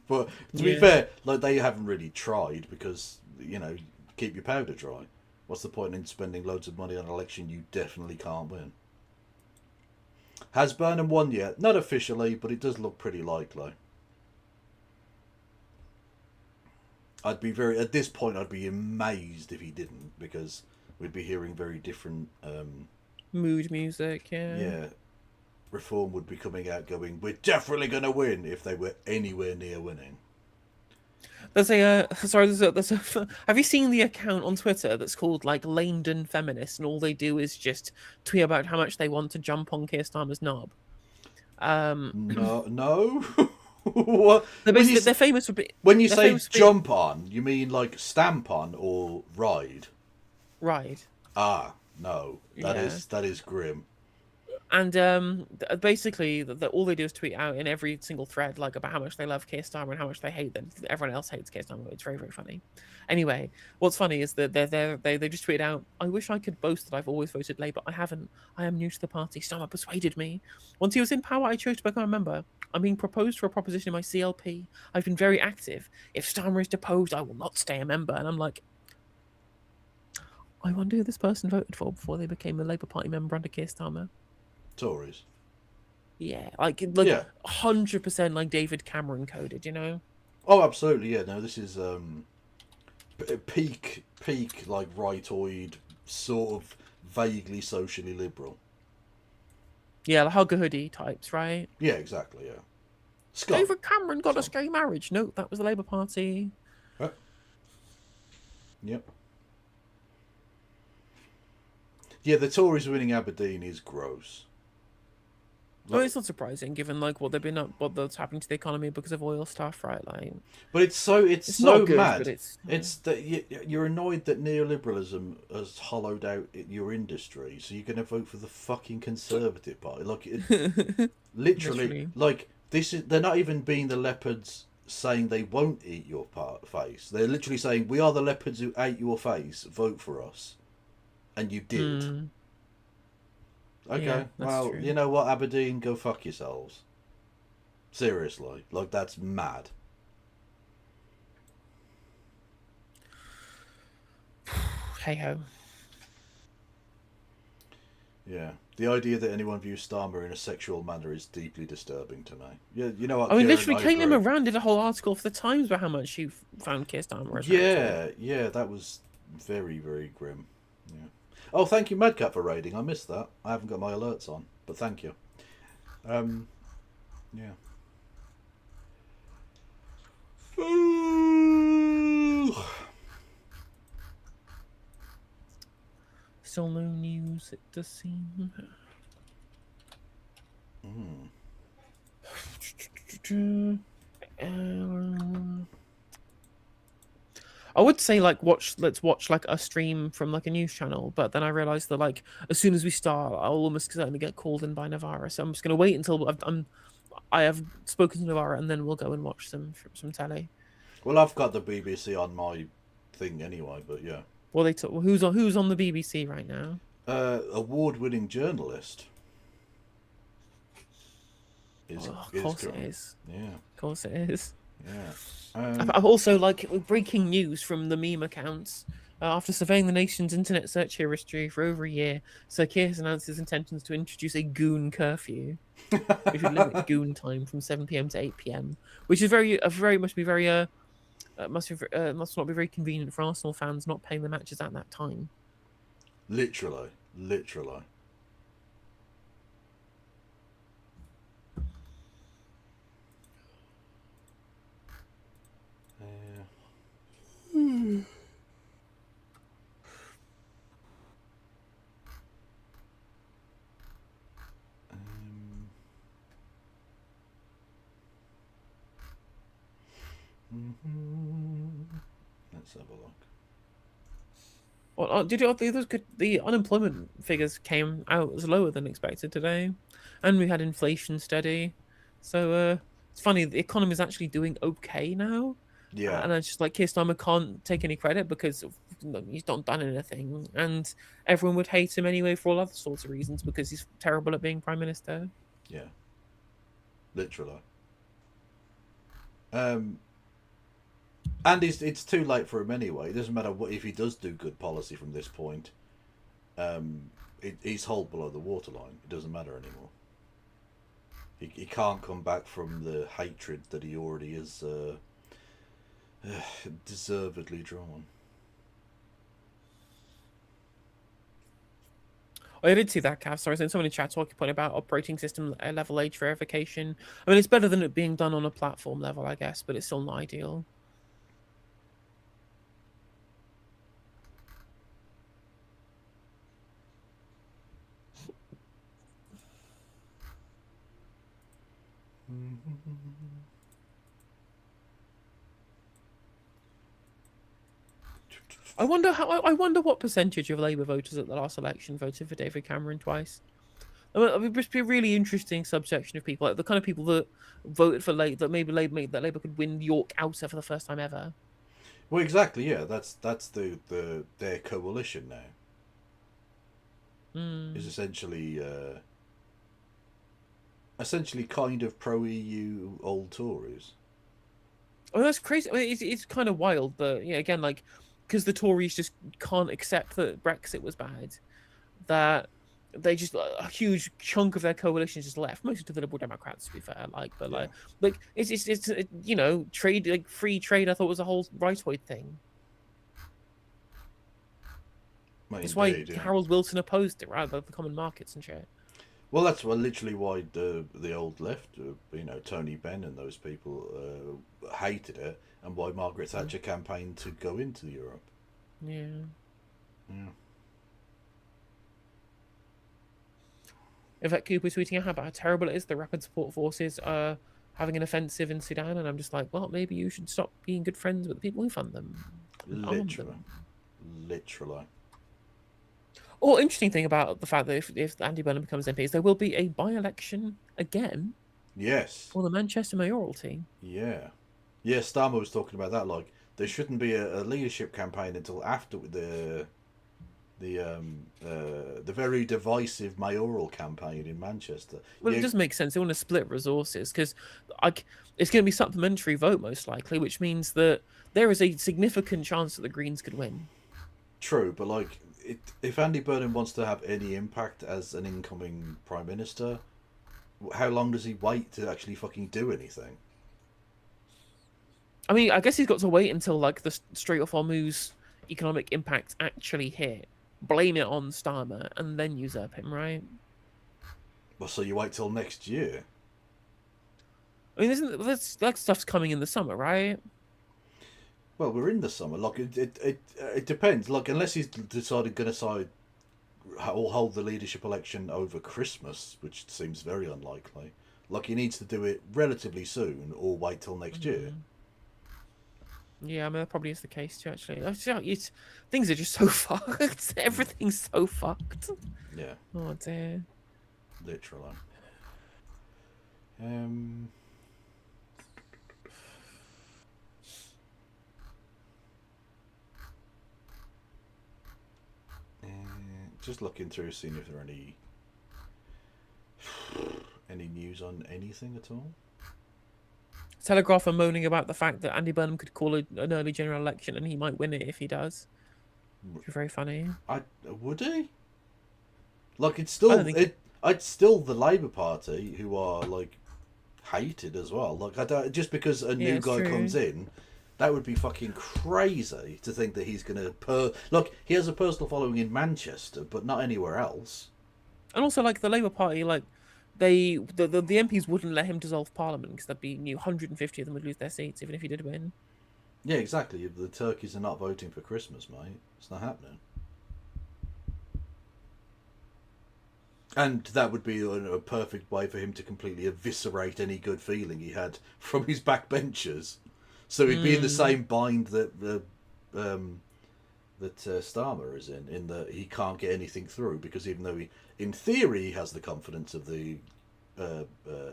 But to be fair, like they haven't really tried because, you know, keep your powder dry. What's the point in spending loads of money on an election you definitely can't win? Has Burnham won yet? Not officially, but it does look pretty likely. At this point, I'd be amazed if he didn't, because we'd be hearing very different... mood music, yeah. Yeah. Reform would be coming out going, we're definitely going to win, if they were anywhere near winning. There's a have you seen the account on Twitter that's called like Langdon Feminists, and all they do is just tweet about how much they want to jump on Keir Starmer's knob? No. What? They're famous for when you say jump on, you mean like stamp on or ride? Ride. Ah, no, that is grim. And basically, all they do is tweet out in every single thread like about how much they love Keir Starmer and how much they hate them. Everyone else hates Keir Starmer. It's very, very funny. Anyway, what's funny is that they just tweet out, "I wish I could boast that I've always voted Labour. I haven't. I am new to the party. Starmer persuaded me. Once he was in power, I chose to become a member. I'm being proposed for a proposition in my CLP. I've been very active. If Starmer is deposed, I will not stay a member." And I'm like, I wonder who this person voted for before they became a Labour Party member under Keir Starmer. Tories. Yeah, like Yeah. 100% like David Cameron coded, you know? Oh, absolutely. Yeah. No, this is peak like rightoid, sort of vaguely socially liberal. Yeah, the hugger hoodie types, right? Yeah, exactly. Yeah. Scott. David Cameron got a gay marriage. No, that was the Labour Party. Yep. Yeah, the Tories winning Aberdeen is gross. Well, it's not surprising given like what they've been up, what's happening to the economy because of oil stuff, right? Like, but it's so not good, mad. But it's that you're annoyed that neoliberalism has hollowed out your industry, so you're going to vote for the fucking Conservative Party. Like, literally, like this is they're not even being the leopards saying they won't eat your face. They're literally saying we are the leopards who ate your face. Vote for us, and you did. Okay, yeah, well, true. you know what, Aberdeen, go fuck yourselves. Seriously, like, that's mad. Hey ho. Yeah, the idea that anyone views Starmer in a sexual manner is deeply disturbing to me. Yeah, you know what? I mean, Kieran, literally, Caitlin Moran did a whole article for the Times about how much she found Keir Starmer attractive. Yeah, that was very, very grim. Yeah. Oh, thank you, Madcap, for raiding. I missed that. I haven't got my alerts on, but thank you. Yeah. Still no news, it does seem. I would say like let's watch like a stream from like a news channel, but then I realised that like as soon as we start, I'll almost certainly get called in by Navarra. So I'm just gonna wait until I have spoken to Navarra, and then we'll go and watch some telly. Well, I've got the BBC on my thing anyway, but yeah. Well, who's on the BBC right now? Award-winning journalist. Of course it is. Yeah. Of course it is. Yeah. I've also like breaking news from the meme accounts. After surveying the nation's internet search history for over a year, Sir Keir has announced his intentions to introduce a goon curfew, which would limit goon time from 7 p.m. to 8 p.m., which is must not be very convenient for Arsenal fans not paying the matches at that time. Literally. Let's have a look. Well, the unemployment figures came out as lower than expected today, and we had inflation steady. So it's funny, the economy is actually doing okay now. Yeah. And I just like Keir Starmer can't take any credit because he's not done anything, and everyone would hate him anyway for all other sorts of reasons because he's terrible at being prime minister. Yeah. Literally. And it's too late for him anyway. It doesn't matter what if he does do good policy from this point. He's held below the waterline. It doesn't matter anymore. He can't come back from the hatred that he already is deservedly drawn. I did see that, Cav. Sorry, someone in chat talking point about operating system level age verification. I mean, it's better than it being done on a platform level, I guess, but it's still not ideal. I wonder what percentage of Labour voters at the last election voted for David Cameron twice. I mean, it would just be a really interesting subsection of people, like the kind of people that voted for Labour, that maybe Labour could win York Outer for the first time ever. Well, exactly. Yeah, that's their coalition now. Is essentially kind of pro-EU old Tories. Oh, that's crazy. I mean, it's kind of wild, but yeah, again, like, because the Tories just can't accept that Brexit was bad, that they just a huge chunk of their coalition just left, mostly to the Liberal Democrats, to be fair. Like it's you know, trade, like free trade. I thought was a whole rightoid thing. Well, That's indeed, why yeah. Harold Wilson opposed it, right? The common markets and shit. Well, that's literally why the old left, you know, Tony Benn and those people hated it, and why Margaret Thatcher campaigned to go into Europe. Yeah. Yeah. Yvette Cooper tweeting out about how terrible it is the Rapid Support Forces are having an offensive in Sudan, and I'm just like, well, maybe you should stop being good friends with the people who fund them. Literally. Or interesting thing about the fact that if Andy Burnham becomes MP is there will be a by-election again. Yes. For the Manchester mayoralty. Yeah. Yeah, Starmer was talking about that. Like, there shouldn't be a leadership campaign until after the very divisive mayoral campaign in Manchester. Well, it does make sense. They want to split resources because it's going to be supplementary vote most likely, which means that there is a significant chance that the Greens could win. True, but like, if Andy Burnham wants to have any impact as an incoming Prime Minister, how long does he wait to actually fucking do anything? I mean, I guess he's got to wait until like the Strait of Hormuz economic impact actually hit, blame it on Starmer, and then usurp him, right? Well, so you wait till next year? I mean, that stuff's coming in the summer, right? Well, we're in the summer. Like, it depends. Like, unless he's decided going to side or hold the leadership election over Christmas, which seems very unlikely. Like, he needs to do it relatively soon or wait till next year. Yeah, I mean, that probably is the case too, actually. Things are just so fucked. Everything's so fucked. Yeah. Oh, dear. Literally. Just looking through, seeing if there are any news on anything at all. Telegraph are moaning about the fact that Andy Burnham could call an early general election and he might win it if he does. Which is very funny. Would he? Like, it's still it's still the Labour Party who are like hated as well. Like, I don't, just because a new guy comes in, that would be fucking crazy to think that he's gonna look. He has a personal following in Manchester, but not anywhere else. And also, like, the Labour Party, like, the MPs wouldn't let him dissolve Parliament because that'd be 150 of them would lose their seats even if he did win. Yeah, exactly. The turkeys are not voting for Christmas, mate. It's not happening. And that would be a perfect way for him to completely eviscerate any good feeling he had from his backbenchers. So he'd be in the same bind that Starmer is in that he can't get anything through because even though in theory he has the confidence of the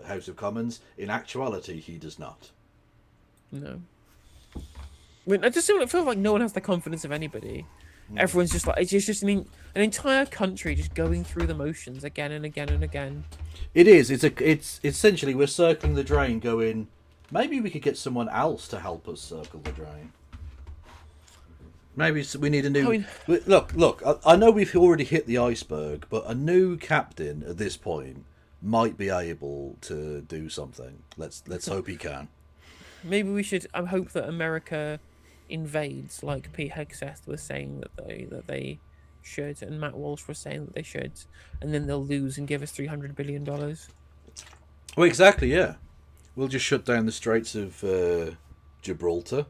House of Commons, in actuality he does not. No. I mean, I just feel like no one has the confidence of anybody. Everyone's just like, it's just an entire country just going through the motions again and again and again. It is. It's essentially we're circling the drain, going, maybe we could get someone else to help us circle the drain. Maybe we need a new. Look. I know we've already hit the iceberg, but a new captain at this point might be able to do something. Let's hope he can. Maybe we should. I hope that America invades, like Pete Hegseth was saying that they should, and Matt Walsh was saying that they should, and then they'll lose and give us $300 billion. Well, exactly. Yeah, we'll just shut down the Straits of Gibraltar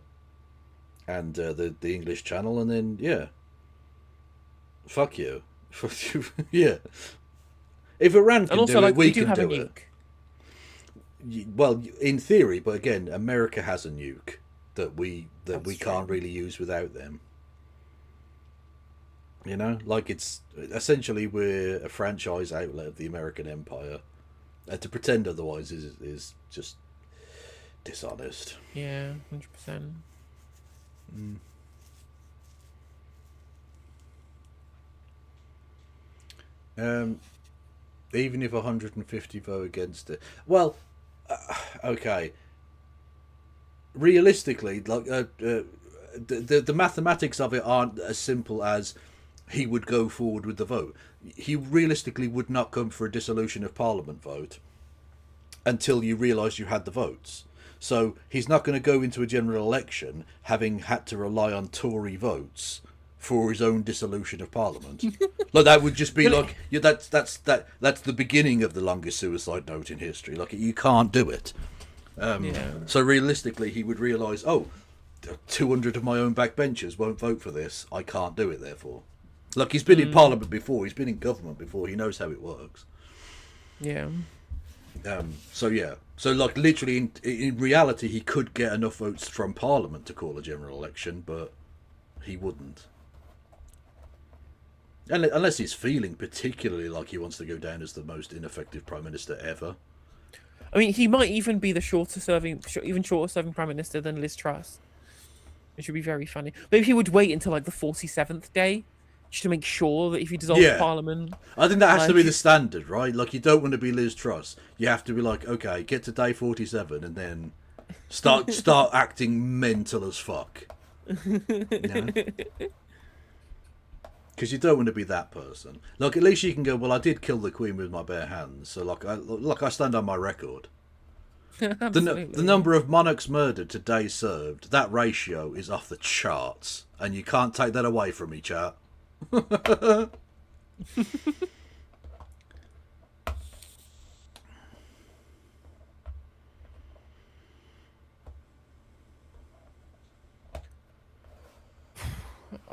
and the English Channel, and then fuck you. Yeah. If Iran can do it, we can do it. Well, in theory, but again, America has a nuke that we can't really use without them. You know, like it's essentially we're a franchise outlet of the American empire. To pretend otherwise is just dishonest. Yeah, 100%. Even if 150 vote against it, well, okay. Realistically, like the mathematics of it aren't as simple as he would go forward with the vote. He realistically would not come for a dissolution of Parliament vote until you realised you had the votes. So he's not going to go into a general election having had to rely on Tory votes for his own dissolution of Parliament. Like, that would just be like, yeah, that's the beginning of the longest suicide note in history. Like, you can't do it. So realistically, he would realise, 200 of my own backbenchers won't vote for this. I can't do it, therefore. Like, he's been in Parliament before. He's been in government before. He knows how it works. Yeah. So like, literally, in reality, he could get enough votes from Parliament to call a general election, but he wouldn't. Unless he's feeling particularly like he wants to go down as the most ineffective Prime Minister ever. I mean, he might even be the even shorter serving Prime Minister than Liz Truss. It should be very funny. Maybe he would wait until like the 47th day, just to make sure that if he dissolves Parliament... I think that has to be the standard, right? Like, you don't want to be Liz Truss. You have to be like, okay, get to day 47 and then start acting mental as fuck. Because you don't want to be that person. Like, at least you can go, well, I did kill the Queen with my bare hands, so I stand on my record. The number of monarchs murdered to days served, that ratio is off the charts, and you can't take that away from me, chat.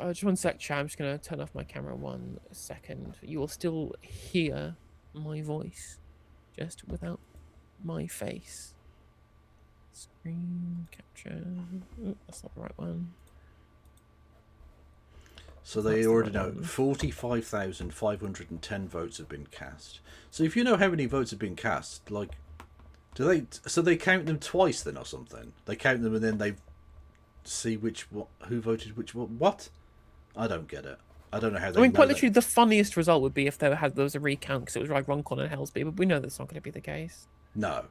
Just one sec, chat. I'm just going to turn off my camera 1 second. You will still hear my voice, just without my face. Screen capture. Oh, that's not the right one. So they already know 45,510 votes have been cast. So if you know how many votes have been cast, like, they count them twice then or something? They count them and then they see who voted which one. What? I don't get it. I don't know how they. I mean, quite literally, the funniest result would be if there was a recount because it was like Runcorn and Helsby, but we know that's not going to be the case. No.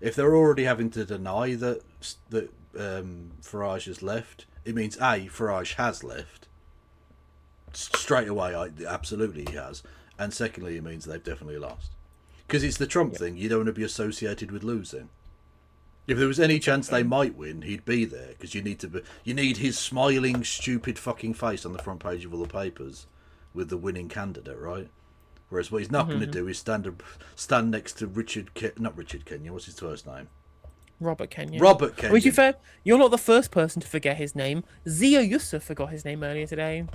If they're already having to deny that Farage has left, it means A, Farage has left. Straight away, absolutely he has. And secondly, it means they've definitely lost. Because it's the Trump thing, you don't want to be associated with losing. If there was any chance they might win, he'd be there, because you need his smiling, stupid fucking face on the front page of all the papers with the winning candidate, right? Whereas what he's not going to do is stand next to not Richard Kenyon, what's his first name? Robert Kenyon. Robert Kenyon. I mean, to be fair, you're not the first person to forget his name. Zia Yusuf forgot his name earlier today.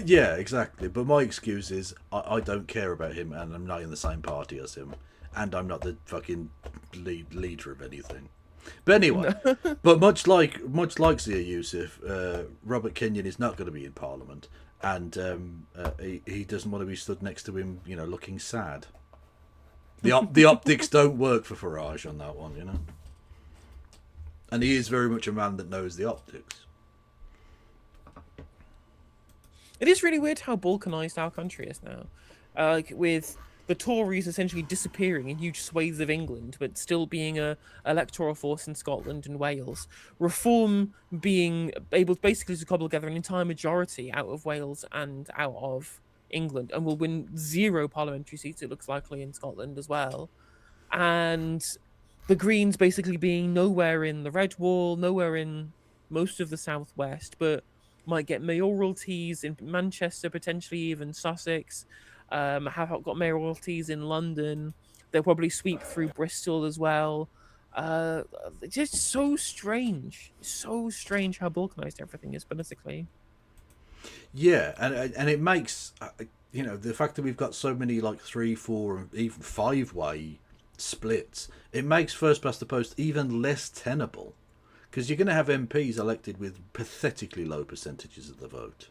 Yeah, exactly. But my excuse is I don't care about him, and I'm not in the same party as him, and I'm not the fucking leader of anything. But anyway, but much like Zia Yusuf, Robert Kenyon is not going to be in Parliament, and he doesn't want to be stood next to him, looking sad. The optics don't work for Farage on that one, And he is very much a man that knows the optics. It is really weird how balkanised our country is now. With the Tories essentially disappearing in huge swathes of England, but still being a electoral force in Scotland and Wales. Reform being able basically to cobble together an entire majority out of Wales and out of England, and will win 0 parliamentary seats, it looks likely, in Scotland as well. And the Greens basically being nowhere in the Red Wall, nowhere in most of the southwest, but might get mayoralties in Manchester, potentially even Sussex. Have got mayoralties in London. They'll probably sweep through Bristol as well. Just so strange how balkanised everything is politically. Yeah, and it makes the fact that we've got so many 3, 4, and even 5-way splits. It makes first past the post even less tenable, because you're going to have MPs elected with pathetically low percentages of the vote.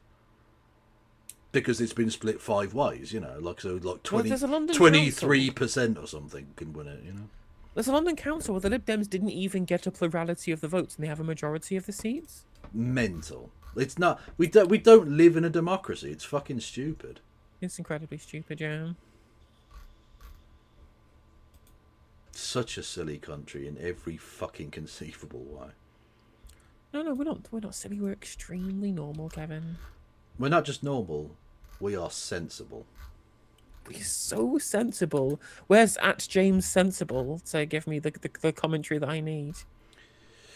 Because it's been split 5 ways, 23% or something can win it, There's a London council where the Lib Dems didn't even get a plurality of the votes and they have a majority of the seats. Mental. It's not. We don't live in a democracy. It's fucking stupid. It's incredibly stupid, yeah. Such a silly country in every fucking conceivable way. No, we're not silly. We're extremely normal, Kevin. We're not just normal, we are sensible. We're so sensible. Where's at James Sensible to give me the commentary that I need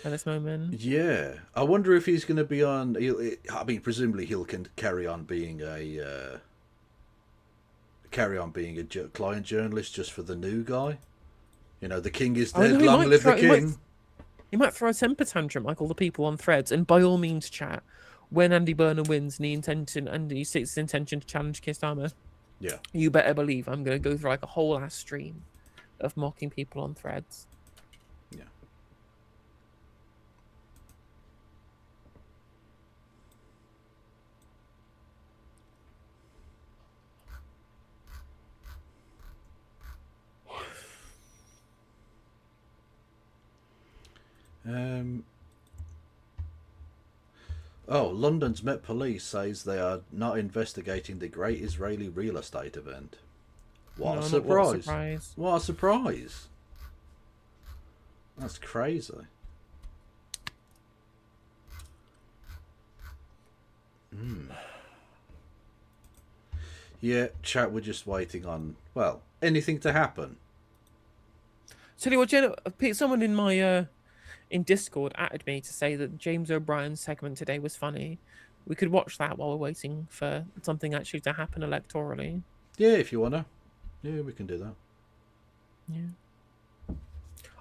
at this moment? Yeah, I wonder if he's going to be on. I mean, presumably he'll carry on being a client journalist just for the new guy. You know, the king is dead. Long live the king. He might throw a temper tantrum like all the people on Threads, and by all means, chat. When Andy Burnham wins and he states his intention to challenge Keir Starmer, yeah, you better believe I'm going to go through like a whole ass stream of mocking people on Threads. Yeah. Oh, London's Met Police says they are not investigating the Great Israeli Real Estate Event. What a surprise! What a surprise! That's crazy. Yeah, chat, we're just waiting on, well, anything to happen. Tell you what, Jenna, someone in my in Discord added me to say that James O'Brien's segment today was funny. We could watch that while we're waiting for something actually to happen electorally. Yeah, if you wanna. Yeah, we can do that. Yeah.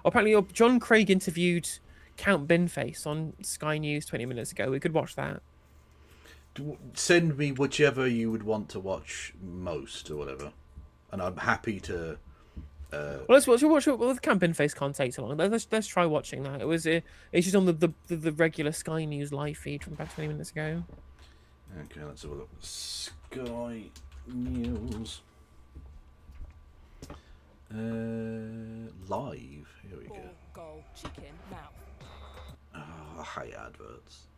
Apparently, John Craig interviewed Count Binface on Sky News 20 minutes ago. We could watch that. Send me whichever you would want to watch most or whatever, and I'm happy to. Well, let's watch the Count Binface can't take so long. Let's try watching that. It's just on the regular Sky News live feed from about 20 minutes ago. Okay, let's have a look. Sky News live. Here we go. Goal chicken now. Oh, I hate adverts.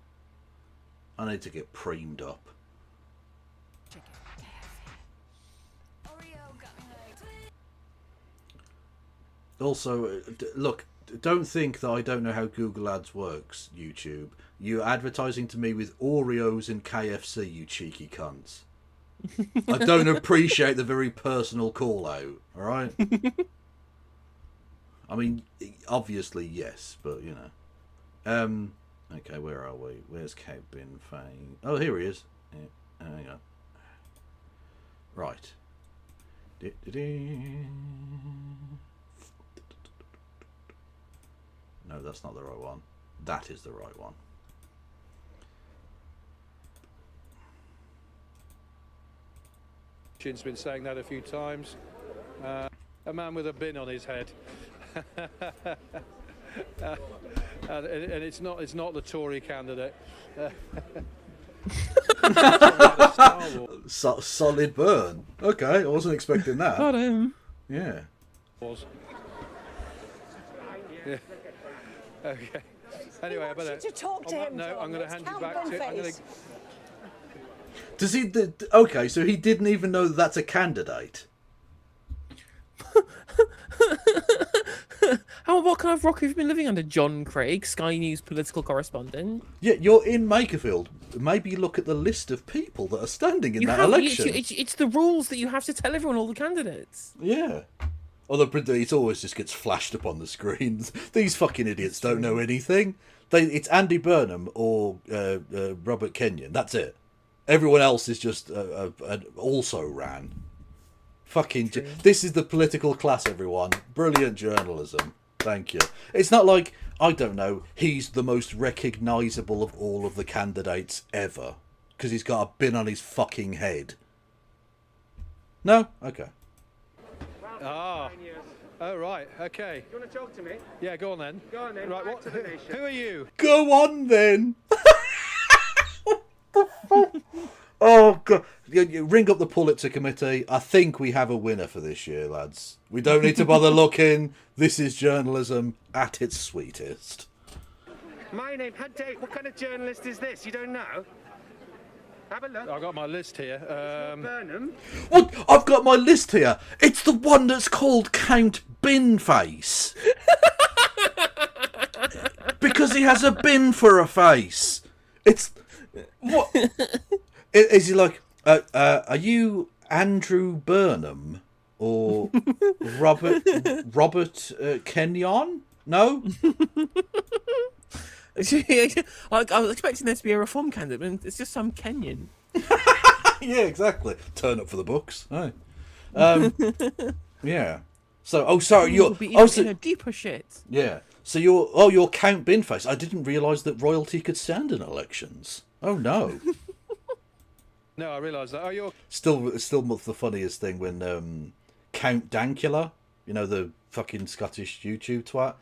I need to get preamed up. Chicken. Also, look, don't think that I don't know how Google Ads works, YouTube. You're advertising to me with Oreos and KFC, you cheeky cunts. I don't appreciate the very personal call out, alright? I mean, obviously, yes, but, you know. Okay, where are we? Where's Kevin Fang? Oh, here he is. Yeah, hang on. Right. No, that's not the right one. That is the right one. Chin's been saying that a few times. A man with a bin on his head. And it's not the Tory candidate. Solid burn. Okay, I wasn't expecting that. Got him. Yeah. Was. Yeah. Okay. Anyway, I better. To talk to him. No, I'm going to hand you back to. Does he? Okay, so he didn't even know that's a candidate. What kind of rock have you been living under, John Craig, Sky News political correspondent? Yeah, you're in Makerfield. Maybe look at the list of people that are standing in that election. It's the rules that you have to tell everyone all the candidates. Yeah. Although it always just gets flashed up on the screens. These fucking idiots don't know anything. It's Andy Burnham or Robert Kenyon. That's it. Everyone else is just also ran. Fucking. This is the political class, everyone. Brilliant journalism. Thank you. It's not like, I don't know, he's the most recognisable of all of the candidates ever. Because he's got a bin on his fucking head. No? Okay. Ah. Oh, right. Okay. You want to talk to me? Yeah, go on then. Go on then. Right, Back to the nation. Who are you? Go on then. Oh, God. Ring up the Pulitzer Committee. I think we have a winner for this year, lads. We don't need to bother looking. This is journalism at its sweetest. My name, what kind of journalist is this? You don't know? Have a look. I've got my list here. Burnham. What? I've got my list here. It's the one that's called Count Binface. Because he has a bin for a face. It's... What? Is he like, are you Andrew Burnham or Robert Kenyon? No. Like, I was expecting there to be a reform candidate, and it's just some Kenyan. Yeah, exactly. Turn up for the books. Hey. Yeah. So, sorry, you're in a deeper shit. Yeah. So you're Count Binface. I didn't realise that royalty could stand in elections. Oh no. No, I realise that. Oh, you're Still the funniest thing when Count Dankula, you know, the fucking Scottish YouTube twat.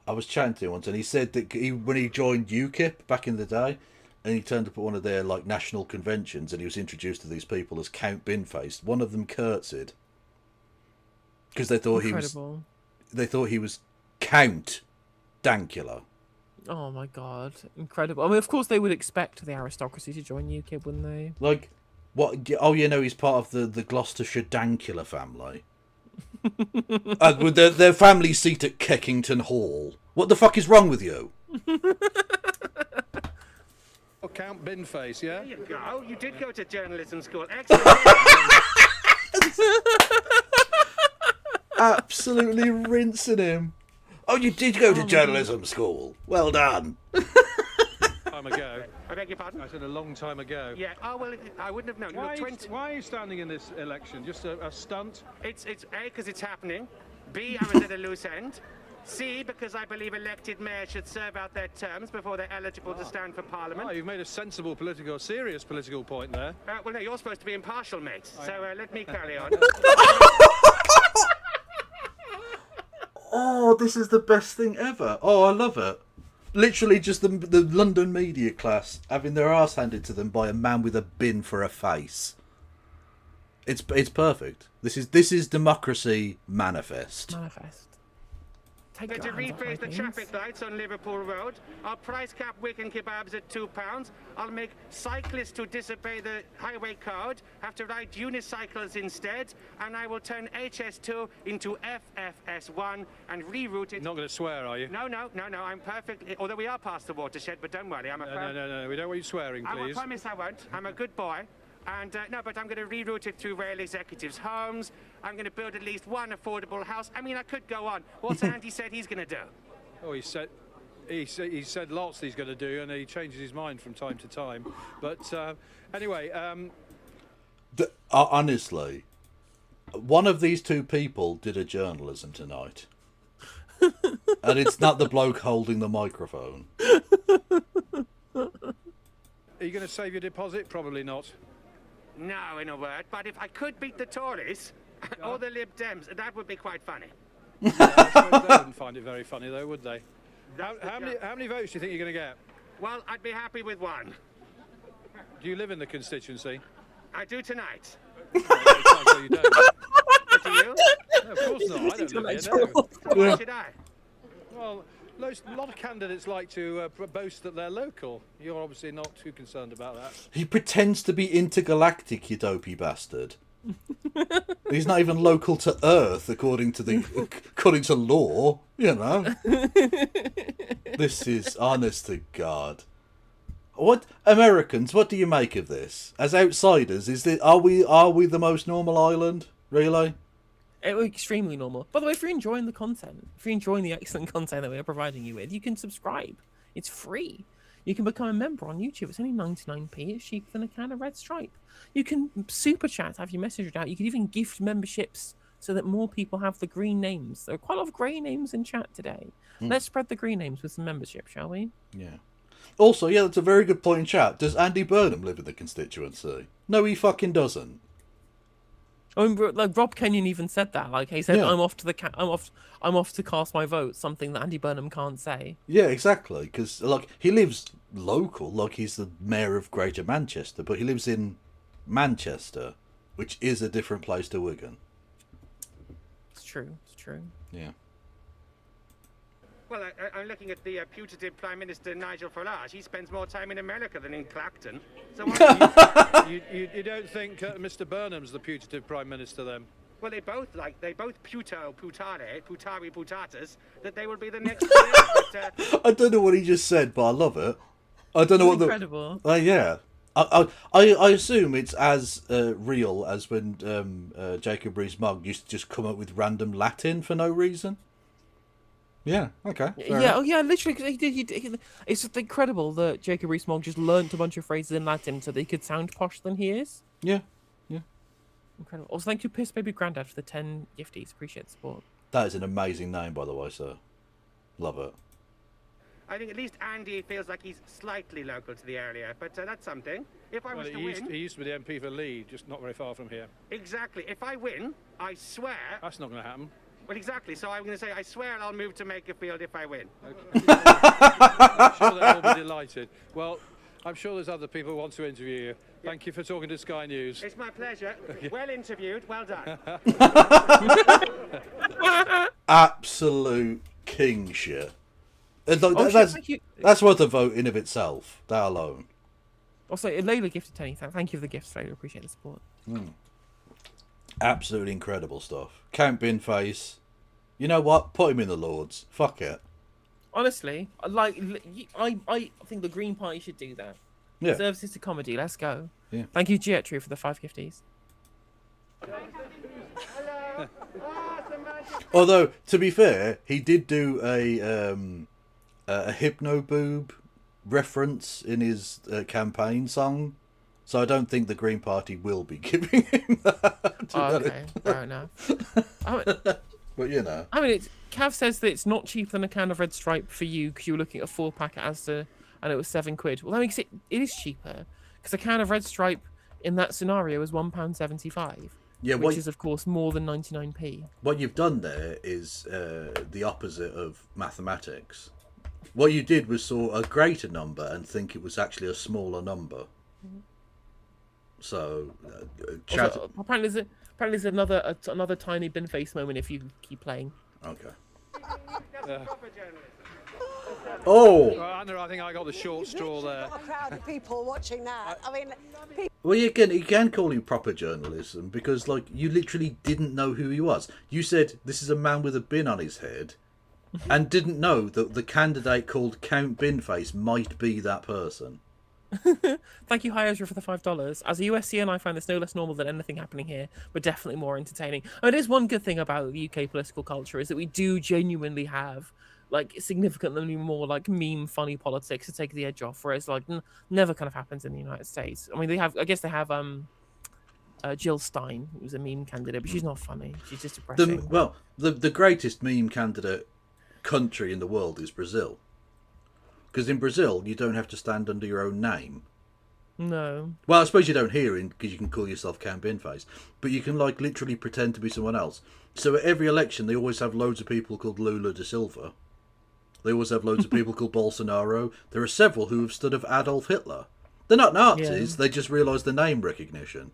I was chatting to him once, and he said that when he joined UKIP back in the day, and he turned up at one of their like national conventions, and he was introduced to these people as Count Binface. One of them curtsied because they thought he was Count Dankula. Oh my god, incredible! I mean, of course they would expect the aristocracy to join UKIP, wouldn't they? Like, what? Oh, you know, he's part of the Gloucestershire Dankula family. With their family seat at Keckington Hall. What the fuck is wrong with you? Count Binface, yeah? There you go. You did go to journalism school. Excellent. Absolutely rinsing him. Oh, you did go to journalism school. Well done. Time ago. I beg your pardon? I said a long time ago. Yeah. Oh well, I wouldn't have known. Why are you standing in this election? Just a stunt? It's A, because it's happening. B, I was at a loose end. C, because I believe elected mayors should serve out their terms before they're eligible to stand for Parliament. Oh, you've made a sensible serious political point there. Well, no, you're supposed to be impartial, mate. So let me carry on. Oh, this is the best thing ever. Oh, I love it. Literally just the London media class having their arse handed to them by a man with a bin for a face. It's perfect. This is democracy manifest. I'm going to rephrase the traffic lights on Liverpool Road. I'll price cap Wigan kebabs at £2. I'll make cyclists who disobey the highway code have to ride unicycles instead. And I will turn HS2 into FFS1 and reroute it. Not going to swear, are you? No, I'm perfectly... Although we are past the watershed, but don't worry, I'm a... No, we don't want you swearing, please. I promise I won't. I'm a good boy. And no, but I'm going to reroute it through rail executives' homes. I'm going to build at least one affordable house. I mean, I could go on. What's Andy said he's going to do? Oh, he said lots he's going to do, and he changes his mind from time to time. But anyway, honestly, one of these two people did a journalism tonight, and it's not the bloke holding the microphone. Are you going to save your deposit? Probably not. No, in a word. But if I could beat the Tories or the Lib Dems, that would be quite funny. Yeah, I suppose they wouldn't find it very funny, though, would they? How many votes do you think you're going to get? Well, I'd be happy with one. Do you live in the constituency? I do tonight. You don't. But do you? No, of course not. I don't live here, no. Why should I? Well, a lot of candidates like to boast that they're local. You're obviously not too concerned about that. He pretends to be intergalactic, you dopey bastard. He's not even local to Earth, according to law. You know. This is honest to God. What Americans? What do you make of this? As outsiders, are we the most normal island? Really? It was extremely normal. By the way, if you're enjoying the content, if you're enjoying the excellent content that we're providing you with, you can subscribe. It's free. You can become a member on YouTube. It's only 99p. It's cheaper than a can of Red Stripe. You can super chat, have your message out. You can even gift memberships so that more people have the green names. There are quite a lot of grey names in chat today. Let's spread the green names with some membership, shall we? Yeah. Also, yeah, that's a very good point in chat. Does Andy Burnham live in the constituency? No, he fucking doesn't. I mean, like Rob Kenyon even said that. Like he said, Yeah. I'm off to cast my vote. Something that Andy Burnham can't say. Yeah, exactly. Because like he lives local, like he's the mayor of Greater Manchester, but he lives in Manchester, which is a different place to Wigan. It's true. It's true. Yeah. Well, I'm looking at the putative Prime Minister Nigel Farage. He spends more time in America than in Clacton. So you don't think Mr. Burnham's the putative Prime Minister then? Well, they both putari, putatas, that they will be the next. But, I don't know what he just said, but I love it. I don't know what incredible. Yeah. I assume it's as real as when Jacob Rees-Mogg used to just come up with random Latin for no reason. Yeah. Okay. Yeah. Oh, yeah. Literally, 'cause he did. It's just incredible that Jacob Rees-Mogg just learnt a bunch of phrases in Latin so that he could sound posh than he is. Yeah. Incredible. Also, thank you, Piss Baby Grandad, for the 10 gifties. Appreciate the support. That is an amazing name, by the way, sir. Love it. I think at least Andy feels like he's slightly local to the area, but that's something. If I was to he win... used to be the MP for Leeds, just not very far from here. Exactly. If I win, I swear... That's not going to happen. Well, exactly. So I'm going to say, I swear I'll move to Makerfield if I win. Okay. I'm sure they'll all be delighted. Well, I'm sure there's other people who want to interview you. Thank you for talking to Sky News. It's my pleasure. Well interviewed. Well done. Absolute king shit. That's worth a vote in of itself. That alone. Also, Layla gifted 10. Thank you for the gifts, Layla. Appreciate the support. Absolutely incredible stuff. Count Binface. You know what? Put him in the Lords. Fuck it. Honestly, I think the Green Party should do that. Yeah. Services to comedy. Let's go. Yeah. Thank you, Gietru, for the 5 gifties. Although, to be fair, he did do a Hypno Boob reference in his campaign song, so I don't think the Green Party will be giving him that. Okay, fair enough. But you know, I mean, Cav says that it's not cheaper than a can of Red Stripe for you because you were looking at a 4-pack at Asda and it was £7. Well, that makes it is cheaper because a can of Red Stripe in that scenario is £1.75. Yeah, which is of course more than 99p. What you've done there is the opposite of mathematics. What you did was saw a greater number and think it was actually a smaller number. So, also, apparently there's another tiny bin face moment if you keep playing. Okay. Oh! Well, Anna, I think I got the short straw there. A crowd of people watching that. I mean, Well, you can call him proper journalism because, like, you literally didn't know who he was. You said this is a man with a bin on his head, and didn't know that the candidate called Count Binface might be that person. Thank you, Hi Ezra, for the $5. As a USCN, I find this no less normal than anything happening here, but definitely more entertaining. And it is one good thing about the UK political culture is that we do genuinely have like significantly more like meme funny politics to take the edge off, whereas like never kind of happens in the United States. I mean, they have Jill Stein, who's a meme candidate, but she's not funny. She's just depressing. The greatest meme candidate country in the world is Brazil. Because in Brazil, you don't have to stand under your own name. No. Well, I suppose you don't hear it because you can call yourself Count Binface. But you can, like, literally pretend to be someone else. So at every election, they always have loads of people called Lula da Silva. They always have loads of people called Bolsonaro. There are several who have stood of Adolf Hitler. They're not Nazis. They just realise the name recognition.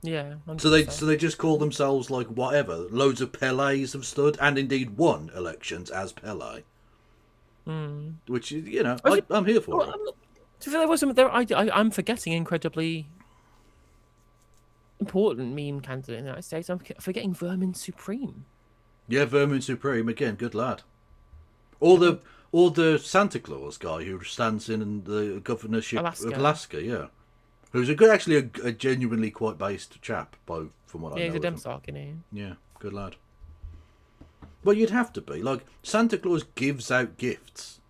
Yeah. 100%. So they just call themselves, like, whatever. Loads of Pelés have stood, and indeed won elections as Pelé. Which, you know, I'm here for it. There was I'm forgetting incredibly important meme candidate in the United States. I'm forgetting Vermin Supreme. Yeah, Vermin Supreme, again, good lad. Or the Santa Claus guy who stands in the governorship of Alaska, yeah. Who's actually a genuinely quite based chap, from what I know. Yeah, he's a Demsark, isn't he? Yeah, good lad. Well, you'd have to be. Like, Santa Claus gives out gifts.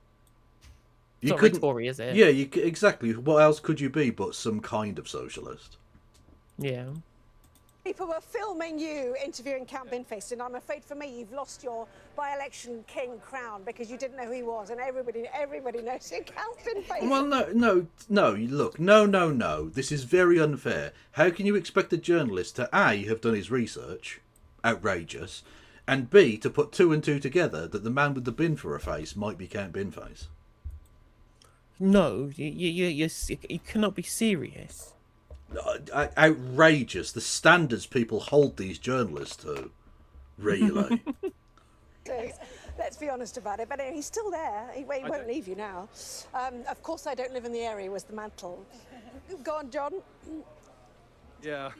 It's not Tory, is it? Yeah, exactly. What else could you be but some kind of socialist? Yeah. people were filming you interviewing Count Binface, and I'm afraid for me you've lost your by-election king crown because you didn't know who he was, and everybody knows who Count Binface is. Well, no. Look, no. This is very unfair. How can you expect a journalist to A, have done his research, outrageous, and B, to put two and two together that the man with the bin for a face might be Count Binface? No, you cannot be serious. Outrageous. The standards people hold these journalists to. Really. Let's be honest about it. But anyway, he's still there. He won't leave you now. Of course, I don't live in the area. Was the mantle? Go on, John. Yeah.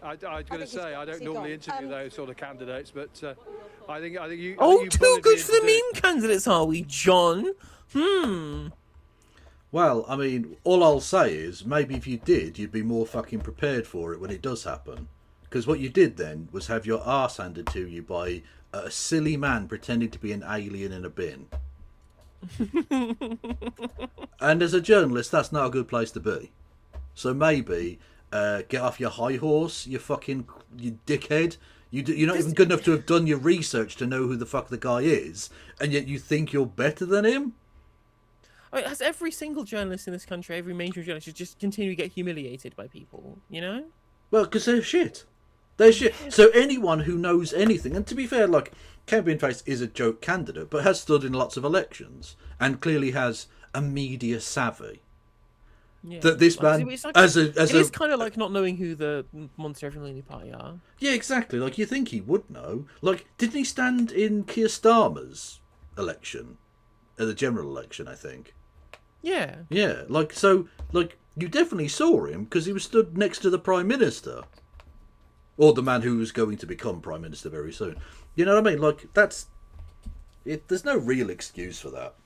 I was going to say I don't normally interview those sort of candidates, but I think you. Oh, too good for the meme candidates, are we, John? Well, I mean, all I'll say is maybe if you did, you'd be more fucking prepared for it when it does happen. Because what you did then was have your arse handed to you by a silly man pretending to be an alien in a bin. And as a journalist, that's not a good place to be. So maybe get off your high horse, you dickhead. You're not even good enough to have done your research to know who the fuck the guy is, and yet you think you're better than him? I mean, has every single journalist in this country, every mainstream journalist, just continue to get humiliated by people, you know? Well, because they're shit. They're shit. So anyone who knows anything, and to be fair, like, Campaign Face is a joke candidate, but has stood in lots of elections, and clearly has a media savvy. Yeah. That this man, it's kind of like not knowing who the Monster Every Leaning Party are. Yeah, exactly. Like, you think he would know. Like, didn't he stand in Keir Starmer's election? The general election, I think. Yeah. Yeah, you definitely saw him, because he was stood next to the Prime Minister. Or the man who was going to become Prime Minister very soon. You know what I mean? Like, there's no real excuse for that.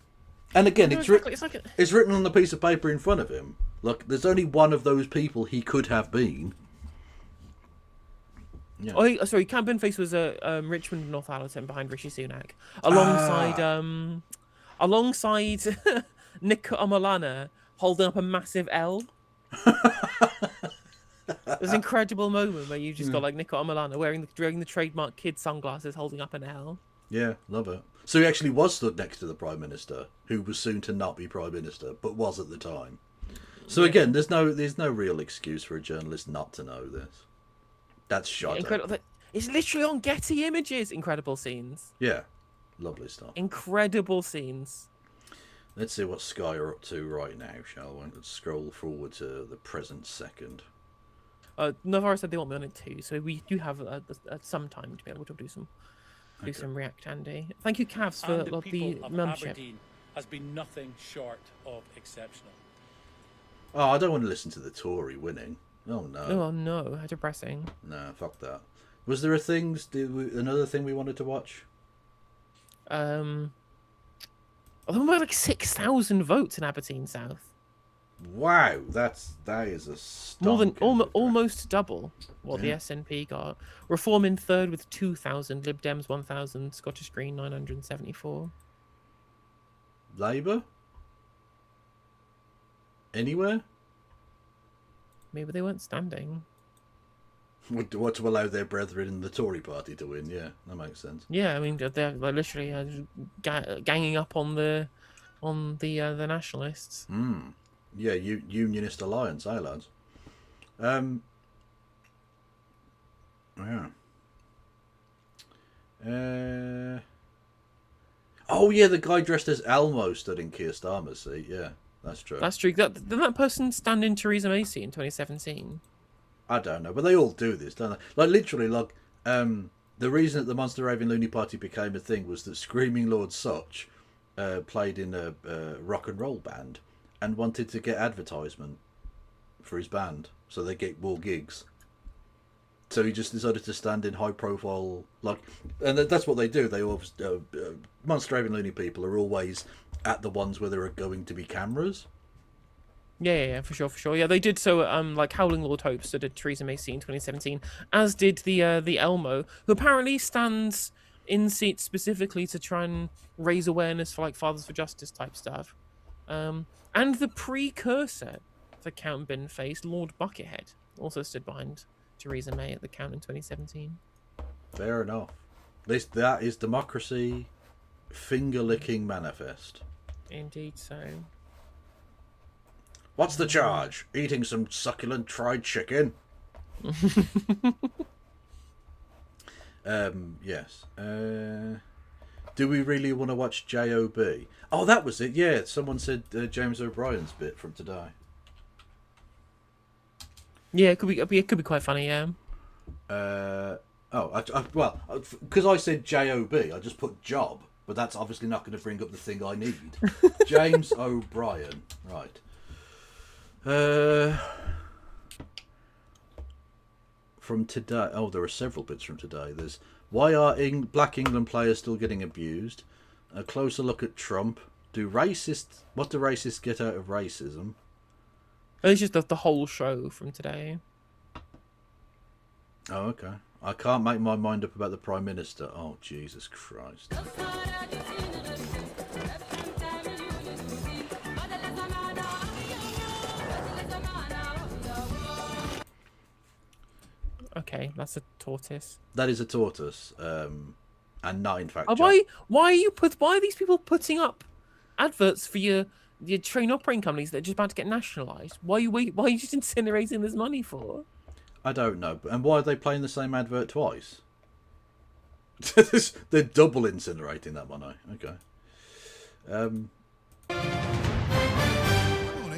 And again, it's written on the piece of paper in front of him. Look, there's only one of those people he could have been. Yeah. Oh, sorry, Campaign Face was Richmond and Northallerton behind Rishi Sunak, alongside Nick Omalana holding up a massive L. It was an incredible moment where you just got like Nick Omalana wearing the trademark kid sunglasses, holding up an L. Yeah, love it. So he actually was stood next to the Prime Minister, who was soon to not be Prime Minister, but was at the time. So again, there's no real excuse for a journalist not to know this. That's shot. Incredible. It's literally on Getty Images. Incredible scenes. Yeah, lovely stuff. Incredible scenes. Let's see what Sky are up to right now, shall we? Let's scroll forward to the present second. Navarro said they want me on it too, so we do have some time to be able to do some React, Andy. Thank you, Cavs, for the membership. Aberdeen has been nothing short of exceptional. Oh, I don't want to listen to the Tory winning. Oh no. Oh no, how depressing. No, fuck that. Was there another thing we wanted to watch? I think we had like 6,000 votes in Aberdeen South. Wow, that is a more than almost double what the SNP got. Reform in third with 2,000, Lib Dems 1,000, Scottish Green 974. Labour? Anywhere? Maybe they weren't standing. What to allow their brethren in the Tory party to win? Yeah, that makes sense. Yeah, I mean they're literally ganging up on the nationalists. Yeah, Unionist Alliance, eh, lads? Yeah. Oh yeah, the guy dressed as Elmo stood in Keir Starmer's seat. Yeah, that's true. That's true. Didn't that person stand in Theresa May's seat in 2017? I don't know, but they all do this, don't they? Like literally, the reason that the Monster Raving Loony Party became a thing was that Screaming Lord Such played in a rock and roll band and wanted to get advertisement for his band so they get more gigs. So he just decided to stand in high profile, and that's what they do. They always Monster Raving Loony people are always at the ones where there are going to be cameras. Yeah, for sure. Yeah, they did so. Like Howling Lord Hope stood at Theresa May's seat in 2017, as did the Elmo, who apparently stands in seats specifically to try and raise awareness for like Fathers for Justice type stuff. And the precursor to Count Bin Face, Lord Buckethead, also stood behind Theresa May at the count in 2017. Fair enough. That is democracy, finger-licking manifest. Indeed so. What's the charge? Eating some succulent fried chicken? Yes. Do we really want to watch J.O.B.? Oh, that was it. Yeah, someone said James O'Brien's bit from today. Yeah, it could be quite funny. Yeah. Well, because I said J.O.B., I just put job, but that's obviously not going to bring up the thing I need. James O'Brien, right? From today. Oh, there are several bits from today. There's why are Black England players still getting abused? A closer look at Trump. What do racists get out of racism? It's just the whole show from today. Oh, okay. I can't make my mind up about the Prime Minister. Oh, Jesus Christ. Okay, that's a tortoise. That is a tortoise, and not in fact. Why are these people putting up adverts for your train operating companies that are just about to get nationalised? Why are you just incinerating this money for? I don't know. And why are they playing the same advert twice? They're double incinerating that money. Okay.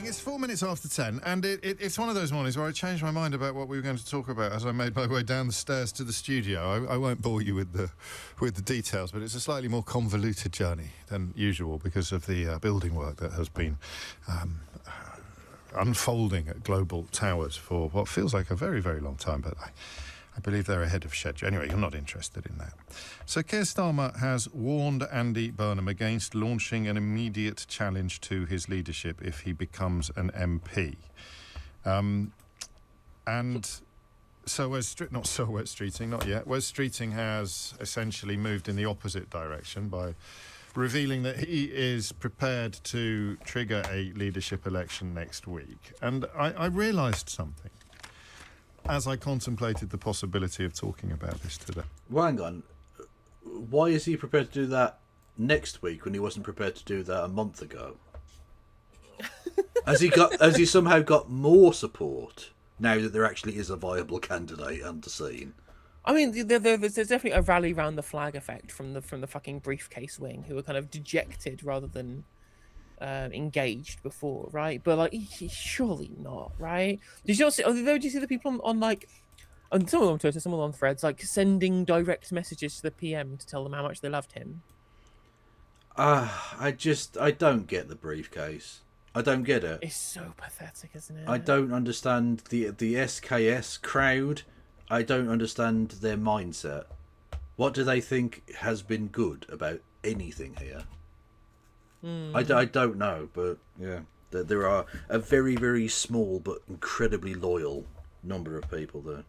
It's 4 minutes after 10, and it's one of those mornings where I changed my mind about what we were going to talk about as I made my way down the stairs to the studio. I won't bore you with the details, but it's a slightly more convoluted journey than usual because of the building work that has been unfolding at Global Towers for what feels like a very, very long time, but I believe they're ahead of schedule. Anyway, you're not interested in that. So Keir Starmer has warned Andy Burnham against launching an immediate challenge to his leadership if he becomes an MP. And so Wes Streeting, not yet. Wes Streeting has essentially moved in the opposite direction by revealing that he is prepared to trigger a leadership election next week. And I realised something as I contemplated the possibility of talking about this today. Well, hang on. Why is he prepared to do that next week when he wasn't prepared to do that a month ago? Has he somehow got more support now that there actually is a viable candidate on the scene? I mean, there's definitely a rally round the flag effect from the fucking briefcase wing, who were kind of dejected rather than engaged before, right? But like, surely not, right? Did you not see? Did you see the people on like, someone on Twitter, someone on Threads, like sending direct messages to the PM to tell them how much they loved him? I don't get the briefcase. I don't get it. It's so pathetic, isn't it? I don't understand the SKS crowd. I don't understand their mindset. What do they think has been good about anything here? I don't know, but yeah, there are a very, very small but incredibly loyal number of people there.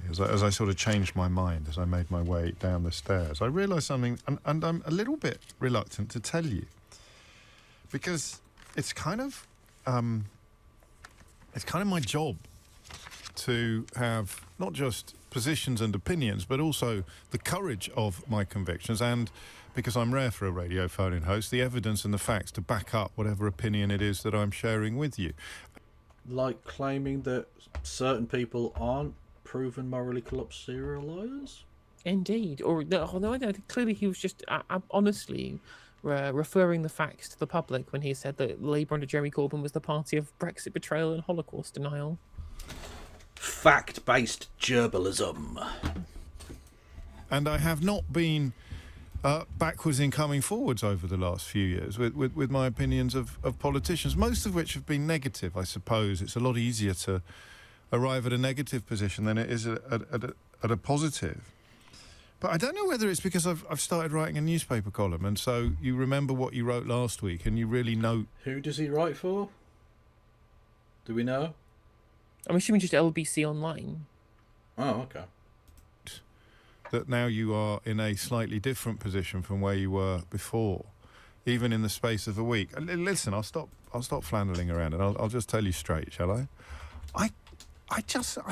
As I sort of changed my mind as I made my way down the stairs, I realised something, and I'm a little bit reluctant to tell you, because it's kind of my job to have not just positions and opinions, but also the courage of my convictions, and because I'm rare for a radio phone-in host, the evidence and the facts to back up whatever opinion it is that I'm sharing with you. Like claiming that certain people aren't proven morally corrupt serial liars? Indeed. Or no, I think clearly he was just honestly referring the facts to the public when he said that Labour under Jeremy Corbyn was the party of Brexit betrayal and Holocaust denial. Fact-based gerbalism. And I have not been backwards in coming forwards over the last few years with my opinions of politicians, most of which have been negative, I suppose. It's a lot easier to arrive at a negative position than it is at a positive. But I don't know whether it's because I've started writing a newspaper column, and so you remember what you wrote last week, and you really know... Who does he write for? Do we know? I'm assuming just LBC Online. Oh, okay. That now you are in a slightly different position from where you were before, even in the space of a week. Listen, I'll stop flanneling around, and I'll just tell you straight, shall I? I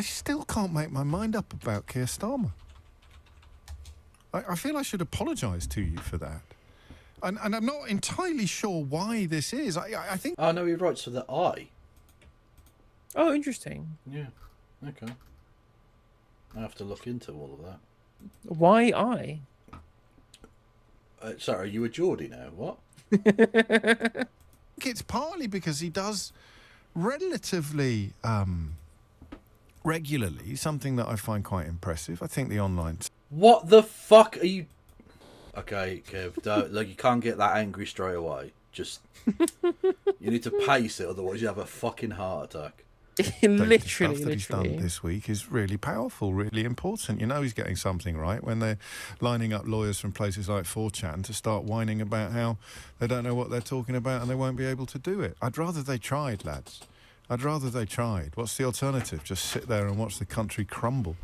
still can't make my mind up about Keir Starmer. I feel I should apologise to you for that. And I'm not entirely sure why this is. I think... Oh, no, he writes for the I. Oh, interesting. Yeah, okay. I have to look into all of that. Why I? Sorry, are you a Geordie now? What? It's partly because he does relatively regularly something that I find quite impressive. I think the online... What the fuck are you... Okay, Kev, like, you can't get that angry straight away. Just... You need to pace it, otherwise you have a fucking heart attack. stuff that he's done this week is really powerful, really important. You know he's getting something right when they're lining up lawyers from places like 4chan to start whining about how they don't know what they're talking about and they won't be able to do it. I'd rather they tried, lads. I'd rather they tried. What's the alternative? Just sit there and watch the country crumble.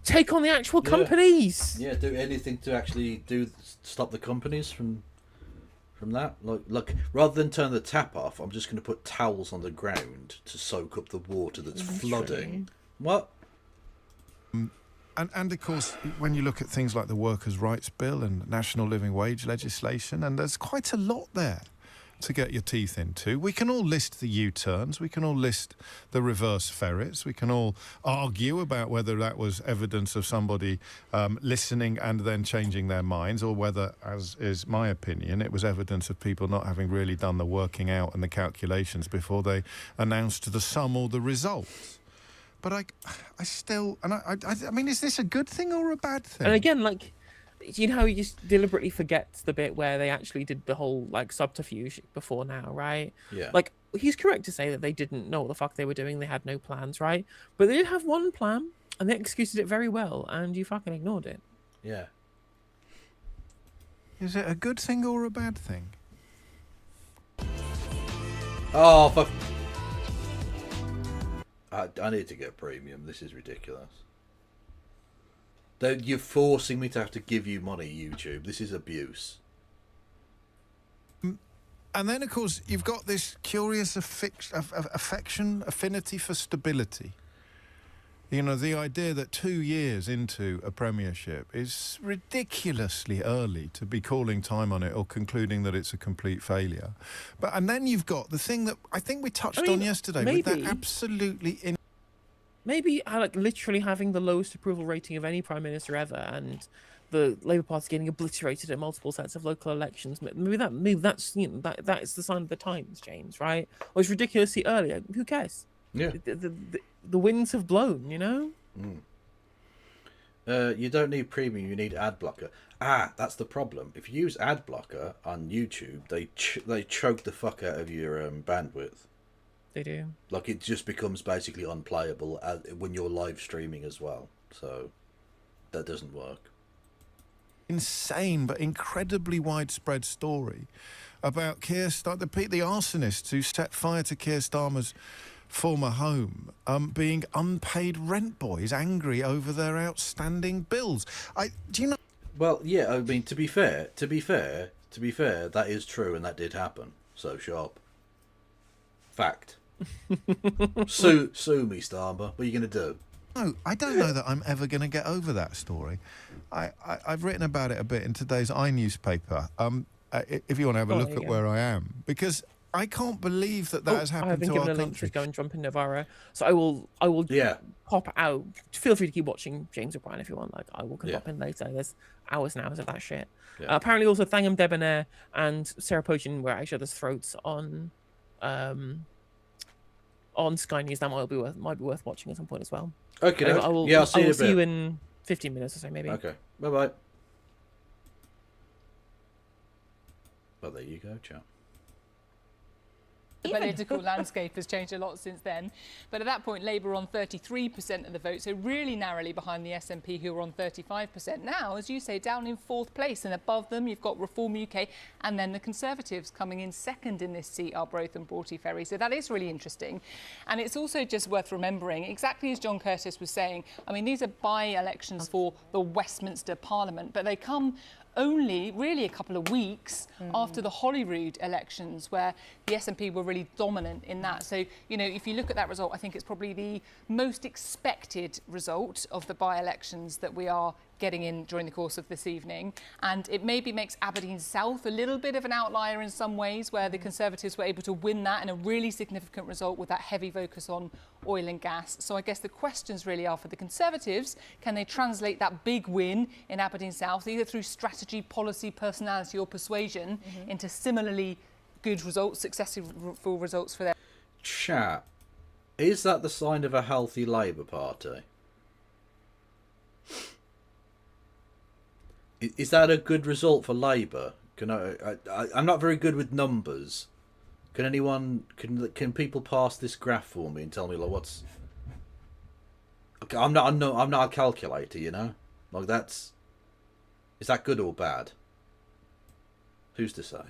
Take on the actual companies. Yeah, do anything to actually stop the companies from that. Like rather than turn the tap off, I'm just going to put towels on the ground to soak up the water that's flooding. What? And of course, when you look at things like the Workers' Rights Bill and national living wage legislation, and there's quite a lot there to get your teeth into. We can all list the U-turns, we can all list the reverse ferrets, we can all argue about whether that was evidence of somebody listening and then changing their minds, or whether, as is my opinion, it was evidence of people not having really done the working out and the calculations before they announced the sum or the results. But I still, and I mean, is this a good thing or a bad thing? And again, like, you know how you just deliberately forget the bit where they actually did the whole, like, subterfuge before now, right? Yeah. Like, he's correct to say that they didn't know what the fuck they were doing. They had no plans, right? But they did have one plan, and they executed it very well, and you fucking ignored it. Yeah. Is it a good thing or a bad thing? Oh, fuck. I need to get premium. This is ridiculous. You're forcing me to have to give you money, YouTube. This is abuse. And then, of course, you've got this curious affinity for stability. You know, the idea that 2 years into a premiership is ridiculously early to be calling time on it or concluding that it's a complete failure. And then you've got the thing that I think we touched on yesterday, with that absolutely... Maybe like literally having the lowest approval rating of any prime minister ever, and the Labour Party getting obliterated at multiple sets of local elections. Maybe that's that is the sign of the times, James. Right? Or it's ridiculously early. Who cares? Yeah. The winds have blown. You know. You don't need premium. You need ad blocker. That's the problem. If you use ad blocker on YouTube, they choke the fuck out of your bandwidth. They do. Like, it just becomes basically unplayable when you're live streaming as well. So that doesn't work. Insane but incredibly widespread story about Keir Starmer, the arsonists who set fire to Keir Starmer's former home, being unpaid rent boys, angry over their outstanding bills. Do you know? Well, yeah. I mean, to be fair, that is true, and that did happen. So sharp. Fact. Sue me, Starmer. What are you going to do? No, I don't know that I'm ever going to get over that story. I've written about it a bit in today's newspaper. If you want to have a look at where I am, because I can't believe that has happened to our country. I've been given a link to go and jump in Navarro, so I will pop out. Feel free to keep watching James O'Brien if you want. Like, I will come pop in later. There's hours and hours of that shit. Yeah. Apparently, also Thangam Debonair and Sarah Potion were at each other's throats on Sky News. That might be worth watching at some point as well. Okay. I'll see you in 15 minutes or so, maybe. Okay. Bye. Well, there you go, chap. The political landscape has changed a lot since then. But at that point, Labour were on 33% of the vote, so really narrowly behind the SNP, who were on 35%. Now, as you say, down in fourth place, and above them you've got Reform UK, and then the Conservatives coming in second in this seat, Arbroath and Broughty Ferry. So that is really interesting. And it's also just worth remembering, exactly as John Curtis was saying, I mean, these are by-elections for the Westminster Parliament, but they come only really a couple of weeks after the Holyrood elections, where the SNP were really dominant in that. So, you know, if you look at that result, I think it's probably the most expected result of the by-elections that we are getting in during the course of this evening. And it maybe makes Aberdeen South a little bit of an outlier in some ways, where the Conservatives were able to win that in a really significant result with that heavy focus on oil and gas. So I guess the questions really are for the Conservatives: can they translate that big win in Aberdeen South, either through strategy, policy, personality or persuasion, into similarly good results, successful results for them? Chat, is that the sign of a healthy Labour Party? Is that a good result for Labour? I'm not very good with numbers, Can anyone can people pass this graph for me and tell me like what's? Okay, I'm not a calculator, you know. Like is that good or bad? Who's to say?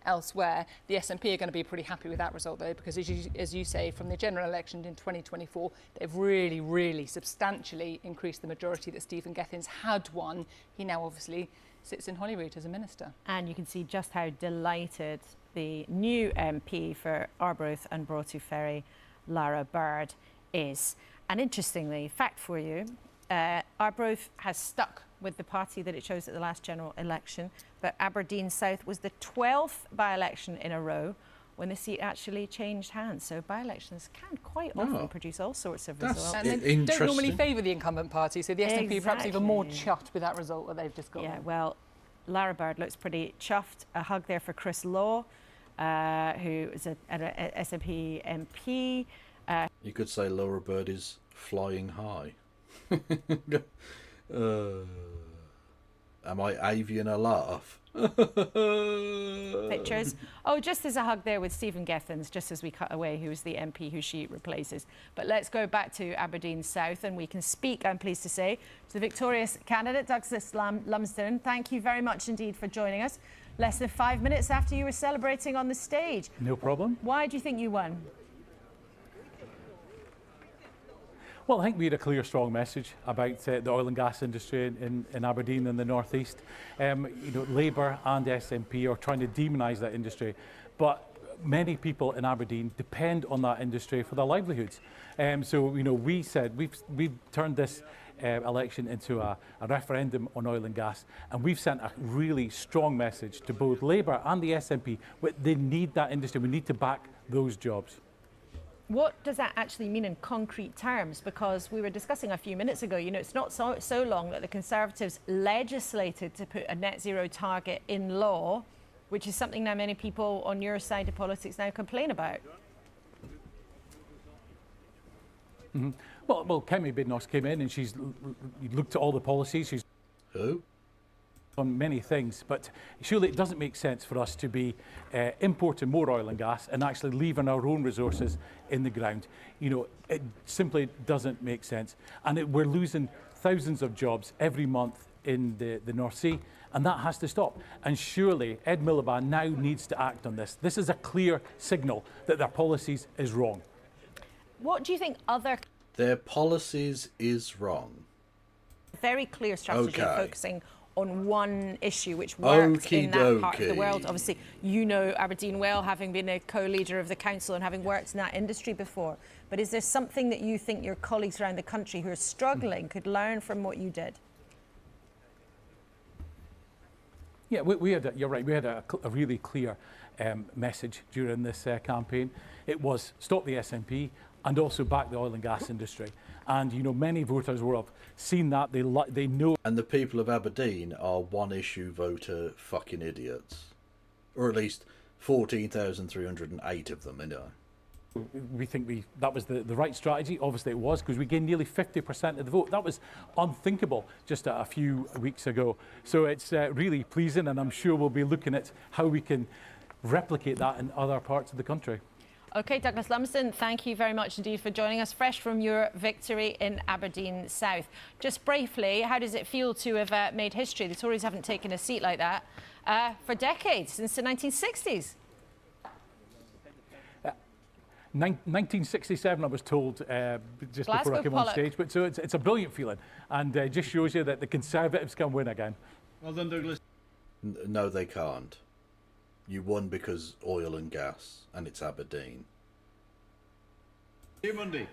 Elsewhere, the SNP are going to be pretty happy with that result, though, because as you say, from the general election in 2024, they've really substantially increased the majority that Stephen Gethin's had won. He now obviously sits in Holyrood as a minister. And you can see just how delighted the new MP for Arbroath and Broughty Ferry, Lara Bird, is. And interestingly, fact for you, Arbroath has stuck with the party that it chose at the last general election, but Aberdeen South was the 12th by-election in a row when the seat actually changed hands. So by-elections can quite often produce all sorts of results. And they don't normally favour the incumbent party, so the SNP are perhaps even more chuffed with that result that they've just got. Yeah, well, Lara Bird looks pretty chuffed. A hug there for Chris Law, who is an SNP MP. You could say Laura Bird is flying high. Am I avian a laugh? Pictures. Oh, just as a hug there with Stephen Gethin's, just as we cut away, who is the MP who she replaces. But let's go back to Aberdeen South, and we can speak, I'm pleased to say, to the victorious candidate, Douglas Lumsden. Thank you very much indeed for joining us. Less than 5 minutes after you were celebrating on the stage. No problem. Why do you think you won? Well, I think we had a clear, strong message about the oil and gas industry in Aberdeen and the North East. Labour and SNP are trying to demonise that industry, but many people in Aberdeen depend on that industry for their livelihoods. We said we've turned this election into a referendum on oil and gas, and we've sent a really strong message to both Labour and the SNP. They need that industry. We need to back those jobs. What does that actually mean in concrete terms? Because we were discussing a few minutes ago, it's not so long that the Conservatives legislated to put a net zero target in law, which is something now many people on your side of politics now complain about. Mm-hmm. Well, Kemi Bidnos came in and she's looked at all the policies. She's on many things, but surely it doesn't make sense for us to be importing more oil and gas and actually leaving our own resources in the ground. It simply doesn't make sense. And we're losing thousands of jobs every month in the North Sea, and that has to stop. And surely Ed Miliband now needs to act on this. This is a clear signal that their policies is wrong. What do you think other... Their policies is wrong. Very clear strategy focusing on one issue which worked in that part of the world. Obviously, Aberdeen well, having been a co-leader of the council and having worked in that industry before. But is there something that you think your colleagues around the country who are struggling could learn from what you did? Yeah, you're right, we had a really clear message during this campaign. It was stop the SNP and also back the oil and gas industry. And many voters will have seen that, they know. And the people of Aberdeen are one issue voter fucking idiots, or at least 14,308 of them. We think that was the right strategy. Obviously, it was, because we gained nearly 50% of the vote. That was unthinkable just a few weeks ago. So it's really pleasing, and I'm sure we'll be looking at how we can replicate that in other parts of the country. OK, Douglas Lumsden, thank you very much indeed for joining us, fresh from your victory in Aberdeen South. Just briefly, how does it feel to have made history? The Tories haven't taken a seat like that for decades, since the 1960s. 1967, I was told just Glasgow before I came on stage. But so it's a brilliant feeling, and just shows you that the Conservatives can win again. Well done, Douglas. No, they can't. You won because oil and gas, and it's Aberdeen. See you Monday.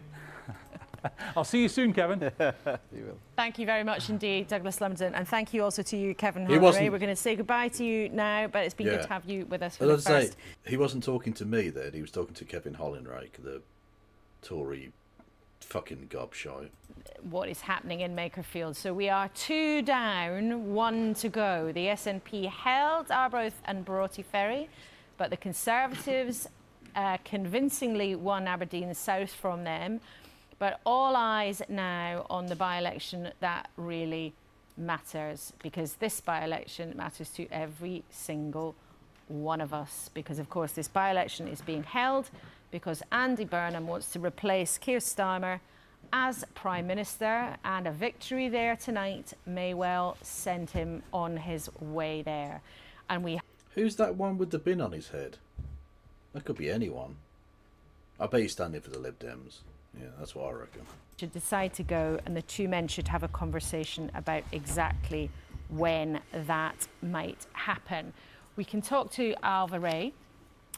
I'll see you soon, Kevin. You will. Thank you very much indeed, Douglas Lumsden, and thank you also to you, Kevin Holloway. We're going to say goodbye to you now, but it's been good to have you with us for the first. He wasn't talking to me then, he was talking to Kevin Hollinrake, the Tory fucking gobshite. What is happening in Makerfield? So we are 2 down, 1 to go. The SNP held Arbroath and Broughty Ferry, but the Conservatives convincingly won Aberdeen South from them. But all eyes now on the by-election that really matters, because this by-election matters to every single one of us, because of course this by-election is being held because Andy Burnham wants to replace Keir Starmer as Prime Minister, and a victory there tonight may well send him on his way there. And we... Who's that one with the bin on his head? That could be anyone. I bet he's standing for the Lib Dems. Yeah, that's what I reckon. Should decide to go, and the two men should have a conversation about exactly when that might happen. We can talk to Alva Ray,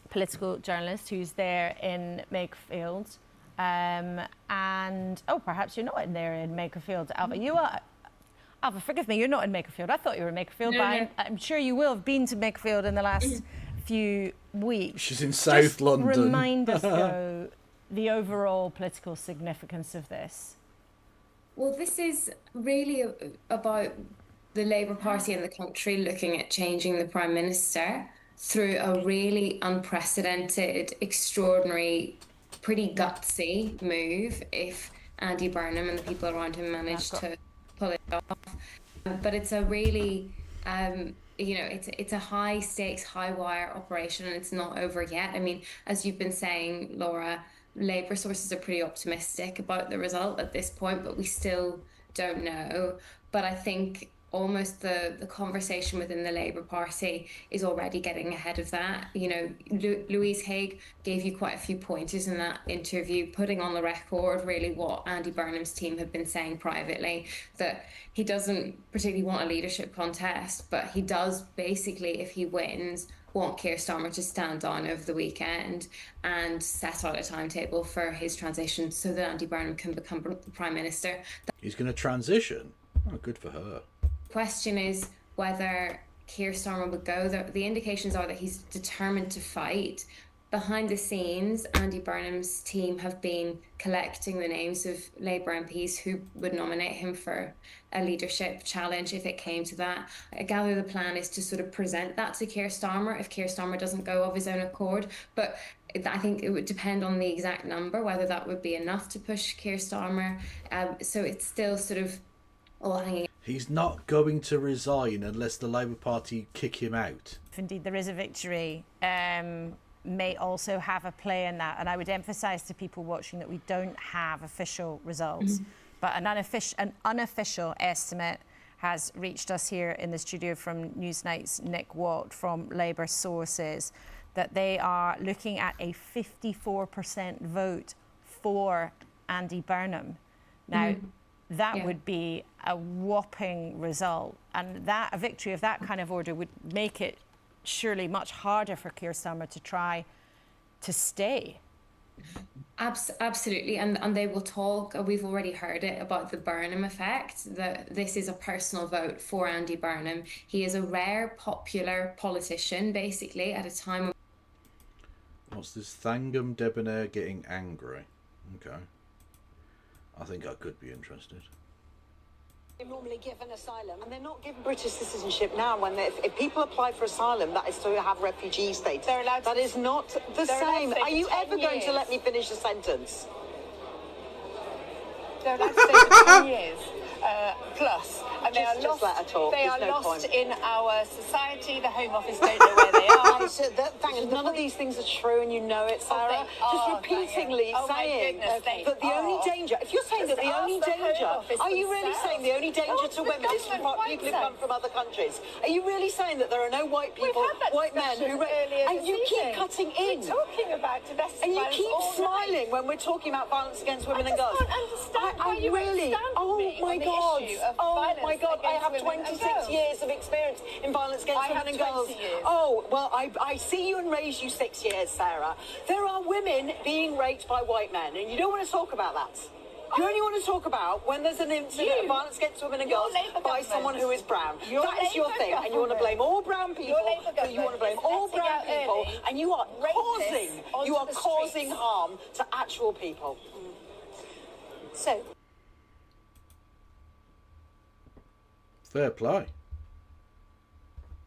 political journalist who's there in Makerfield. And perhaps you're not in there in Makerfield, Alva. You are. Alva, forgive me, you're not in Makerfield. I thought you were in Makerfield, but I'm sure you will have been to Makerfield in the last few weeks. She's in South London. Remind us, though, the overall political significance of this. Well, this is really about the Labour Party and the country looking at changing the Prime Minister through a really unprecedented, extraordinary, pretty gutsy move if Andy Burnham and the people around him manage to pull it off. But it's a really, it's a high stakes, high wire operation, and it's not over yet. I mean, as you've been saying, Laura, Labour sources are pretty optimistic about the result at this point, but we still don't know. But I think almost the conversation within the Labour Party is already getting ahead of that. You know, Louise Haigh gave you quite a few pointers in that interview, putting on the record really what Andy Burnham's team have been saying privately, that he doesn't particularly want a leadership contest, but he does basically, if he wins, want Keir Starmer to stand down over the weekend and set out a timetable for his transition so that Andy Burnham can become the Prime Minister. He's going to transition? Oh, good for her. Question is whether Keir Starmer would go. The indications are that he's determined to fight. Behind the scenes, Andy Burnham's team have been collecting the names of Labour MPs who would nominate him for a leadership challenge if it came to that. I gather the plan is to sort of present that to Keir Starmer if Keir Starmer doesn't go of his own accord. But I think it would depend on the exact number, whether that would be enough to push Keir Starmer. So it's still sort of all hanging. He's not going to resign unless the Labour Party kick him out. If indeed there is a victory, may also have a play in that. And I would emphasise to people watching that we don't have official results, but an unofficial estimate has reached us here in the studio from Newsnight's Nick Watt from Labour sources, that they are looking at a 54% vote for Andy Burnham. Now, that would be a whopping result, and a victory of that kind of order would make it surely much harder for Keir Starmer to try to stay. Absolutely, and they will talk, we've already heard it, about the Burnham effect, that this is a personal vote for Andy Burnham. He is a rare popular politician, basically, at a time when... What's this Thangam Debonair getting angry? Okay. I think I could be interested. They're normally given asylum, and they're not given British citizenship now. When if people apply for asylum, that is to have refugee status. They're allowed. That is not the same. Are you ever going to let me finish a sentence? They're allowed to stay for 10 years plus, and they are lost. Let her talk. They are lost in our society. The Home Office don't know where they are. None of these things are true, and you know it, Sarah. Just repeatingly saying that the only danger. If you're saying that the only danger, are you really saying the only danger to women is from people who come from other countries? Are you really saying that there are no white people, white men who? And you keep cutting in. We're talking about domestic and you keep smiling when we're talking about violence against women and girls. I can't understand why you really. Oh my God. Oh my God, I have 26 years of experience in violence against women and girls. Oh, well, I see you and raised you 6 years, Sarah. There are women being raped by white men, and you don't want to talk about that. You only want to talk about when there's an incident of violence against women and girls by someone who is brown. That is your thing, and you want to blame all brown people. You want to blame all brown people, and you are causing harm to actual people. So. Fair play.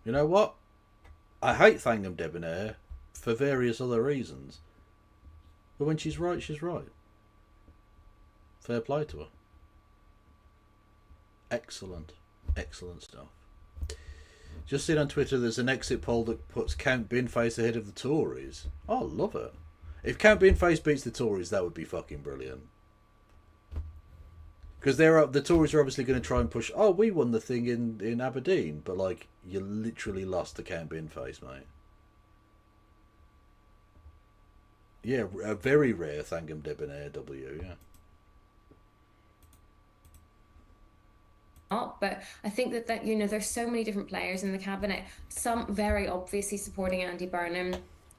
You know what? I hate Thangam Debonair for various other reasons. But when she's right, she's right. Fair play to her. Excellent. Excellent stuff. Just seen on Twitter there's an exit poll that puts Count Binface ahead of the Tories. Oh, love it. If Count Binface beats the Tories, that would be fucking brilliant. Because the Tories are obviously going to try and push, oh, we won the thing in Aberdeen, but like, you literally lost to Count Binface, mate. Yeah, a very rare Thangam Debonair W, yeah. But I think that you know, there's so many different players in the cabinet, some very obviously supporting Andy Burnham,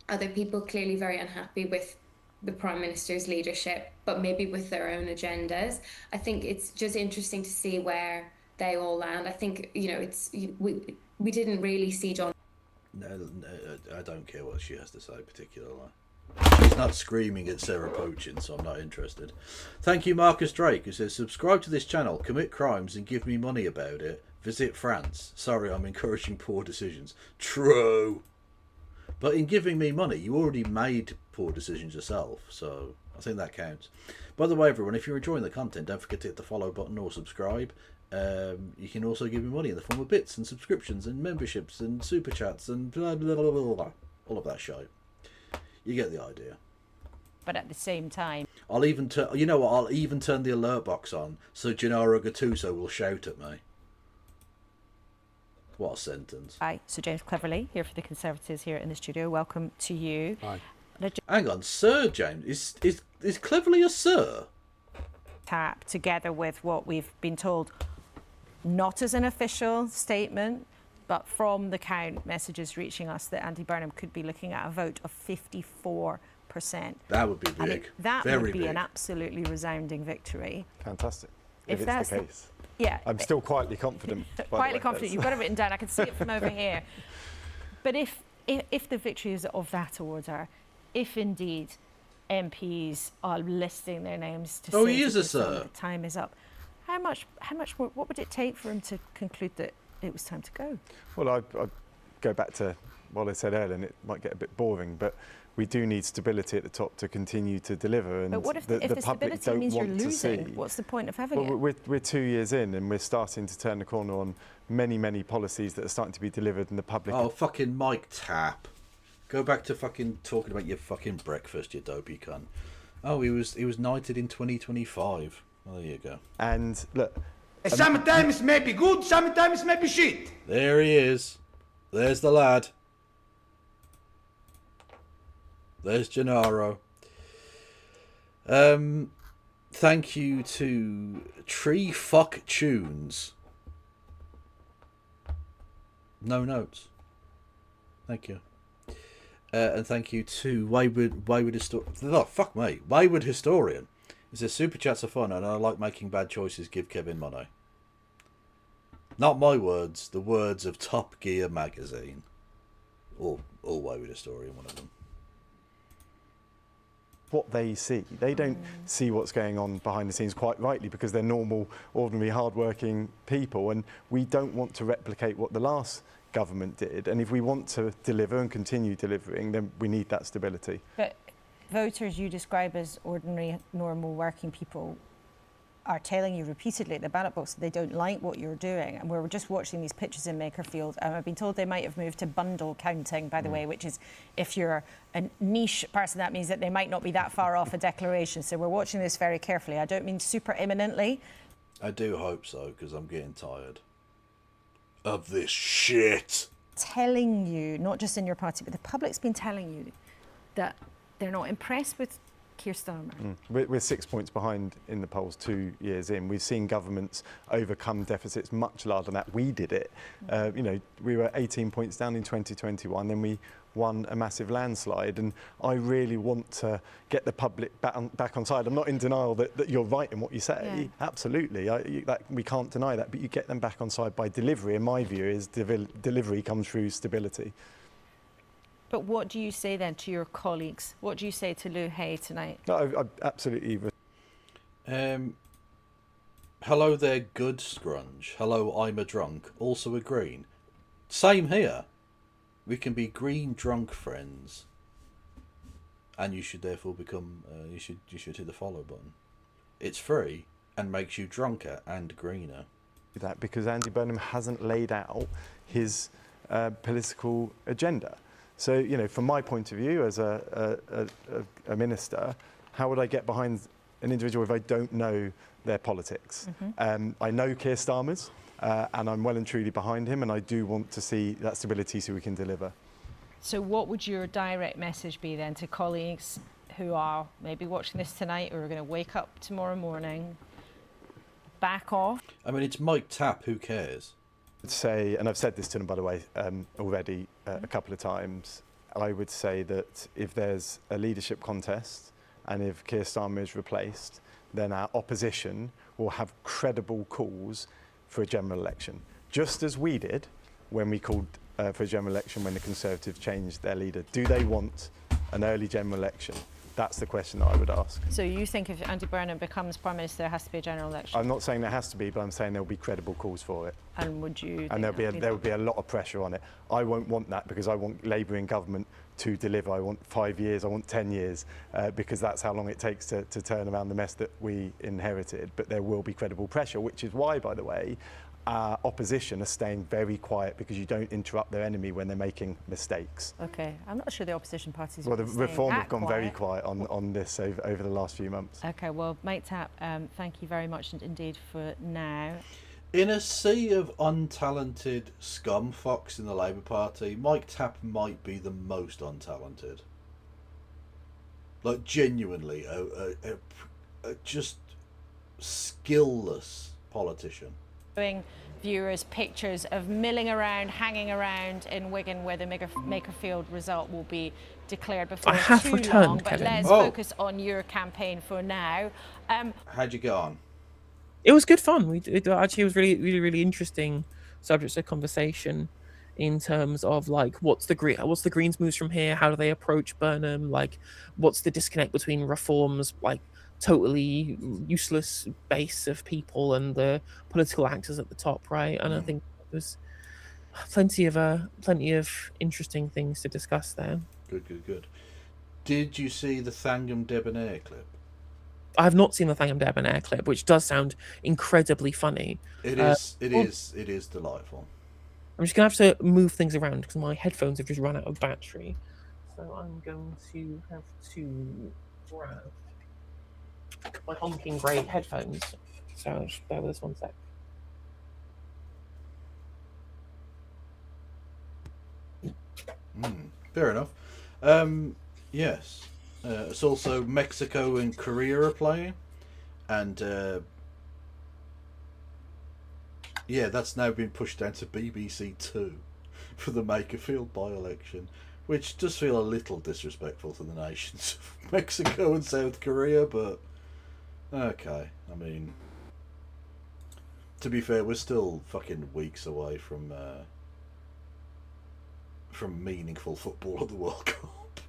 other people clearly very unhappy with the Prime Minister's leadership, but maybe with their own agendas. I think it's just interesting to see where they all land. I think, you know, we didn't really see John. No, I don't care what she has to say particularly. She's not screaming at Sarah poaching, so I'm not interested. Thank you, Marcus Drake, who says, subscribe to this channel, commit crimes and give me money about it. Visit France. Sorry, I'm encouraging poor decisions. True. But in giving me money, you already made poor decisions yourself, so I think that counts. By the way, everyone, if you're enjoying the content, don't forget to hit the follow button or subscribe. You can also give me money in the form of bits and subscriptions and memberships and super chats and blah, blah, blah, blah, blah. All of that shit. You get the idea. But at the same time, I'll even turn. You know what? I'll even turn the alert box on so Gennaro Gattuso will shout at me. What a sentence! Hi, so James Cleverly here for the Conservatives here in the studio. Welcome to you. Hi. Hang on, Sir James. Is Cleverly a sir? Tap together with what we've been told, not as an official statement, but from the count messages reaching us that Andy Burnham could be looking at a vote of 54%. That would be big. I mean, that Very would be big. an absolutely resounding victory. Fantastic. If If that's it's the case. Yeah. I'm still quietly confident. by the Quietly way, confident. You've got it written down. I can see it from over here. But if the victory is of that order, if indeed MPs are listing their names to Oh, say he is to a the sun sir. that time is up, how much more? What would it take for him to conclude that it was time to go? Well, I'd go back to what I said earlier, and it might get a bit boring, but we do need stability at the top to continue to deliver. And But what if the the public stability don't means you're want to losing? see. What's the point of having Well, it? we're 2 years in, and we're starting to turn the corner on many policies that are starting to be delivered, and the public. Oh, fucking Mike Tapp. Go back to fucking talking about your fucking breakfast, you dopey cunt. Oh, he was knighted in 2025. Well, there you go. And look. Sometimes may be good, sometimes may be shit. There he is. There's the lad. There's Gennaro. Thank you to Tree Fuck Tunes. No notes. Thank you. And thank you to Wayward Historian. Oh, fuck me. Wayward Historian. It says, super chats are fun and I like making bad choices. Give Kevin money. Not my words. The words of Top Gear magazine. Or Wayward Historian, one of them. What they see. They don't see what's going on behind the scenes, quite rightly, because they're normal, ordinary, hard-working people, and we don't want to replicate what the last government did. And if we want to deliver and continue delivering, then we need that stability. But voters you describe as ordinary, normal working people are telling you repeatedly at the ballot box that they don't like what you're doing. And we're just watching these pictures in Makerfield. I've been told they might have moved to bundle counting, by the way, which is, if you're a niche person, that means that they might not be that far off a declaration. So we're watching this very carefully. I don't mean super imminently. I do hope so, because I'm getting tired of this shit. Telling you, not just in your party, but the public's been telling you that they're not impressed with Keir Starmer. We're 6 points behind in the polls 2 years in. We've seen governments overcome deficits much larger than that. We did it. You know, we were 18 points down in 2021, then we won a massive landslide. And I really want to get the public back on side. I'm not in denial that you're right in what you say. Yeah. Absolutely. We can't deny that. But you get them back on side by delivery. And my view is delivery comes through stability. But what do you say then to your colleagues? What do you say to Lou Hay tonight? No, I absolutely. Hello there, good scrunge. Hello, I'm a drunk. Also a green. Same here. We can be green drunk friends. And you should therefore become. You should hit the follow button. It's free and makes you drunker and greener. That because Andy Burnham hasn't laid out his political agenda. So, you know, from my point of view as a minister, how would I get behind an individual if I don't know their politics? I know Keir Starmer's, and I'm well and truly behind him, and I do want to see that stability so we can deliver. So what would your direct message be then to colleagues who are maybe watching this tonight or are going to wake up tomorrow morning, back off? I mean, it's Mike Tapp, who cares? I'd say, and I've said this to them, by the way, already a couple of times, I would say that if there's a leadership contest and if Keir Starmer is replaced, then our opposition will have credible calls for a general election, just as we did when we called for a general election when the Conservatives changed their leader. Do they want an early general election? That's the question that I would ask. So you think if Andy Burnham becomes Prime Minister, there has to be a general election? I'm not saying there has to be, but I'm saying there will be credible calls for it. And would you? And there will be a lot of pressure on it. I won't want that because I want Labour in government to deliver. I want 5 years, I want 10 years, because that's how long it takes to turn around the mess that we inherited. But there will be credible pressure, which is why, by the way, our opposition are staying very quiet because you don't interrupt their enemy when they're making mistakes. Okay, I'm not sure the opposition parties. Well, the Reform have gone quiet. very quiet on this over the last few months. Okay, well, Mike Tapp, thank you very much indeed for now. In a sea of untalented scumfox in the Labour Party, Mike Tapp might be the most untalented. Like, genuinely, a just skillless politician. Showing viewers pictures of milling around, hanging around in Wigan, where the Makerfield result will be declared before I have too returned, long. But Kevin. let's focus on your campaign for now. How'd you get on? It was good fun. It actually was really interesting subjects of conversation in terms of like what's the Greens' moves from here? How do they approach Burnham? Like, what's the disconnect between Reform's like totally useless base of people and the political actors at the top, right? And I think there's plenty of interesting things to discuss there. Good. Did you see the Thangam Debonair clip? I have not seen the Thangam Debonair clip, which does sound incredibly funny. It is delightful. I'm just gonna have to move things around because my headphones have just run out of battery. So I'm going to have to grab my honking grey headphones. So just bear with us 1 sec. Fair enough. Yes. It's also Mexico and Korea are playing. And yeah, that's now been pushed down to BBC 2 for the Makerfield by-election, which does feel a little disrespectful to the nations of Mexico and South Korea, but okay. I mean, to be fair, we're still fucking weeks away from meaningful football at the World Cup.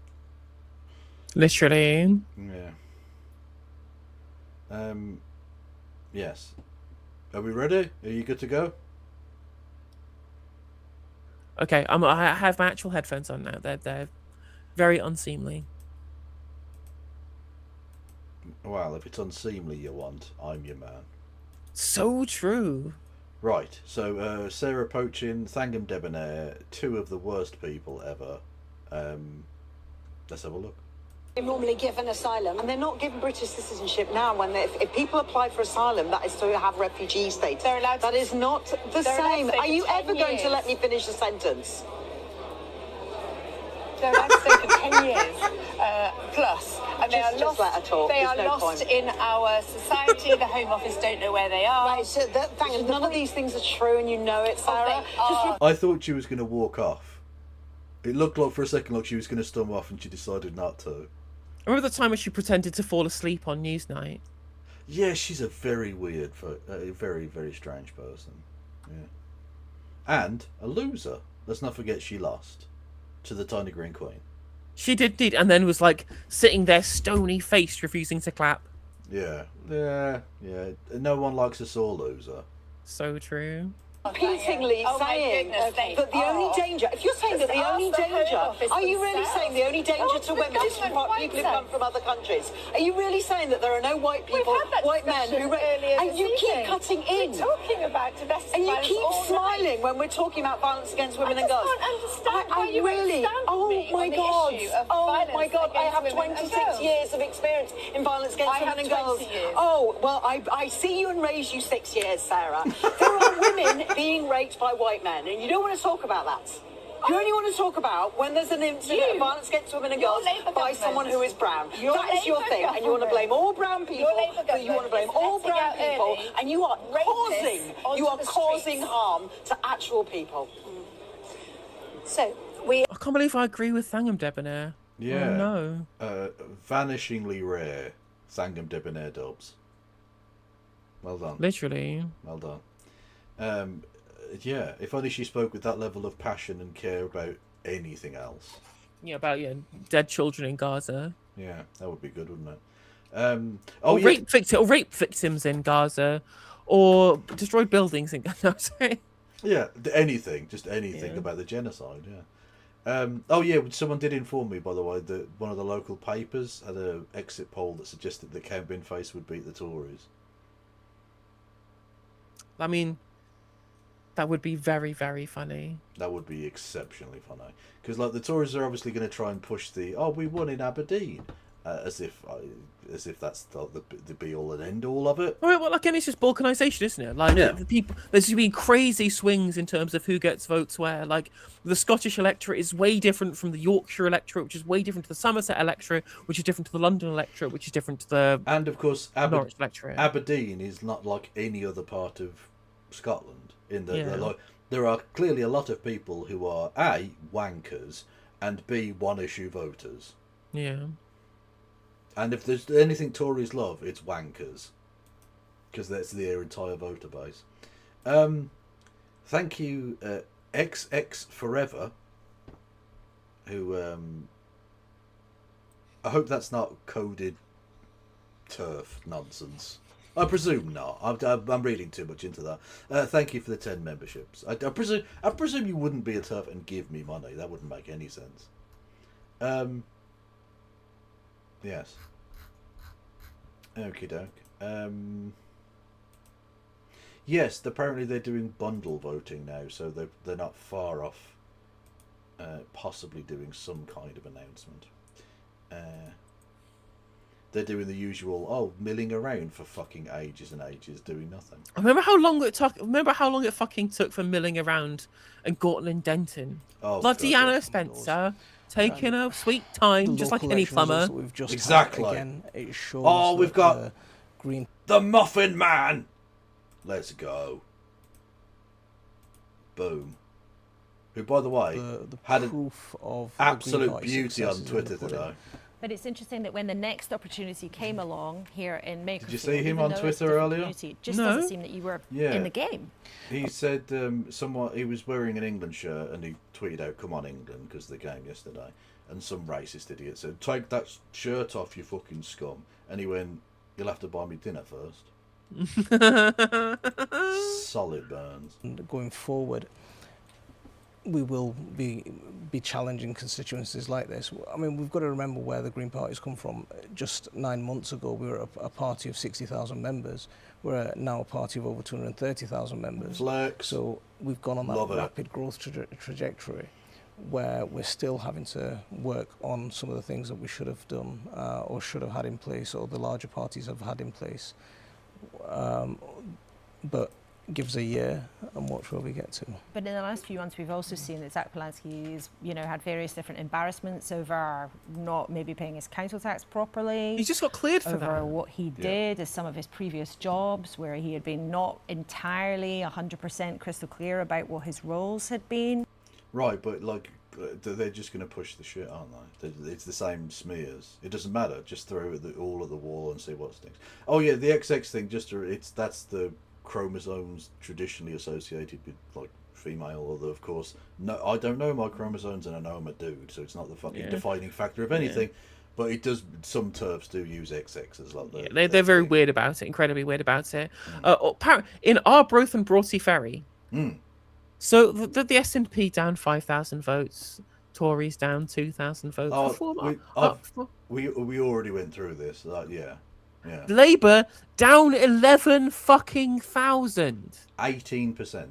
Literally. Yeah. Yes. Are we ready? Are you good to go? Okay, I have my actual headphones on now. They're very unseemly. Well, if it's unseemly you want, I'm your man. So true. Right, so Sarah Poachin, Thangam Debonair, two of the worst people ever. Let's have a look. They're normally given asylum, and they're not given British citizenship now. When if people apply for asylum, that is to have refugee status. They're allowed. That is not the same. Are you ever going to let me finish a sentence? They're allowed to stay for 10 years plus, and they are lost. They are lost in our society. The Home Office don't know where they are. Right, so none of these things are true, and you know it, Sarah. I thought she was going to walk off. It looked like for a second like she was going to storm off, and she decided not to. I remember the time when she pretended to fall asleep on Newsnight. Yeah, she's a very weird, a very, very strange person. Yeah. And a loser. Let's not forget she lost to the Tiny Green Queen. She did, and then was like sitting there stony faced, refusing to clap. Yeah. No one likes a sore loser. So true. repeatedly saying that the only danger, if you're saying that the only danger, are you really saying the only danger to women is from people who come from other countries? Are you really saying that there are no white people, white men who... And you keep cutting in. We're talking about domestic and you violence keep all smiling when we're talking about violence against women and girls. I can't understand why you really... won't stand Oh with me my on the God. issue of Oh my violence God. I against have women and 26 girls. years of experience in violence against women and girls. 20 years. Oh, well, I see you and raised you 6 years, Sarah. There are women being raped by white men, and you don't want to talk about that. You only want to talk about when there's an incident of violence against women and girls by someone who is brown. That is your thing, and you want to blame all brown people. You want to blame all brown people, and you are causing harm to actual people. So I can't believe I agree with Sangam Debonair. Yeah. Oh, no. Vanishingly rare Sangam Debonair dubs. Well done. Literally. Well done. Yeah, if only she spoke with that level of passion and care about anything else. Yeah, about dead children in Gaza. Yeah, that would be good, wouldn't it? Or rape victims in Gaza, or destroyed buildings in Gaza. No, sorry. Yeah, anything, just anything about the genocide. Yeah. Someone did inform me, by the way, that one of the local papers had an exit poll that suggested that Campbell Face would beat the Tories. I mean, that would be very, very funny. That would be exceptionally funny. Because, like, the Tories are obviously going to try and push we won in Aberdeen. As if that's the be-all and end-all of it. All right, well, again, it's just balkanisation, isn't it? Like, the people, there's been crazy swings in terms of who gets votes where. Like, the Scottish electorate is way different from the Yorkshire electorate, which is way different to the Somerset electorate, which is different to the London electorate, which is different to the And, of course, Norwich electorate. Aberdeen is not like any other part of Scotland. There are clearly a lot of people who are, A, wankers, and B, one-issue voters. Yeah. And if there's anything Tories love, it's wankers. Because that's their entire voter base. Thank you, XX Forever, who, I hope that's not coded turf nonsense. I presume not. I'm reading too much into that. Thank you for the 10 memberships. I presume you wouldn't be a turf and give me money. That wouldn't make any sense. Yes. Okie doke. Yes, apparently they're doing bundle voting now, so they're not far off possibly doing some kind of announcement. They're doing the usual, milling around for fucking ages and ages doing nothing. Remember how long it took? Remember how long it fucking took for milling around and Gorton and Denton? Bloody Anna Spencer taking a sweet time, just like any plumber. Exactly. Again, it shows we've got green. The Muffin Man. Let's go. Boom. Who, by the way, had an absolute beauty on Twitter today. But it's interesting that when the next opportunity came along here in Makerfield... Did you see him on Twitter earlier? It just doesn't seem that you were in the game. He said he was wearing an England shirt and he tweeted out, "Come on England," because of the game yesterday. And some racist idiot said, "Take that shirt off, you fucking scum." And he went, "You'll have to buy me dinner first." Solid burns. And going forward, we will be challenging constituencies like this. I mean, we've got to remember where the Green Party's come from. Just 9 months ago, we were a party of 60,000 members. We're now a party of over 230,000 members. Flex. So we've gone on that rapid growth trajectory where we're still having to work on some of the things that we should have done or should have had in place, or the larger parties have had in place. But give us a year and watch where we get to. But in the last few months, we've also seen that Zach Polanski's, had various different embarrassments over not maybe paying his council tax properly. He just got cleared for that. Over what he did as some of his previous jobs, where he had been not entirely 100% crystal clear about what his roles had been. Right, but they're just going to push the shit, aren't they? It's the same smears. It doesn't matter. Just throw it all at the wall and see what sticks. Oh yeah, the XX thing. That's the chromosomes traditionally associated with female, although of course I don't know my chromosomes and I know I'm a dude, so it's not the fucking defining factor of anything. But it does. Some TERFs do use XX as like they're very weird about it, incredibly weird about it. In Arbroath and Broughty Ferry, So the SNP down 5,000 votes, Tories down 2,000 votes. We already went through this. Yeah. Labour down 11 fucking thousand. 18%.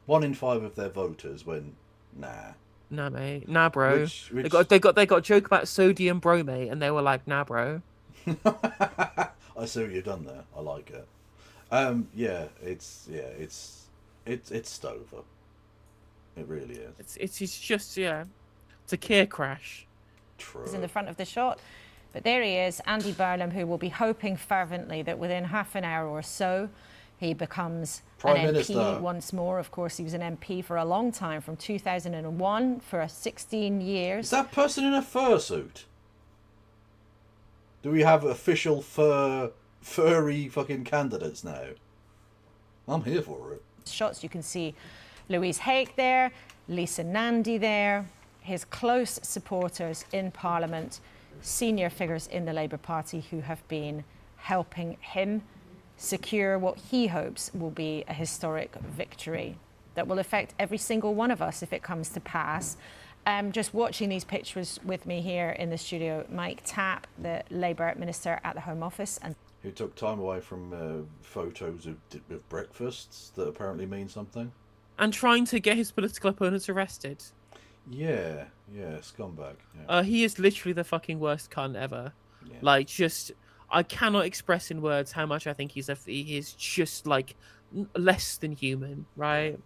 1 in 5 of their voters went nah. Nah, mate. Nah, bro. Which... They got a joke about sodium bromate, and they were like, nah, bro. I see what you've done there. I like it. It's Stover. It really is. It's just it's a care crash. True. He's in the front of the shot. But there he is, Andy Burnham, who will be hoping fervently that within half an hour or so he becomes Prime an Minister. MP once more. Of course, he was an MP for a long time, from 2001 for 16 years. Is that person in a fursuit? Do we have official furry fucking candidates now? I'm here for it. Shots, you can see Louise Haigh there, Lisa Nandy there, his close supporters in Parliament, senior figures in the Labour Party who have been helping him secure what he hopes will be a historic victory that will affect every single one of us if it comes to pass. Just watching these pictures with me here in the studio, Mike Tapp, the Labour Minister at the Home Office, and who took time away from photos of breakfasts that apparently mean something. And trying to get his political opponents arrested. Yeah, scumbag. Yeah. He is literally the fucking worst cunt ever. Yeah. Like, just, I cannot express in words how much I think he is just like less than human, right?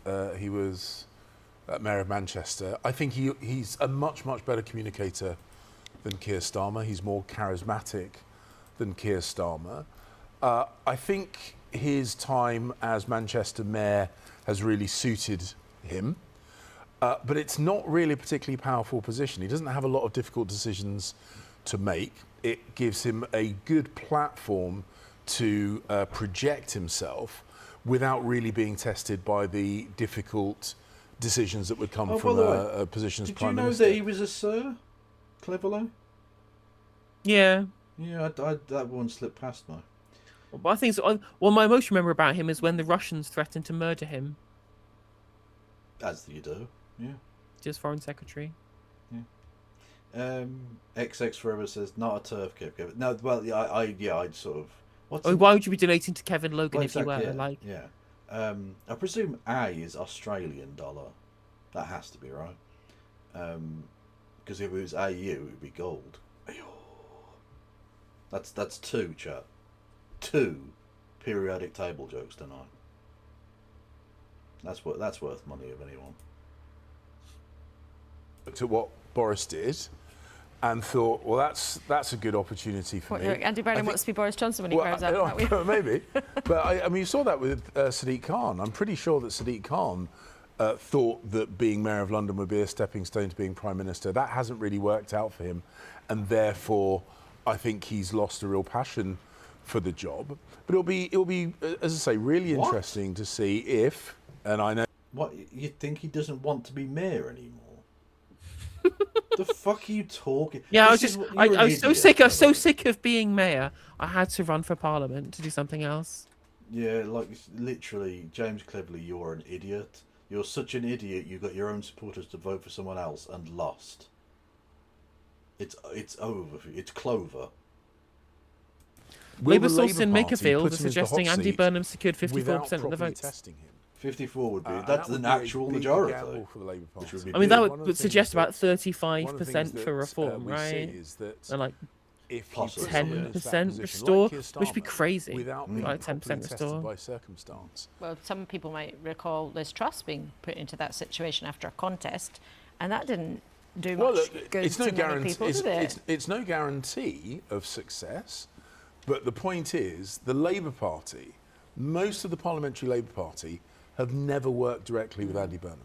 Yeah. He was Mayor of Manchester. I think he's a much better communicator than Keir Starmer. He's more charismatic than Keir Starmer. I think his time as Manchester Mayor has really suited him, but it's not really a particularly powerful position. He doesn't have a lot of difficult decisions to make. It gives him a good platform to project himself without really being tested by the difficult decisions that would come from a position as Prime Minister. Did you know that he was a Sir? Cleverly? Yeah. Yeah, that one slipped past me. But I think my most remember about him is when the Russians threatened to murder him. As you do, yeah. Just Foreign Secretary. Yeah. XX Forever says not a turf kick. No, well, I'd sort of. Why would you be donating to Kevin Logan well, if you were exactly, yeah. I presume A is Australian dollar. That has to be right. Because if it was AU, it would be gold. That's 2, chat. 2 periodic table jokes tonight. That's worth money of anyone. Looked at what Boris did and thought, well, that's a good opportunity for me. Andy Burnham wants to be Boris Johnson when he grows up. Maybe. But I mean, you saw that with Sadiq Khan. I'm pretty sure that Sadiq Khan thought that being Mayor of London would be a stepping stone to being Prime Minister. That hasn't really worked out for him, and therefore I think he's lost a real passion for the job. But it'll be, as I say, really interesting to see if, and I know. What, you think he doesn't want to be mayor anymore? The fuck are you talking? Yeah, I was so sick of being mayor. I had to run for Parliament to do something else. Yeah, like literally, James Cleverly, you're an idiot. You're such an idiot. You got your own supporters to vote for someone else and lost. It's over. It's Clover. Labour source in Makerfield is suggesting Andy Burnham secured 54% of the votes. 54 would be that's an actual majority. I mean, that would suggest about 35% for reform, right? And like 10% restore, which would be crazy. Like 10% restore. By circumstance. Well, some people might recall Liz Truss being put into that situation after a contest, and that didn't do much good to many people, did it? It's no guarantee of success, but the point is, the Labour Party, most of the Parliamentary Labour Party, have never worked directly with Andy Burnham.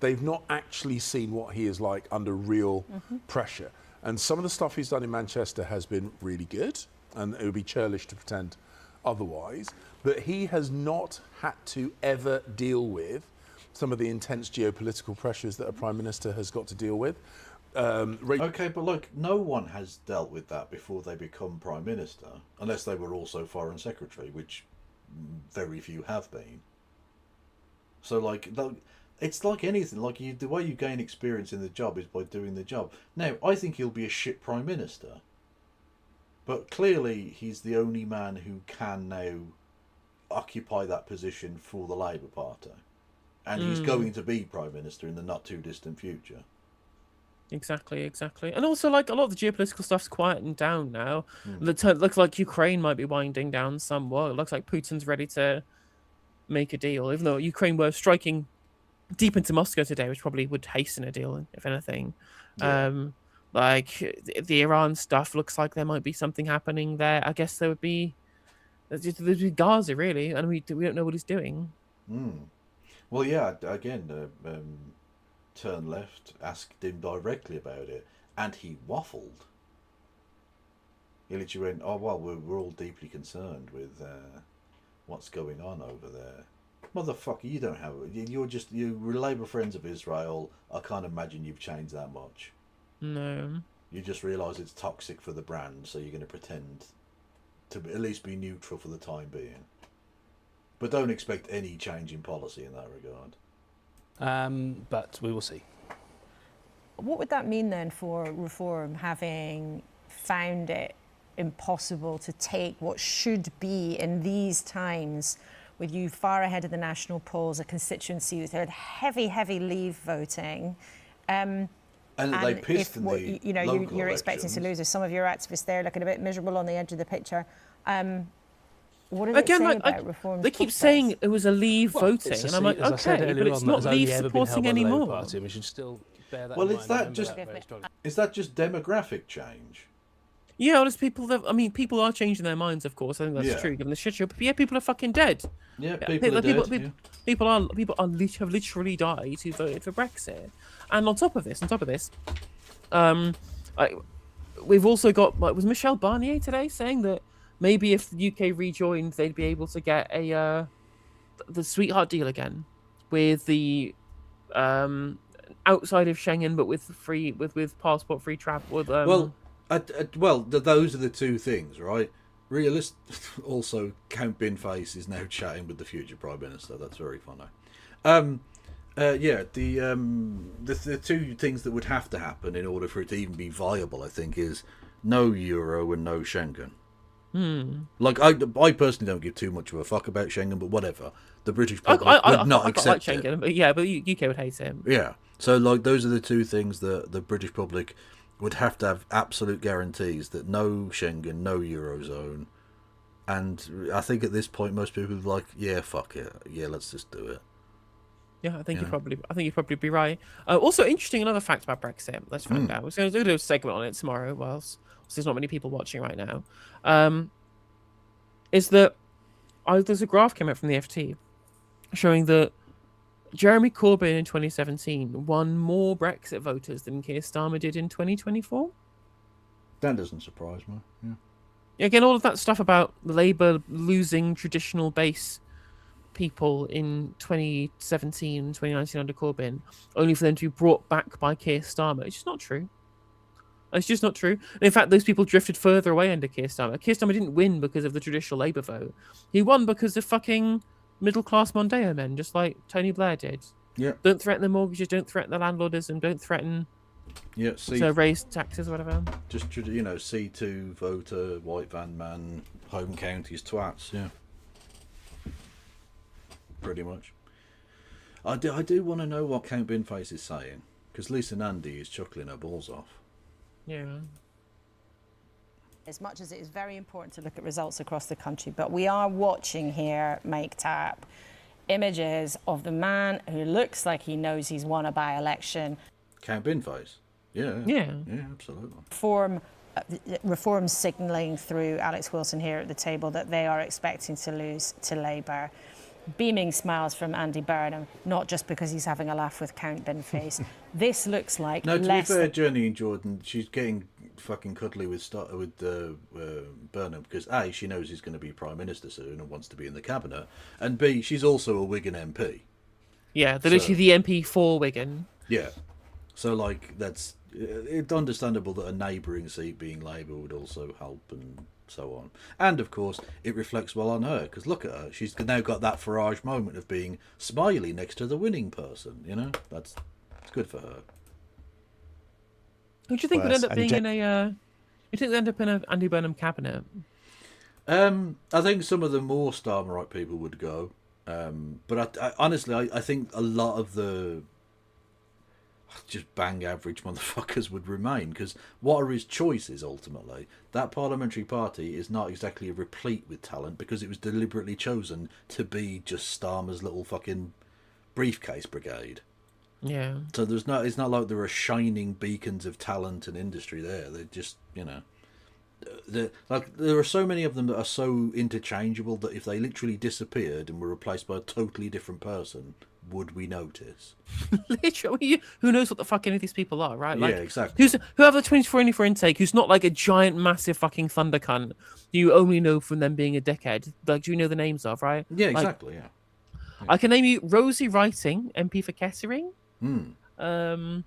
They've not actually seen what he is like under real pressure. And some of the stuff he's done in Manchester has been really good, and it would be churlish to pretend otherwise. But he has not had to ever deal with some of the intense geopolitical pressures that a Prime Minister has got to deal with. Okay, but look, no one has dealt with that before they become Prime Minister, unless they were also Foreign Secretary, which very few have been. So, like, it's like anything. Like, the way you gain experience in the job is by doing the job. Now, I think he'll be a shit Prime Minister. But clearly, he's the only man who can now occupy that position for the Labour Party. And he's going to be Prime Minister in the not-too-distant future. Exactly. And also, like, a lot of the geopolitical stuff's quieting down now. It looks like Ukraine might be winding down somewhat. It looks like Putin's ready to make a deal, even though Ukraine were striking deep into Moscow today, which probably would hasten a deal, if anything. Yeah. Like, the Iran stuff looks like there might be something happening there. I guess there'd be Gaza, really, and we don't know what he's doing. Well, yeah, again, Turn Left asked him directly about it, and he waffled. He literally went, "Oh, well, we're all deeply concerned with what's going on over there." Motherfucker, you don't have it. You're Labour friends of Israel. I can't imagine you've changed that much. No. You just realise it's toxic for the brand, so you're going to pretend to at least be neutral for the time being. But don't expect any change in policy in that regard. But we will see. What would that mean then for Reform, having found it impossible to take what should be in these times, with you far ahead of the national polls, a constituency that had heavy Leave voting, and they pissed in the local you're expecting to lose. There's some of your activists there looking a bit miserable on the edge of the picture. What does it say about Reform's they keep prospects? saying it was a Leave voting, and I'm like, okay, but it's not Leave supporting anymore. Party, we should still bear that Well, in is mind. that just demographic change? Yeah, well, there's people that, I mean, people are changing their minds, of course. I think that's true, given the shit show. But yeah, people are fucking dead. Yeah, people are dead. People have literally died who voted for Brexit. And on top of this, we've also got, like, was Michelle Barnier today saying that maybe if the UK rejoined, they'd be able to get the sweetheart deal again with the outside of Schengen, but with passport free travel. Those are the two things, right? Also, Count Binface is now chatting with the future Prime Minister. That's very funny. The two things that would have to happen in order for it to even be viable, I think, is no Euro and no Schengen. Like, I personally don't give too much of a fuck about Schengen, but whatever. The British public would not accept it. Schengen, but yeah, but UK would hate him. Yeah. So, like, those are the two things that the British public would have to have absolute guarantees that no Schengen, no Eurozone. And I think at this point, most people are like, yeah, fuck it. Yeah, let's just do it. Yeah, I think you'd probably be right. Also, interesting, another fact about Brexit. Let's find out. We're going to do a segment on it tomorrow, whilst there's not many people watching right now. Is that there's a graph came out from the FT showing that Jeremy Corbyn in 2017 won more Brexit voters than Keir Starmer did in 2024. That doesn't surprise me. Yeah. Again, all of that stuff about Labour losing traditional base people in 2017 and 2019 under Corbyn, only for them to be brought back by Keir Starmer. It's just not true. It's just not true. And in fact, those people drifted further away under Keir Starmer. Keir Starmer didn't win because of the traditional Labour vote. He won because of fucking middle-class Mondeo men, just like Tony Blair did. Yeah. Don't threaten the mortgages, don't threaten the landlordism, don't threaten to raise taxes or whatever. Just, C2 voter, white van man, home counties twats, yeah. Pretty much. I do want to know what Count Binface is saying, because Lisa Nandy is chuckling her balls off. Yeah. As much as it is very important to look at results across the country, but we are watching here, Make Tap, images of the man who looks like he knows he's won a by-election. Count Binface? Yeah, absolutely. Reform signalling through Alex Wilson here at the table that they are expecting to lose to Labour. Beaming smiles from Andy Burnham, not just because he's having a laugh with Count Binface. This looks like no. To be fair, Journey and Jordan, she's getting fucking cuddly with Burnham because A, she knows he's going to be Prime Minister soon and wants to be in the cabinet, and B, she's also a Wigan MP. Yeah, they're literally the MP for Wigan. Yeah, so like it's understandable that a neighbouring seat being Labour would also help and so on. And of course, it reflects well on her, because look at her. She's now got that Farage moment of being smiley next to the winning person, you know? It's good for her. Who do you think would end up being in a... you think they'd end up in an Andy Burnham cabinet? I think some of the more Starmerite people would go. But I honestly, I think a lot of the just bang average motherfuckers would remain, because what are his choices ultimately? That parliamentary party is not exactly replete with talent, because it was deliberately chosen to be just Starmer's little fucking briefcase brigade. Yeah. So it's not like there are shining beacons of talent and industry there. They're just, you know, there are so many of them that are so interchangeable that if they literally disappeared and were replaced by a totally different person, would we notice? Literally, who knows what the fuck any of these people are, right? Like, yeah, exactly. Who have the 24 intake, who's not like a giant, massive fucking thunder cunt you only know from them being a dickhead. Like, do you know the names of, right? Yeah, like, exactly, yeah. I can name you Rosie Writing, MP for Kettering. Adam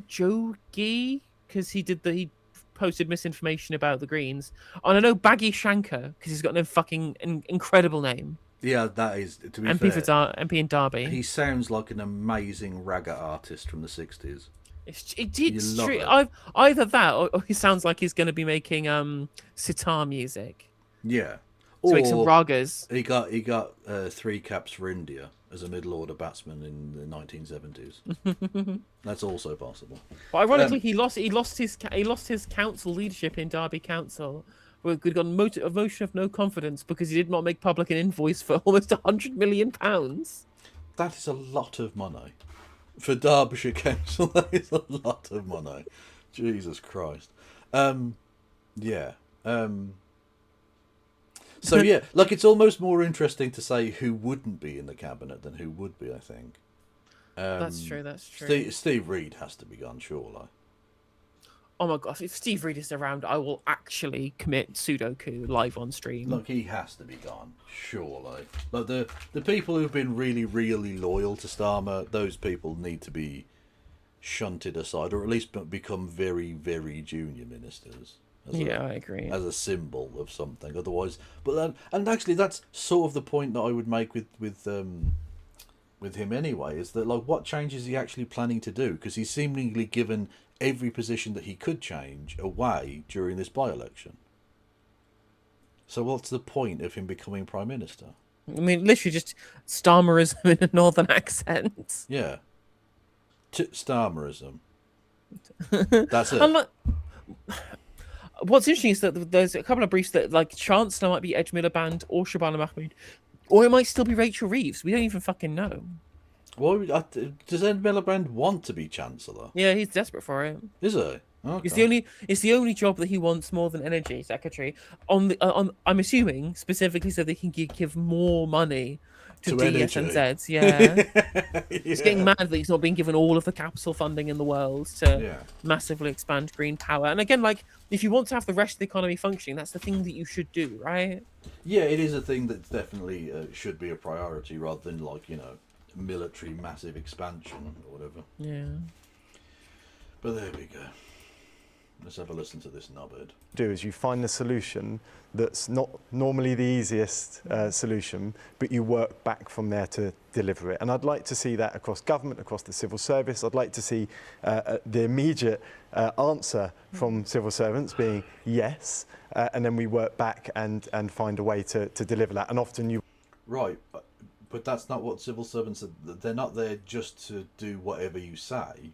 Jogi, because he posted misinformation about the Greens. And I know Baggy Shanker, because he's got no fucking incredible name. Yeah, that is, to be MP fair. MP in Derby. He sounds like an amazing ragga artist from the 60s. Either that, or he sounds like he's going to be making sitar music. Yeah. To make some ragas. He got 3 caps for India as a middle order batsman in the 1970s. That's also possible. But ironically, he lost his council leadership in Derby Council. We got a motion of no confidence because he did not make public an invoice for almost £100 million. That is a lot of money for Derbyshire Council. That is a lot of money. Jesus Christ. Yeah. So yeah, like it's almost more interesting to say who wouldn't be in the cabinet than who would be. I think. That's true. That's true. Steve Reed has to be gone, surely. Oh my god! If Steve Reed is around, I will actually commit Sudoku live on stream. Look, he has to be gone, surely. Like the people who've been really, really loyal to Starmer, those people need to be shunted aside, or at least become very, very junior ministers. I agree. As a symbol of something. Otherwise, but then, and actually, that's sort of the point that I would make with him anyway. Is that like what changes is he actually planning to do? Because he's seemingly given every position that he could change away during this by-election. So what's the point of him becoming Prime Minister? I mean, literally just Starmerism in a northern accent. Yeah. Starmerism. That's it. What's interesting is that there's a couple of briefs that like Chancellor might be Ed Miliband or Shabana Mahmood, or it might still be Rachel Reeves. We don't even fucking know. Well, does Ed Miliband want to be Chancellor? Yeah, he's desperate for it. Is he? Okay. It's the only job that he wants more than Energy Secretary. I'm assuming specifically so that he can give more money to DS and Zs. Yeah. He's getting mad that he's not being given all of the capital funding in the world to massively expand green power. And again, like if you want to have the rest of the economy functioning, that's the thing that you should do, right? Yeah, it is a thing that definitely should be a priority rather than like, you know, military massive expansion or whatever. Yeah. But there we go. Let's have a listen to this knobhead. Do is you find the solution that's not normally the easiest solution, but you work back from there to deliver it. And I'd like to see that across government, across the civil service. I'd like to see the immediate answer from civil servants being yes, and then we work back and find a way to deliver that. And often you... Right, but that's not what civil servants are. They're not there just to do whatever you say.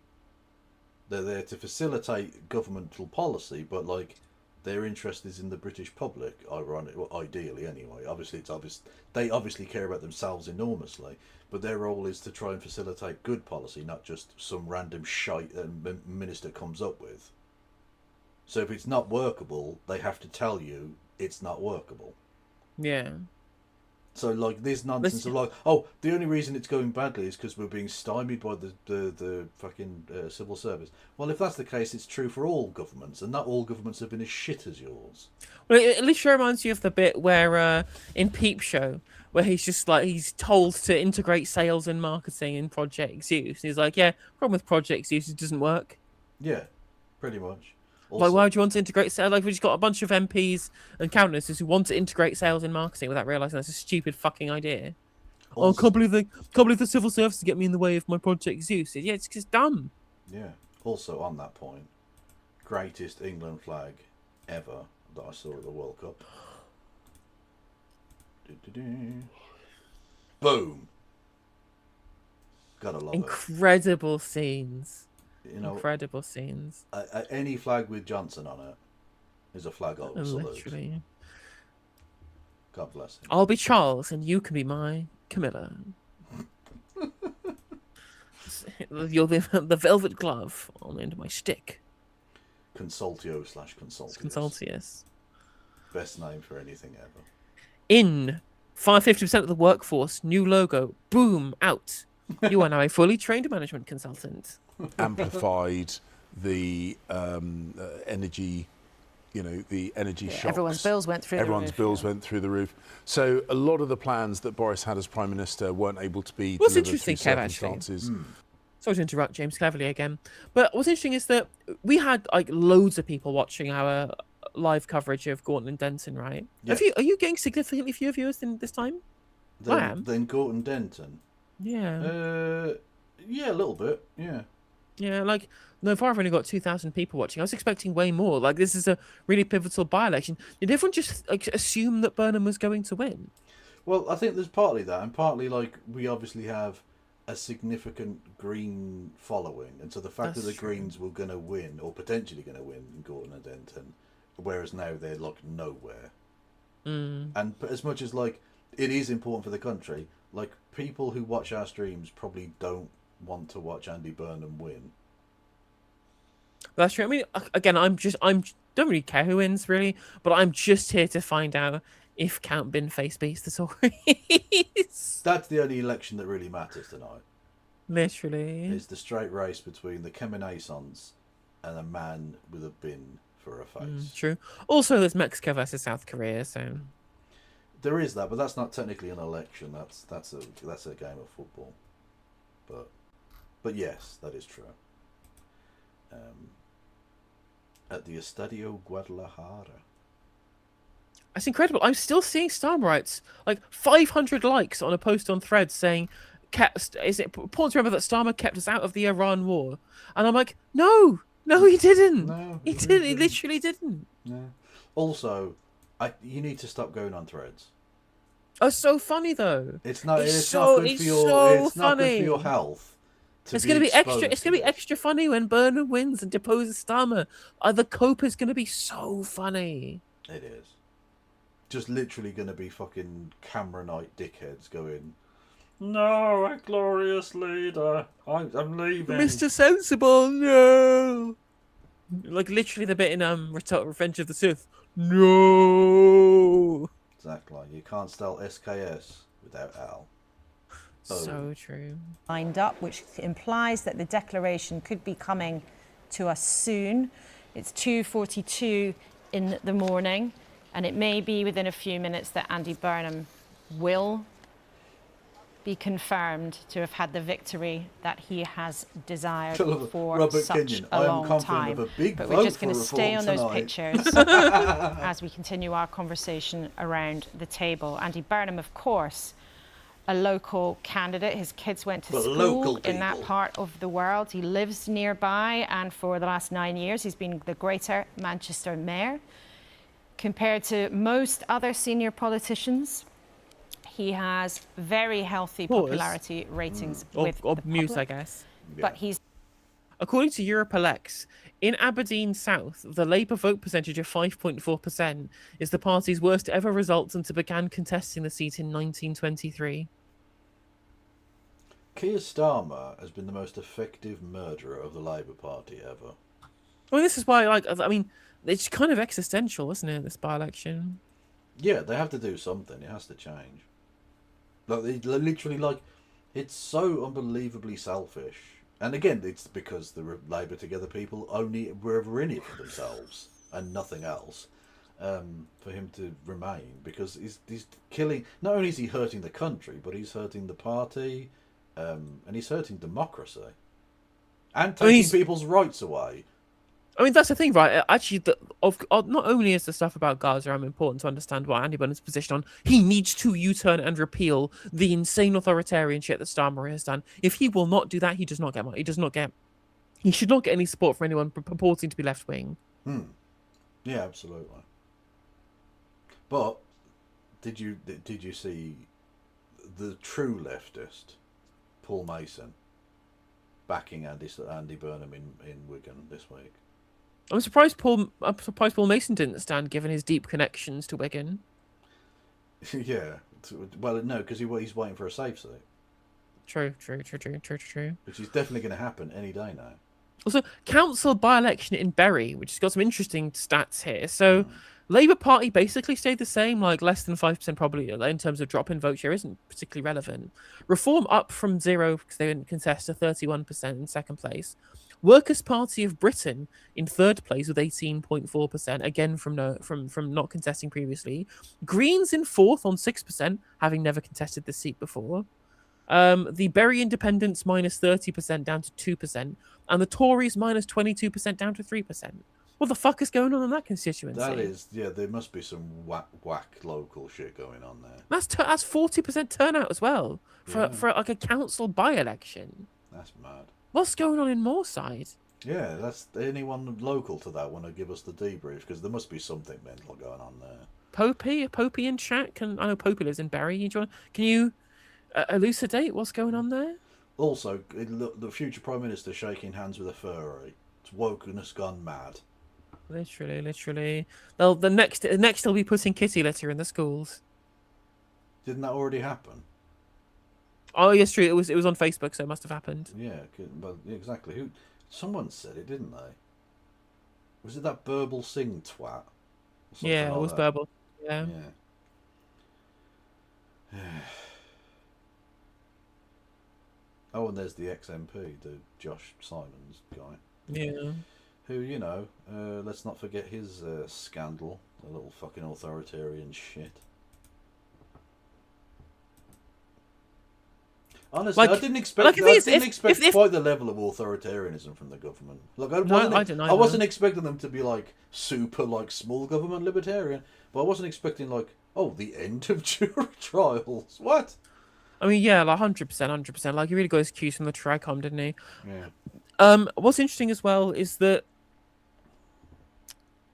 They're there to facilitate governmental policy, but like their interest is in the British public, ideally anyway. Obviously, it's obvious they obviously care about themselves enormously, but their role is to try and facilitate good policy, not just some random shite that a minister comes up with. So if it's not workable, they have to tell you it's not workable. Yeah. So like this nonsense of like, oh, the only reason it's going badly is because we're being stymied by the fucking civil service. Well, if that's the case, it's true for all governments, and not all governments have been as shit as yours. Well, it at least reminds you of the bit where in Peep Show, where he's just like he's told to integrate sales and marketing in Project Zeus. He's like, yeah, problem with Project Zeus, it doesn't work. Yeah, pretty much. Also, why would you want to integrate sales? Like, we just got a bunch of MPs and countesses who want to integrate sales in marketing without realising that's a stupid fucking idea. I can't believe the civil services get me in the way of my project's use. Yeah, it's just dumb. Yeah. Also, on that point, greatest England flag ever that I saw at the World Cup. Boom. Gotta love Incredible scenes. You know, incredible scenes. Any flag with Johnson on it is a flag I will salute. Literally. God bless him. I'll be Charles, and you can be my Camilla. You'll be the velvet glove on into my stick. Consultio/Consultius. Consultius. Best name for anything ever. In 50% of the workforce, new logo, boom, out. You are now a fully trained management consultant. Amplified the energy, the energy shocks. Everyone's bills went through the roof. Everyone's bills went through the roof. So a lot of the plans that Boris had as Prime Minister weren't able to be What's delivered interesting, through Kev, actually? circumstances. Sorry to interrupt, James Cleverly again. But what's interesting is that we had like loads of people watching our live coverage of Gorton and Denton, right? Yes. Are you getting significantly fewer viewers than this time? I am. Then Gorton Denton. Yeah. Yeah, a little bit. Yeah. Yeah, like, no far I've only got 2,000 people watching. I was expecting way more. Like, this is a really pivotal by-election. Did everyone just like assume that Burnham was going to win? Well, I think there's partly that, and partly like we obviously have a significant Green following, and so the fact that the Greens were going to win, or potentially going to win, in Gorton and Denton, whereas now they're like nowhere. And as much as like it is important for the country, like people who watch our streams probably don't want to watch Andy Burnham win. That's true. I mean, again, I don't really care who wins really, but I'm just here to find out if Count Binface beats the Tories. That's the only election that really matters tonight. Literally. It's the straight race between the Kemenaissance and a man with a bin for a face. True. Also, there's Mexico versus South Korea, so there is that, but that's not technically an election. That's a game of football. But yes, that is true. At the Estadio Guadalajara. That's incredible. I'm still seeing Starmerites, like 500 likes on a post on Threads saying, is it important to remember that Starmer kept us out of the Iran war? And I'm like, no, he didn't. No, he didn't. He literally didn't. No. Also, you need to stop going on Threads. Oh, it's so funny though. It's not. It's not good so not good funny. for your health. It's gonna be extra. It's gonna be extra funny when Burnham wins and deposes Starmer. The cope is gonna be so funny. It is. Just literally gonna be fucking Cameronite dickheads going, "No, our glorious leader. I'm leaving." Mr. Sensible, no. Like literally the bit in Revenge of the Sith. No. Exactly. You can't spell SKS without L. So true. Lined up, which implies that the declaration could be coming to us soon. It's 2:42 in the morning, and it may be within a few minutes that Andy Burnham will be confirmed to have had the victory that he has desired for Robert such Kenyon, a I am long confident time. of a big But vote we're just for going to stay on reform those tonight. pictures as we continue our conversation around the table. Andy Burnham, of course, a local candidate. His kids went to school in that part of the world. He lives nearby, and for the last 9 years, he's been the Greater Manchester Mayor. Compared to most other senior politicians, he has very healthy popularity ratings with the Muse, public. I guess. But he's... According to Europe-Elects, in Aberdeen South, the Labour vote percentage of 5.4% is the party's worst ever result since it began contesting the seat in 1923. Keir Starmer has been the most effective murderer of the Labour Party ever. Well, this is why, it's kind of existential, isn't it, this by-election? Yeah, they have to do something. It has to change. Like, they literally, it's so unbelievably selfish. And again, it's because the Labour Together people only were ever in it for themselves and nothing else. For him to remain, because he's killing. Not only is he hurting the country, but he's hurting the party, and he's hurting democracy, and taking people's rights away. I mean, that's the thing, right? Actually, not only is the stuff about Gaza important to understand what Andy Burnham's position on, he needs to U-turn and repeal the insane authoritarian shit that Starmer has done. If he will not do that, he does not get. He should not get any support from anyone purporting to be left wing. Yeah, absolutely. But did you see the true leftist, Paul Mason, backing Andy Burnham in Wigan this week? I'm surprised Paul Mason didn't stand, given his deep connections to Wigan. Yeah. Well, no, because he's waiting for a safe seat. True. Which is definitely going to happen any day now. Also, council by-election in Bury, which has got some interesting stats here. So, Labour Party basically stayed the same, like less than 5% probably in terms of drop in vote share isn't particularly relevant. Reform up from 0 because they didn't contest to 31% in second place. Workers' Party of Britain in third place with 18.4%, again from not contesting previously. Greens in fourth on 6%, having never contested this seat before. The Bury Independents minus 30% down to 2%, and the Tories minus 22% down to 3%. What the fuck is going on in that constituency? That is, yeah, there must be some whack local shit going on there. That's 40% turnout as well for like a council by-election. That's mad. What's going on in Moorside? Yeah, that's anyone local to that want to give us the debrief, because there must be something mental going on there. Popey in chat. I know Popey lives in Bury. Can you elucidate what's going on there? Also, the future Prime Minister shaking hands with a furry. It's wokeness gone mad. Literally. The next they'll be putting kitty litter in the schools. Didn't that already happen? Oh yes, true. It was on Facebook, so it must have happened. Yeah, well, exactly. Someone said it, didn't they? Was it that Burble Singh twat? Yeah, it was Burble. Yeah. Oh, and there's the XMP, the Josh Simons guy. Yeah. Who, let's not forget his scandal, the little fucking authoritarian shit. Honestly, I didn't expect quite the level of authoritarianism from the government. Like, I wasn't expecting them to be like super like small government libertarian, but I wasn't expecting like, the end of jury trials. What? I mean, yeah, like 100%. Like, he really got his cues from the Tricom, didn't he? Yeah. What's interesting as well is that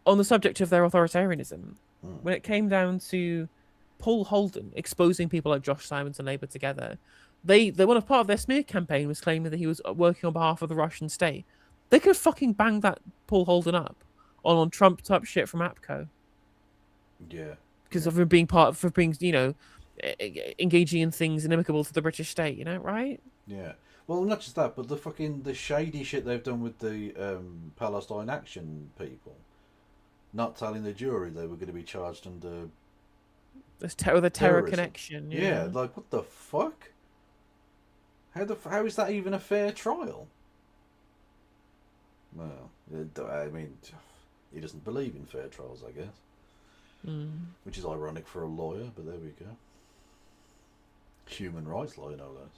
on the subject of their authoritarianism, when it came down to Paul Holden exposing people like Josh Simons and Labour together, they one of part of their smear campaign was claiming that he was working on behalf of the Russian state. They could have fucking banged that Paul Holden up on trumped up shit from APCO. Yeah. Because of him being engaging in things inimical to the British state, right? Yeah. Well, not just that, but the shady shit they've done with the Palestine Action people, not telling the jury they were going to be charged under the terror terrorism. Connection. Yeah, like what the fuck? How is that even a fair trial? Well, I mean, he doesn't believe in fair trials, I guess. Which is ironic for a lawyer, but there we go. Human rights lawyer, no less.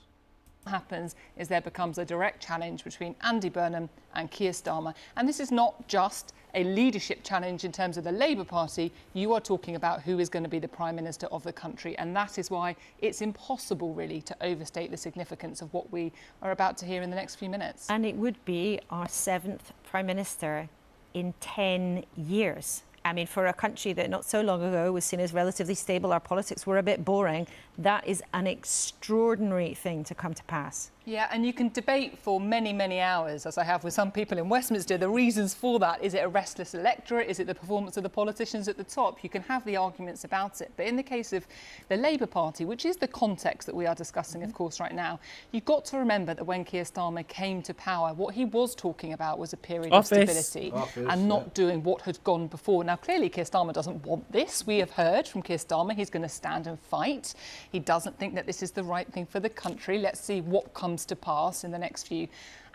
What happens is there becomes a direct challenge between Andy Burnham and Keir Starmer. And this is not just a leadership challenge in terms of the Labour Party. You are talking about who is going to be the Prime Minister of the country. And that is why it's impossible, really, to overstate the significance of what we are about to hear in the next few minutes. And it would be our 7th Prime Minister in 10 years. I mean, for a country that not so long ago was seen as relatively stable, our politics were a bit boring, that is an extraordinary thing to come to pass. Yeah, and you can debate for many, many hours, as I have with some people in Westminster, the reasons for that. Is it a restless electorate? Is it the performance of the politicians at the top? You can have the arguments about it. But in the case of the Labour Party, which is the context that we are discussing, of course, right now, you've got to remember that when Keir Starmer came to power, what he was talking about was a period of stability and not doing what had gone before. Now, clearly, Keir Starmer doesn't want this. We have heard from Keir Starmer he's going to stand and fight. He doesn't think that this is the right thing for the country. Let's see what comes to pass in the next few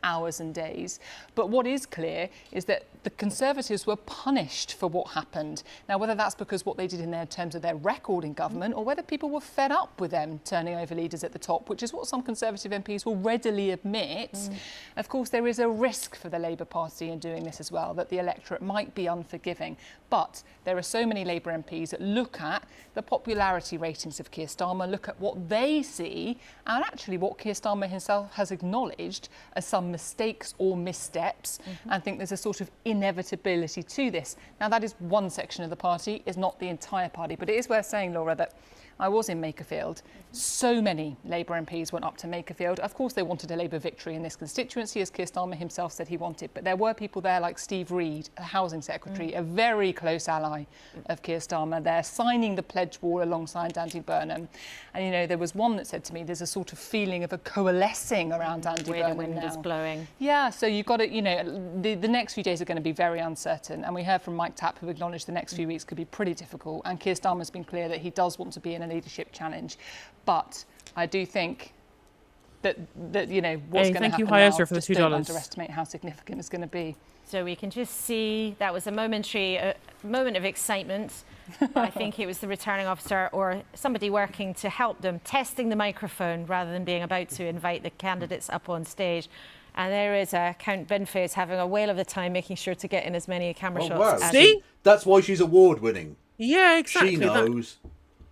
hours and days. But what is clear is that the Conservatives were punished for what happened. Now, whether that's because what they did in their terms of their record in government, or whether people were fed up with them turning over leaders at the top, which is what some Conservative MPs will readily admit. Of course, there is a risk for the Labour Party in doing this as well, that the electorate might be unforgiving. But there are so many Labour MPs that look at the popularity ratings of Keir Starmer, look at what they see, and actually what Keir Starmer himself has acknowledged as some mistakes or missteps, and think there's a sort of inevitability to this. Now, that is one section of the party, is not the entire party, but it is worth saying, Laura, that I was in Makerfield. So many Labour MPs went up to Makerfield. Of course, they wanted a Labour victory in this constituency, as Keir Starmer himself said he wanted. But there were people there like Steve Reid, a housing secretary, a very close ally of Keir Starmer, there signing the pledge wall alongside Andy Burnham. And, you know, there was one that said to me, there's a sort of feeling of a coalescing around Andy Burnham the wind now. is blowing. Yeah, so you've got to, you know, the next few days are going to be very uncertain. And we heard from Mike Tapp, who acknowledged the next few weeks could be pretty difficult. And Keir Starmer's been clear that he does want to be in a leadership challenge. But I do think that you know, what's going to happen now, for the just $2. don't underestimate how significant it's going to be. So we can just see that was a momentary moment of excitement. I think it was the returning officer or somebody working to help them, testing the microphone rather than being about to invite the candidates up on stage. And there is Count Binface having a whale of a time making sure to get in as many camera shots. See? That's why she's award-winning. Yeah, exactly. She knows.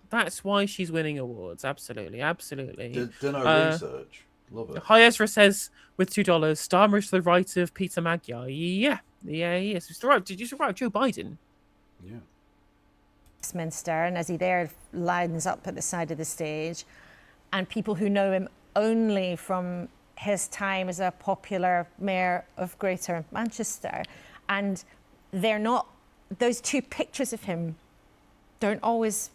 That's why she's winning awards. Absolutely, absolutely. Done our research. Love it. Hi Ezra says with $2, Starmer is to the right of Peter Magyar. Yeah, he is. It's the right. Did you say right, Joe Biden? Yeah. Westminster, and as he there lines up at the side of the stage, and people who know him only from his time as a popular mayor of Greater Manchester, and they're not. Those two pictures of him don't always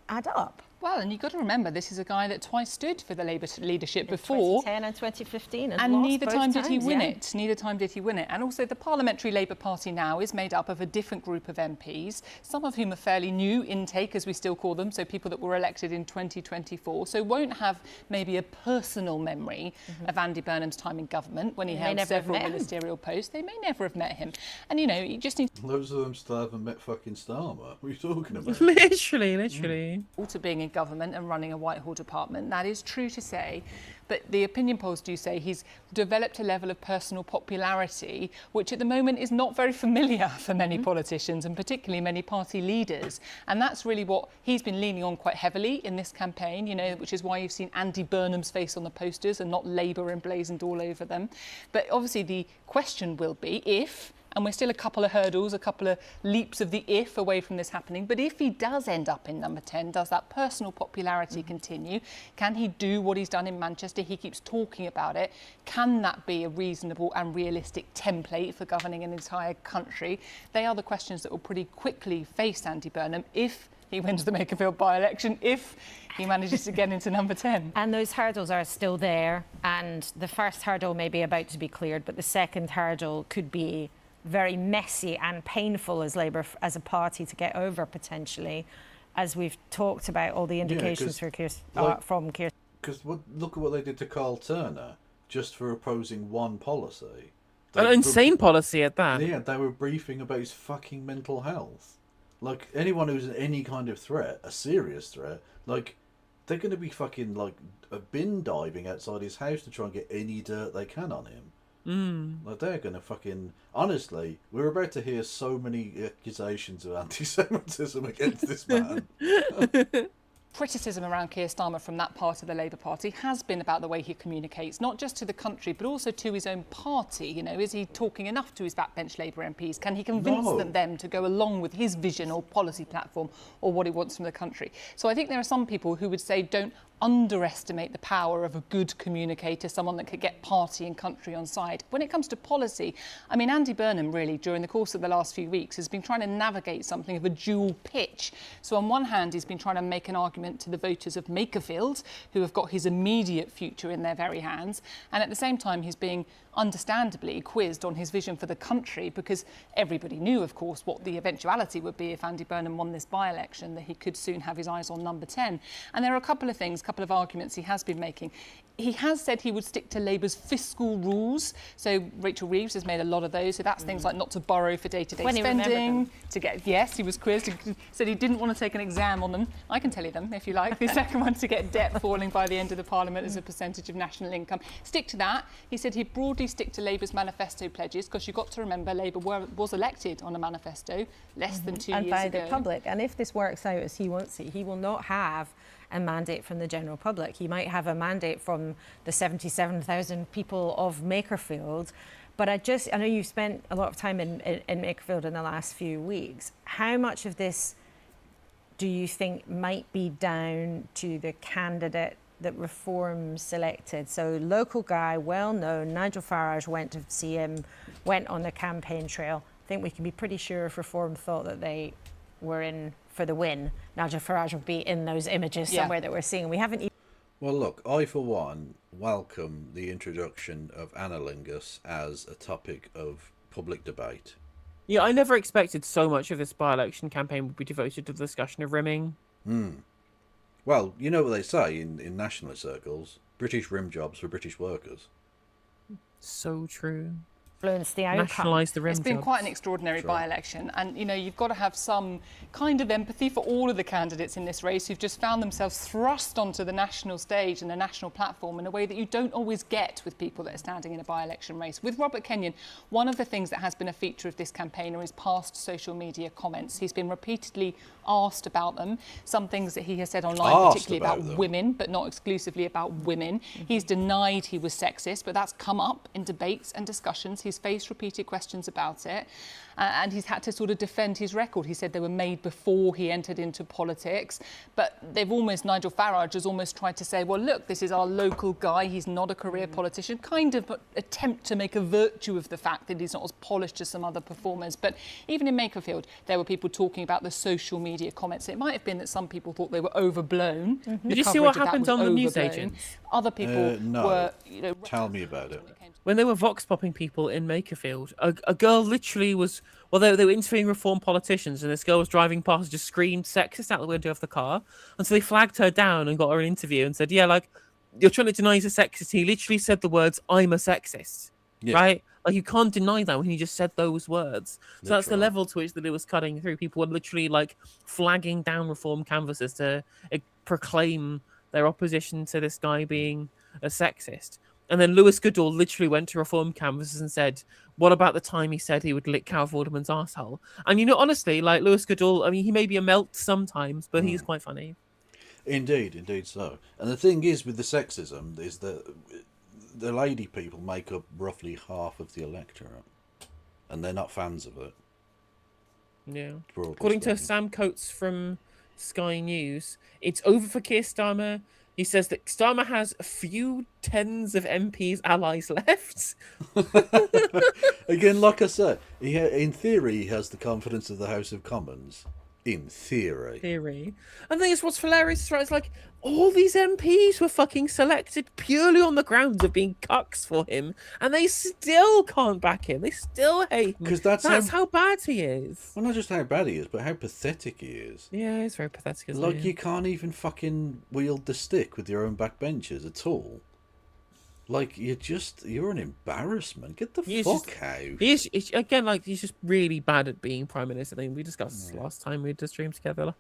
add up. Well, and you've got to remember, this is a guy that twice stood for the Labour leadership before. 2010 and 2015. And lost neither both time did he times, win yeah. it. Neither time did he win it. And also the Parliamentary Labour Party now is made up of a different group of MPs, some of whom are fairly new intake, as we still call them, so people that were elected in 2024, so won't have maybe a personal memory of Andy Burnham's time in government when he held several ministerial posts. They may never have met him. And, you know, you just need... Loads of them still haven't met fucking Starmer. What are you talking about? Literally. To being in government and running a Whitehall department, that is true to say, but the opinion polls do say he's developed a level of personal popularity which at the moment is not very familiar for many politicians and particularly many party leaders, and that's really what he's been leaning on quite heavily in this campaign, you know, which is why you've seen Andy Burnham's face on the posters and not Labour emblazoned all over them. But obviously the question will be if, and we're still a couple of hurdles, a couple of leaps of the if away from this happening. But if he does end up in number 10, does that personal popularity continue? Can he do what he's done in Manchester? He keeps talking about it. Can that be a reasonable and realistic template for governing an entire country? They are the questions that will pretty quickly face Andy Burnham if he wins the Makerfield by-election, if he manages to get into number 10. And those hurdles are still there. And the first hurdle may be about to be cleared, but the second hurdle could be very messy and painful as Labour as a party to get over potentially, as we've talked about all the indications from Keir. Because look at what they did to Carl Turner just for opposing one policy. An insane policy at that. Yeah, they were briefing about his fucking mental health. Like anyone who's any kind of threat, a serious threat, like they're going to be fucking like a bin diving outside his house to try and get any dirt they can on him. Like they're gonna fucking honestly, we're about to hear so many accusations of anti-Semitism against this man. Criticism around Keir Starmer from that part of the Labour Party has been about the way he communicates, not just to the country, but also to his own party. You know, is he talking enough to his backbench Labour MPs? Can he convince them to go along with his vision or policy platform or what he wants from the country? So I think there are some people who would say don't underestimate the power of a good communicator, someone that could get party and country on side. When it comes to policy, I mean, Andy Burnham really, during the course of the last few weeks, has been trying to navigate something of a dual pitch. So on one hand, he's been trying to make an argument to the voters of Makerfield, who have got his immediate future in their very hands. And at the same time, he's being understandably quizzed on his vision for the country, because everybody knew, of course, what the eventuality would be if Andy Burnham won this by-election, that he could soon have his eyes on number 10. And there are a couple of things couple of arguments he has been making. He has said he would stick to Labour's fiscal rules. So Rachel Reeves has made a lot of those. So that's things like not to borrow for day-to-day spending. Yes, he was quizzed. He said he didn't want to take an exam on them. I can tell you them if you like. The second one, to get debt falling by the end of the Parliament as a percentage of national income. Stick to that. He said he'd broadly stick to Labour's manifesto pledges, because you've got to remember Labour was elected on a manifesto less than 2 years ago. And by the public. And if this works out as he wants it, he will not have a mandate from the general public. He might have a mandate from the 77,000 people of Makerfield. But I know you've spent a lot of time in Makerfield in the last few weeks. How much of this do you think might be down to the candidate that Reform selected? So local guy, well known, Nigel Farage went to see him, went on the campaign trail. I think we can be pretty sure if Reform thought that they were in for the win, Nigel Farage would be in those images somewhere that we're seeing. We haven't. Well, look, I for one welcome the introduction of analingus as a topic of public debate. Yeah, I never expected so much of this by-election campaign would be devoted to the discussion of rimming. Well, you know what they say in nationalist circles: British rim jobs for British workers. So true. Influence the outcome. Nationalise the rim It's been jobs. quite an extraordinary by-election, and you've got to have some kind of empathy for all of the candidates in this race who've just found themselves thrust onto the national stage and the national platform in a way that you don't always get with people that are standing in a by-election race. With Robert Kenyon, one of the things that has been a feature of this campaign are his past social media comments. He's been repeatedly asked about them, some things that he has said online, particularly about women, but not exclusively about women. He's denied he was sexist, but that's come up in debates and discussions. He's faced repeated questions about it, and he's had to sort of defend his record. He said they were made before he entered into politics, but Nigel Farage has almost tried to say, well, look, this is our local guy, he's not a career politician, kind of attempt to make a virtue of the fact that he's not as polished as some other performers. But even in Makerfield, there were people talking about the social media comments. It might have been that some people thought they were overblown. Did you see what happened on the newsagents? Other people were, Tell me about it. When they were vox popping people in Makerfield, a girl literally was, they were interviewing Reform politicians, and this girl was driving past and just screamed sexist out the window of the car. And so they flagged her down and got her an interview and said, yeah, like, you're trying to deny he's a sexist. He literally said the words, I'm a sexist, right? Like, you can't deny that when he just said those words. So that's the level to which that it was cutting through. People were literally, like, flagging down Reform canvassers to proclaim their opposition to this guy being a sexist. And then Lewis Goodall literally went to Reform canvassers and said, what about the time he said he would lick Carol Vorderman's arsehole? And, honestly, like, Lewis Goodall, I mean, he may be a melt sometimes, but he's quite funny. Indeed so. And the thing is with the sexism is that the lady people make up roughly half of the electorate, and they're not fans of it. Yeah. According to Sam Coates from Sky News, it's over for Keir Starmer. He says that Starmer has a few tens of MPs allies left. Again, like I said, in theory, he has the confidence of the House of Commons. In theory. And the thing is, what's hilarious, right? It's like, all these MPs were fucking selected purely on the grounds of being cucks for him, and they still can't back him. They still hate him. Because that's how bad he is. Well, not just how bad he is, but how pathetic he is. Yeah, he's very pathetic, isn't Like, he? you can't even fucking wield the stick with your own backbenchers at all. Like, you're an embarrassment. Get the fuck out. He's just really bad at being Prime Minister. I think we discussed this last time we did stream together.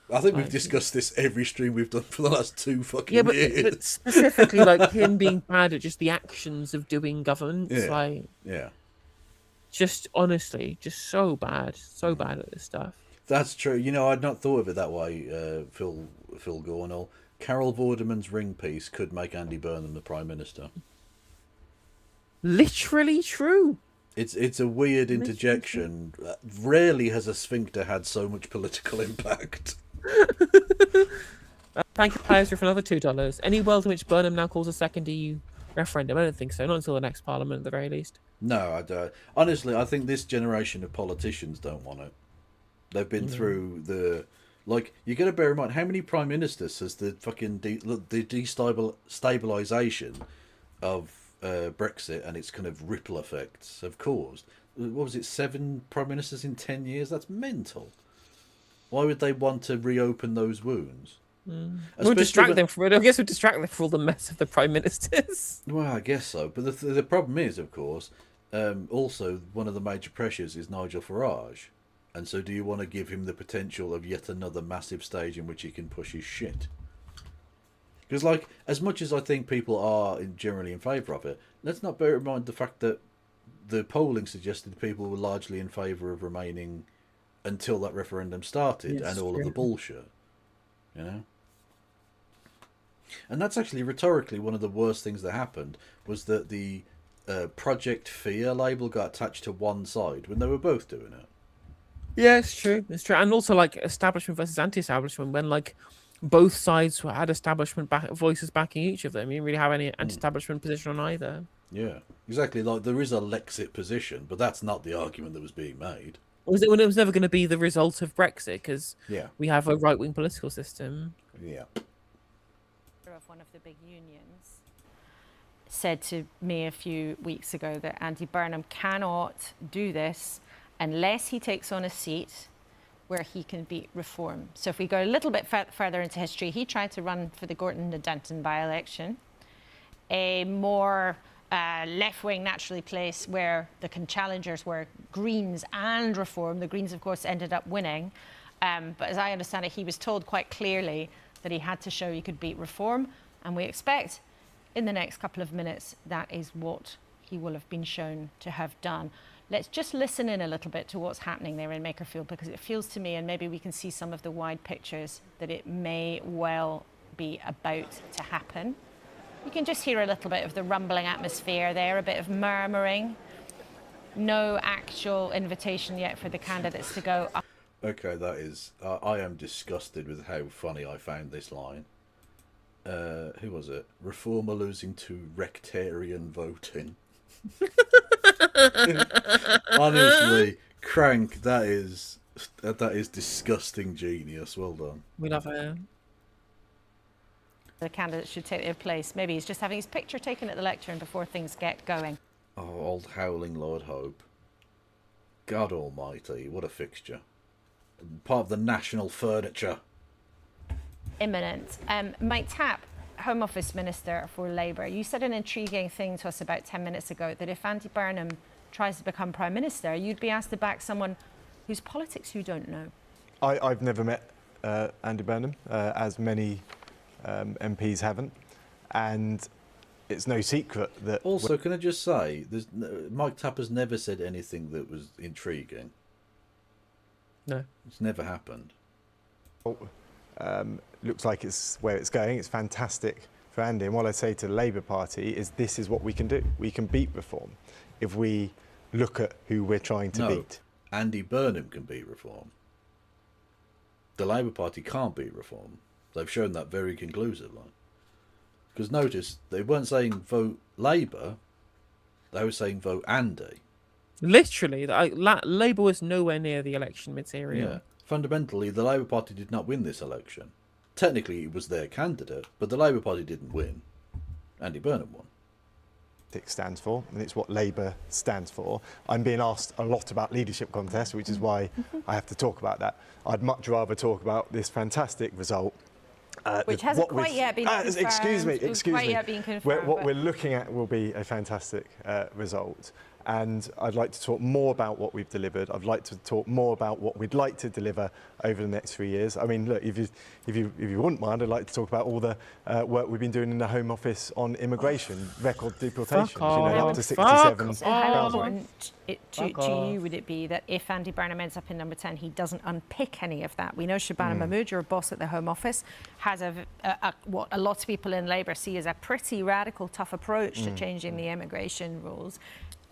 I think we've discussed this every stream we've done for the last 2 fucking years. But specifically, like, him being bad at just the actions of doing governance. Just honestly, just so bad at this stuff. That's true. I'd not thought of it that way, Phil Gornall. Carol Vorderman's ring piece could make Andy Burnham the Prime Minister. Literally true. It's a weird interjection. Rarely has a sphincter had so much political impact. Thank you, Paisley, for another $2. Any world in which Burnham now calls a second EU referendum? I don't think so. Not until the next Parliament, at the very least. No, I don't. Honestly, I think this generation of politicians don't want it. They've been through the... Like, you got to bear in mind, how many prime ministers has the fucking destabilisation of Brexit and its kind of ripple effects have caused? What was it, 7 prime ministers in 10 years? That's mental. Why would they want to reopen those wounds? We'll distract them from it. I guess we'll distract them from all the mess of the prime ministers. Well, I guess so. But the problem is, of course, also one of the major pressures is Nigel Farage. And so do you want to give him the potential of yet another massive stage in which he can push his shit? Because, like, as much as I think people are generally in favour of it, let's not bear in mind the fact that the polling suggested people were largely in favour of remaining until that referendum started, Yes, and all of true. the bullshit. You know? And that's actually rhetorically one of the worst things that happened, was that the Project Fear label got attached to one side when they were both doing it. Yeah, it's true. It's true. And also, like, establishment versus anti-establishment, when, like, both sides had establishment voices backing each of them. You didn't really have any anti-establishment position on either. Yeah, exactly. Like, there is a Lexit position, but that's not the argument that was being made. Was it when it was never going to be the result of Brexit, because Yeah. we have a right-wing political system. Yeah. Of one of the big unions said to me a few weeks ago that Andy Burnham cannot do this unless he takes on a seat where he can beat reform. So if we go a little bit further into history, he tried to run for the Gorton and Denton by-election, a more left-wing naturally placed where the challengers were Greens and Reform. The Greens, of course, ended up winning. But as I understand it, he was told quite clearly that he had to show he could beat Reform. And we expect in the next couple of minutes that is what he will have been shown to have done. Let's just listen in a little bit to what's happening there in Makerfield, because it feels to me, and maybe we can see some of the wide pictures, that it may well be about to happen. You can just hear a little bit of the rumbling atmosphere there, a bit of murmuring. No actual invitation yet for the candidates to go up. Okay, that is... I am disgusted with how funny I found this line. Who was it? Reformer losing to Rectarian voting. Honestly, Crank, that is disgusting genius. Well done. We love it. The candidates should take their place. Maybe he's just having his picture taken at the lectern before things get going. Oh, old howling Lord Hope. God almighty, what a fixture. Part of the national furniture. Imminent. Mike Tapp, Home Office Minister for Labour, you said an intriguing thing to us about 10 minutes ago, that if Andy Burnham tries to become Prime Minister, you'd be asked to back someone whose politics you don't know. I've never met Andy Burnham, as many MPs haven't, and it's no secret that... Also, can I just say, Mike Tapp has never said anything that was intriguing. No. It's never happened. Looks like it's where it's going. It's fantastic for Andy. And what I say to the Labour Party is this is what we can do. We can beat Reform if we look at who we're trying to beat. Andy Burnham can beat Reform. The Labour Party can't beat Reform. They've shown that very conclusively. Because notice, they weren't saying vote Labour, they were saying vote Andy. Literally, Labour was nowhere near the election material. Yeah. Fundamentally, the Labour Party did not win this election. Technically, it was their candidate, but the Labour Party didn't win. Andy Burnham won. It stands for, and it's what Labour stands for. I'm being asked a lot about leadership contests, which is why I have to talk about that. I'd much rather talk about this fantastic result. Which hasn't quite yet been confirmed. Excuse me. Yet been confirmed, What we're looking at will be a fantastic result. And I'd like to talk more about what we've delivered. I'd like to talk more about what we'd like to deliver over the next 3 years. I mean, look, if you wouldn't mind, I'd like to talk about all the work we've been doing in the Home Office on immigration, record deportations, up to 67,000. How important to you would it be that if Andy Burnham ends up in number 10, he doesn't unpick any of that? We know Shabana Mahmood, your boss at the Home Office, has what a lot of people in Labour see as a pretty radical, tough approach to changing the immigration rules.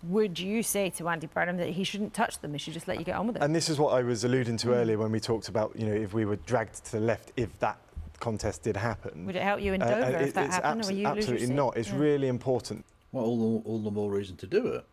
Would you say to Andy Burnham that he shouldn't touch them? He should just let you get on with it? And this is what I was alluding to earlier when we talked about, if we were dragged to the left, if that contest did happen. Would it help you in Dover if that happened? Or you absolutely not. It's really important. Well, all the more reason to do it.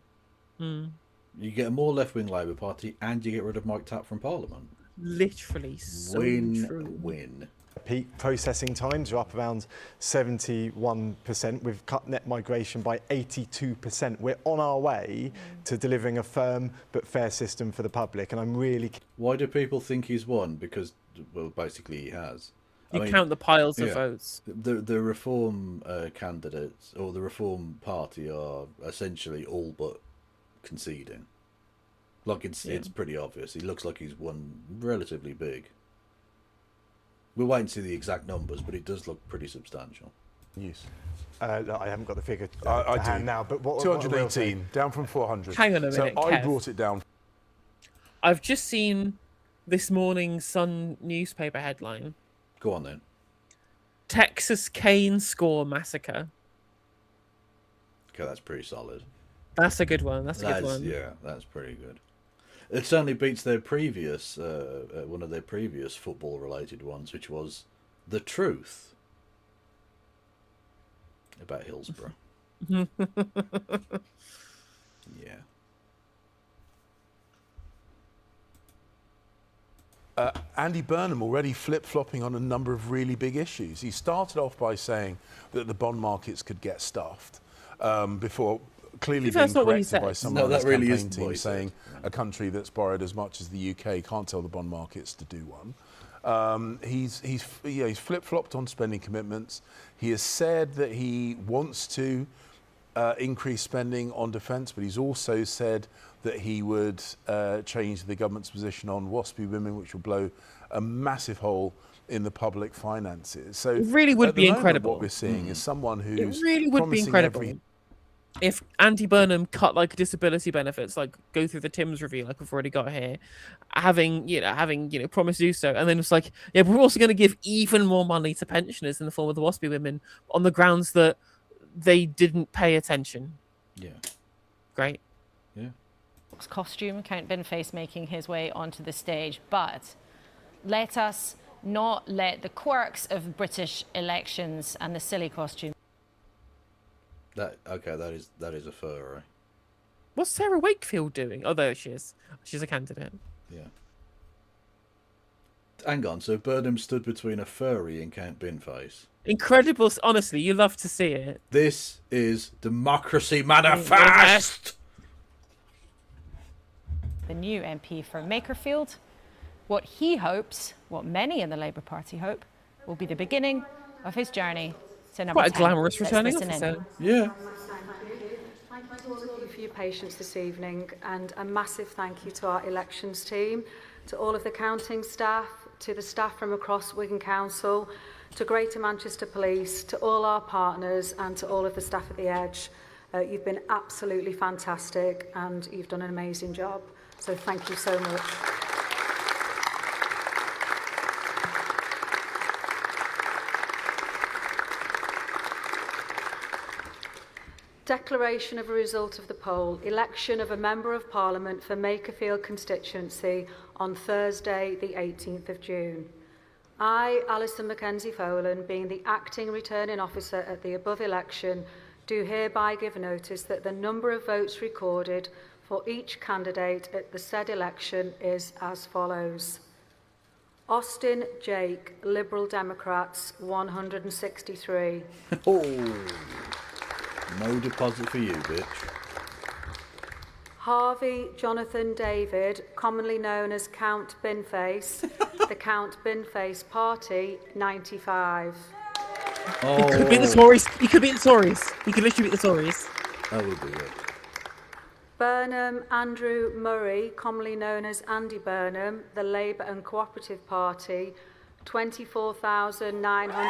You get a more left-wing Labour Party and you get rid of Mike Tapp from Parliament. Literally so true. Win. Peak processing times are up around 71%. We've cut net migration by 82%. We're on our way to delivering a firm but fair system for the public, and I'm really... Why do people think he's won? Because, well, basically he has. You count the piles of yeah, votes. The Reform candidates or the Reform Party are essentially all but conceding. Like it's pretty obvious. He looks like he's won relatively big. We'll wait and see the exact numbers, but it does look pretty substantial. Yes. I haven't got the figure I to hand do. now, but what 218, down from 400. Hang on a So minute, I Kev. brought it down. I've just seen this morning's Sun newspaper headline. Go on then. Texas cane score massacre. Okay, that's pretty solid. That's a good one. That's a good one. Yeah, that's pretty good. It certainly beats their previous, one of their previous football-related ones, which was The Truth about Hillsborough. Yeah. Andy Burnham already flip-flopping on a number of really big issues. He started off by saying that the bond markets could get stuffed before clearly being corrected by someone on his campaign team saying a country that's borrowed as much as the UK can't tell the bond markets to do one. He's flip-flopped on spending commitments. He has said that he wants to increase spending on defence, but he's also said that he would change the government's position on waspy women, which will blow a massive hole in the public finances. So it really would be incredible. What we're seeing is someone who's it really would be incredible if Andy Burnham cut like disability benefits, like go through the Tim's review, like we've already got here, having promised to do so, and then it's like, yeah, but we're also going to give even more money to pensioners in the form of the waspy women on the grounds that they didn't pay attention. Yeah. Great. Yeah. Costume, Count Binface making his way onto the stage, but let us not let the quirks of British elections and the silly costume. That is a furry. What's Sarah Wakefield doing? Oh, there she is. She's a candidate. Yeah. Hang on, so Burnham stood between a furry and Count Binface. Incredible. Honestly, you love to see it. This is Democracy Manifest! The new MP for Makerfield. What he hopes, what many in the Labour Party hope, will be the beginning of his journey to number 10. Quite a glamorous Let's returning listen in. officer. Yeah. Thank you to all of you for your patience this evening, and a massive thank you to our elections team, to all of the counting staff, to the staff from across Wigan Council, to Greater Manchester Police, to all our partners and to all of the staff at the Edge. You've been absolutely fantastic and you've done an amazing job. So thank you so much. Declaration of a result of the poll. Election of a Member of Parliament for Makerfield constituency on Thursday, the 18th of June. I, Alison Mackenzie Folan, being the acting returning officer at the above election, do hereby give notice that the number of votes recorded for each candidate at the said election is as follows. Austin Jake, Liberal Democrats, 163. Oh, no deposit for you, bitch. Harvey Jonathan David, commonly known as Count Binface, the Count Binface Party, 95. Oh. He could be the Tories. He could be the Tories. He could literally be the Tories. That would be it. Burnham Andrew Murray, commonly known as Andy Burnham, the Labour and Cooperative Party, 24,927.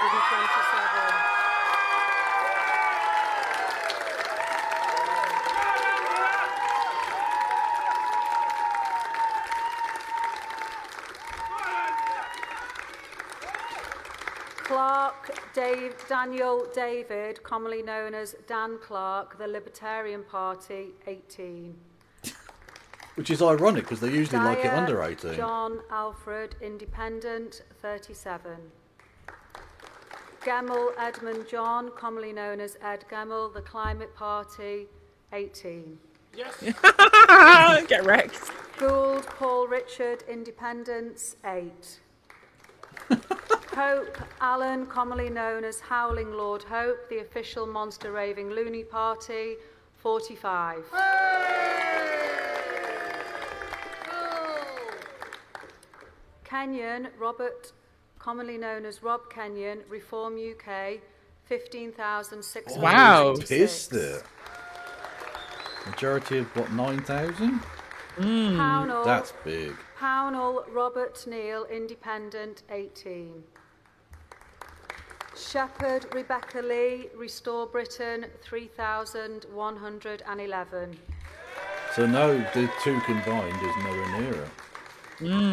Clark Daniel David, commonly known as Dan Clark, the Libertarian Party, 18. Which is ironic because they usually like it under 18. John Alfred, Independent, 37. Gemmell Edmund John, commonly known as Ed Gemmell, the Climate Party, 18. Yes. Get wrecked. Gould Paul Richard, Independents, 8. Hope Allen, commonly known as Howling Lord Hope, the official Monster Raving Loony Party, 45. Kenyon Robert commonly known as Rob Kenyon, Reform UK, 15,600. Wow. Pissed it. Majority of what, 9,000? Pownall. That's big. Pownall, Robert Neal, Independent, 18. Shepherd, Rebecca Lee, Restore Britain, 3,111. So no, the two combined is nowhere near it.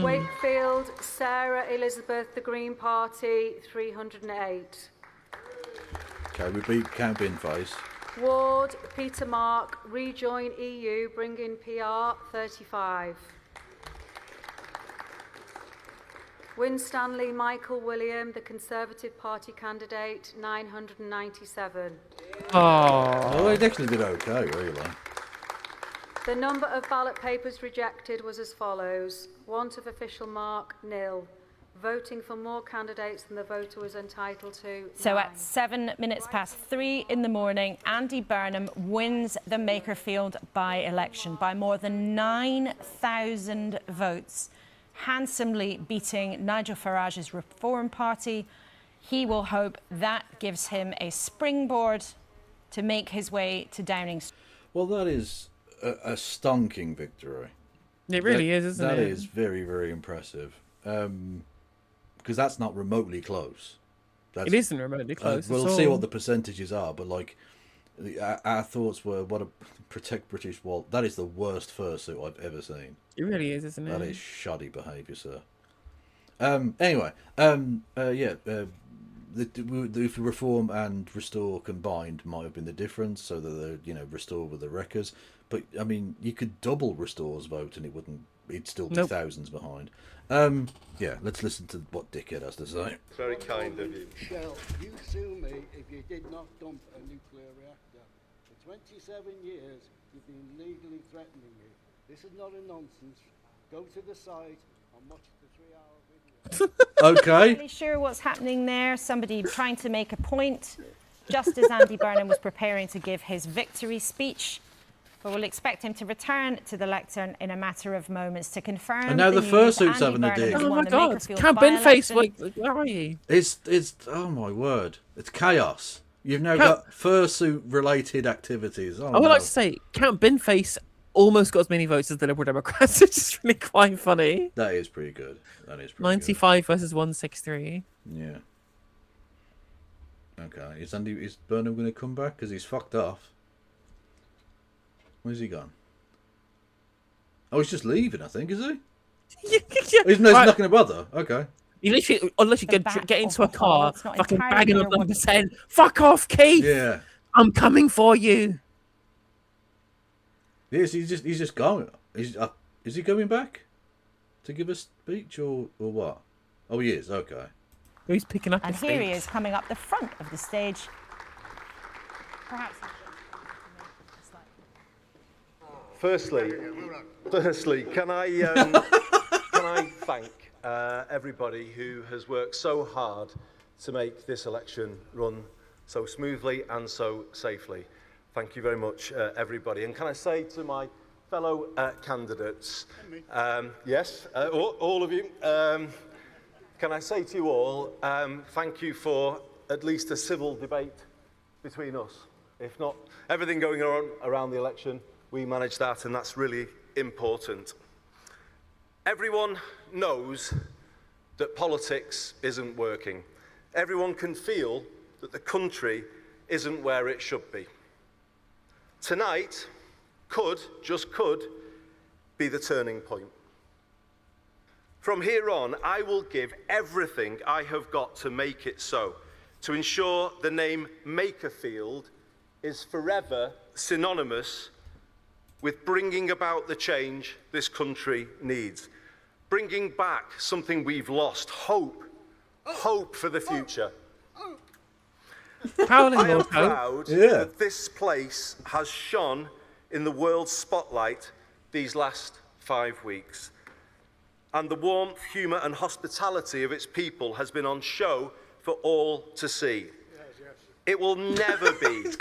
Wakefield, Sarah Elizabeth, The Green Party, 308. Okay, we beat Count Binface. Ward, Peter Mark, Rejoin EU, Bring in PR, 35. Winstanley, Michael William, the Conservative Party candidate, 997. Oh, it actually did okay, really. The number of ballot papers rejected was as follows. Want of official mark, 0. Voting for more candidates than the voter was entitled to, So 9. at 3:07 in the morning, Andy Burnham wins the Makerfield by-election by more than 9,000 votes, handsomely beating Nigel Farage's Reform Party. He will hope that gives him a springboard to make his way to Downing Street. Well, that is a stonking victory. It really is, isn't it? That is very, very impressive. Because that's not remotely close. It isn't remotely close. We'll at see all. what the percentages are, but like, our thoughts were, what a protect British wall. That is the worst fursuit I've ever seen. It really is, isn't it? That is shoddy behaviour, sir. Anyway, if Reform and Restore combined might have been the difference, so that Restore were the wreckers. But I mean, you could double Restore's vote and it'd still be thousands behind. Let's listen to what Dickhead has to say. Very kind of you. Shell, you sue me if you did not dump a nuclear reactor. For 27 years, you've been legally threatening me. This is not a nonsense. Go to the site and watch the 3-hour video. Okay. Not really sure what's happening there. Somebody trying to make a point just as Andy Burnham was preparing to give his victory speech. But we'll expect him to return to the lectern in a matter of moments to confirm. And now the news. fursuit's Andy having a Burnham dig. has Oh won my the God! Makerfield Count Binface, by-election. where are you? It's oh my word! It's chaos. You've now got fursuit-related activities. I would like to say Count Binface almost got as many votes as the Liberal Democrats, which is really quite funny. That is pretty good. That is pretty 95 versus 163. good. Yeah. Okay. Is Burnham going to come back? Because he's fucked off. Where's he gone? Oh, he's just leaving, I think, is he? He's not going to bother. Okay. You literally, unless you get into a car, it's not fucking entirely bagging up clear what- 1%. Fuck off, Keith! Yeah. I'm coming for you. Yes, he's just gone. Is he coming back to give a speech or what? Oh, he is. Okay. He's picking up And his here speech. he is coming up the front of the stage. Perhaps. Firstly, can I thank everybody who has worked so hard to make this election run so smoothly and so safely. Thank you very much, everybody. And can I say to my fellow candidates, yes, all of you, can I say to you all, thank you for at least a civil debate between us. If not everything going on around the election, we managed that, and that's really important. Everyone knows that politics isn't working. Everyone can feel that the country isn't where it should be. Tonight just could, be the turning point. From here on, I will give everything I have got to make it so, to ensure the name Makerfield is forever synonymous with bringing about the change this country needs. Bringing back something we've lost, hope. Hope for the future. I am proud that this place has shone in the world's spotlight these last 5 weeks. And the warmth, humour and hospitality of its people has been on show for all to see. It will never be a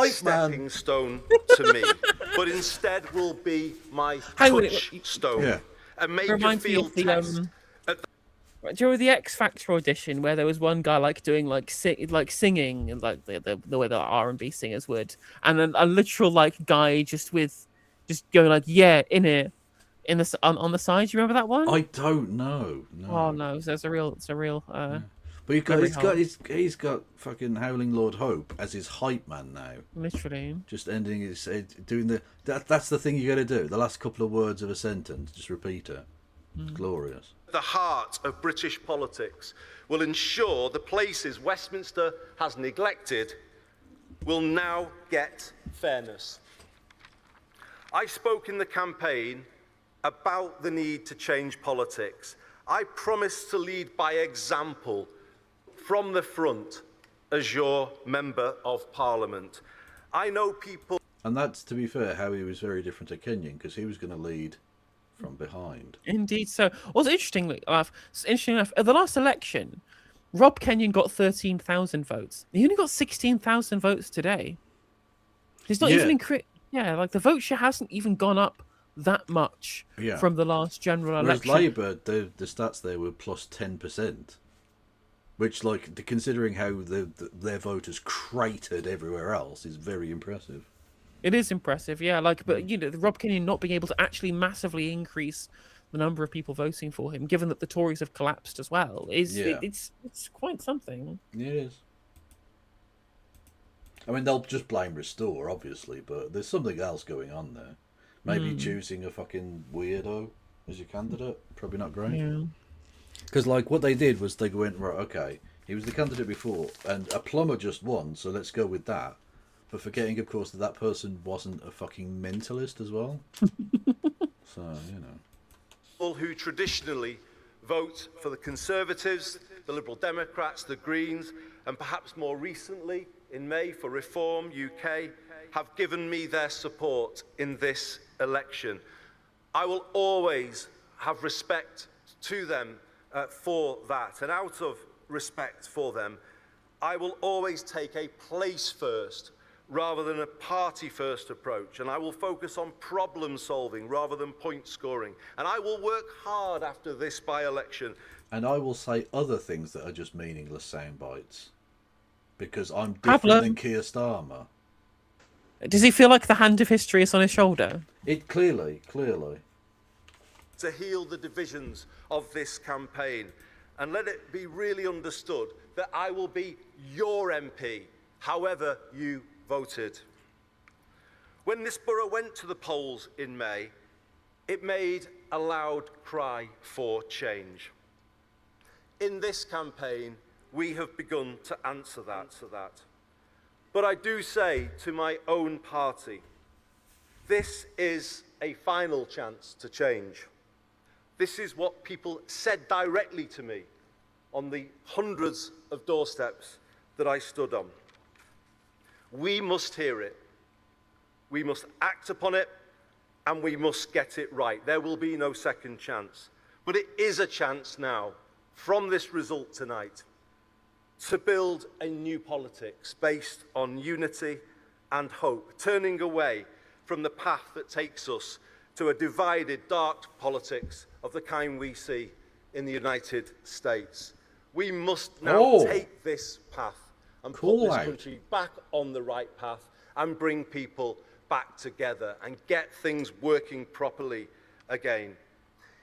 stepping stone to me, but instead will be my touchstone. A Reminds me of Makerfield test. Do you remember the X Factor audition where there was one guy like doing like singing and like the way that R&B singers would, and then a literal like guy just going like yeah in it in the on the side. Do you remember that one? I don't know. No. Oh no, so it's a real. But he's got fucking Howling Lord Hope as his hype man now. Literally. Just ending his doing that's the thing you got to do. The last couple of words of a sentence, just repeat it. It's glorious. The heart of British politics will ensure the places Westminster has neglected will now get fairness. I spoke in the campaign about the need to change politics. I promised to lead by example from the front as your Member of Parliament. I know people... And that's, to be fair, how he was very different to Kenyon, because he was going to lead from behind. Indeed so. Also, interestingly enough, at the last election, Rob Kenyon got 13,000 votes. He only got 16,000 votes today. He's not even like the vote share hasn't even gone up that much from the last general election. Whereas Labour, the stats there were plus 10%, which, like, considering how their vote has cratered everywhere else, is very impressive. It is impressive, yeah. Like, but you know, Rob Kenyon not being able to actually massively increase the number of people voting for him, given that the Tories have collapsed as well, it's quite something. Yeah, it is. I mean, they'll just blame Restore, obviously, but there's something else going on there. Maybe choosing a fucking weirdo as your candidate, probably not great. Yeah. Because, like, what they did was they went, right, okay, he was the candidate before, and a plumber just won, so let's go with that. But forgetting, of course, that person wasn't a fucking mentalist as well. So, you know. People who traditionally vote for the Conservatives, the Liberal Democrats, the Greens, and perhaps more recently, in May, for Reform UK, have given me their support in this election. I will always have respect to them for that. And out of respect for them, I will always take a place first rather than a party-first approach, and I will focus on problem-solving rather than point-scoring. And I will work hard after this by-election. And I will say other things that are just meaningless sound bites, because I'm different than Keir Starmer. Does he feel like the hand of history is on his shoulder? It clearly. To heal the divisions of this campaign, and let it be really understood that I will be your MP, however you voted. When this borough went to the polls in May, it made a loud cry for change. In this campaign, we have begun to answer that. But I do say to my own party, this is a final chance to change. This is what people said directly to me on the hundreds of doorsteps that I stood on. We must hear it, we must act upon it, and we must get it right. There will be no second chance. But it is a chance now, from this result tonight, to build a new politics based on unity and hope, turning away from the path that takes us to a divided, dark politics of the kind we see in the United States. We must now take this path and put this country back on the right path and bring people back together and get things working properly again.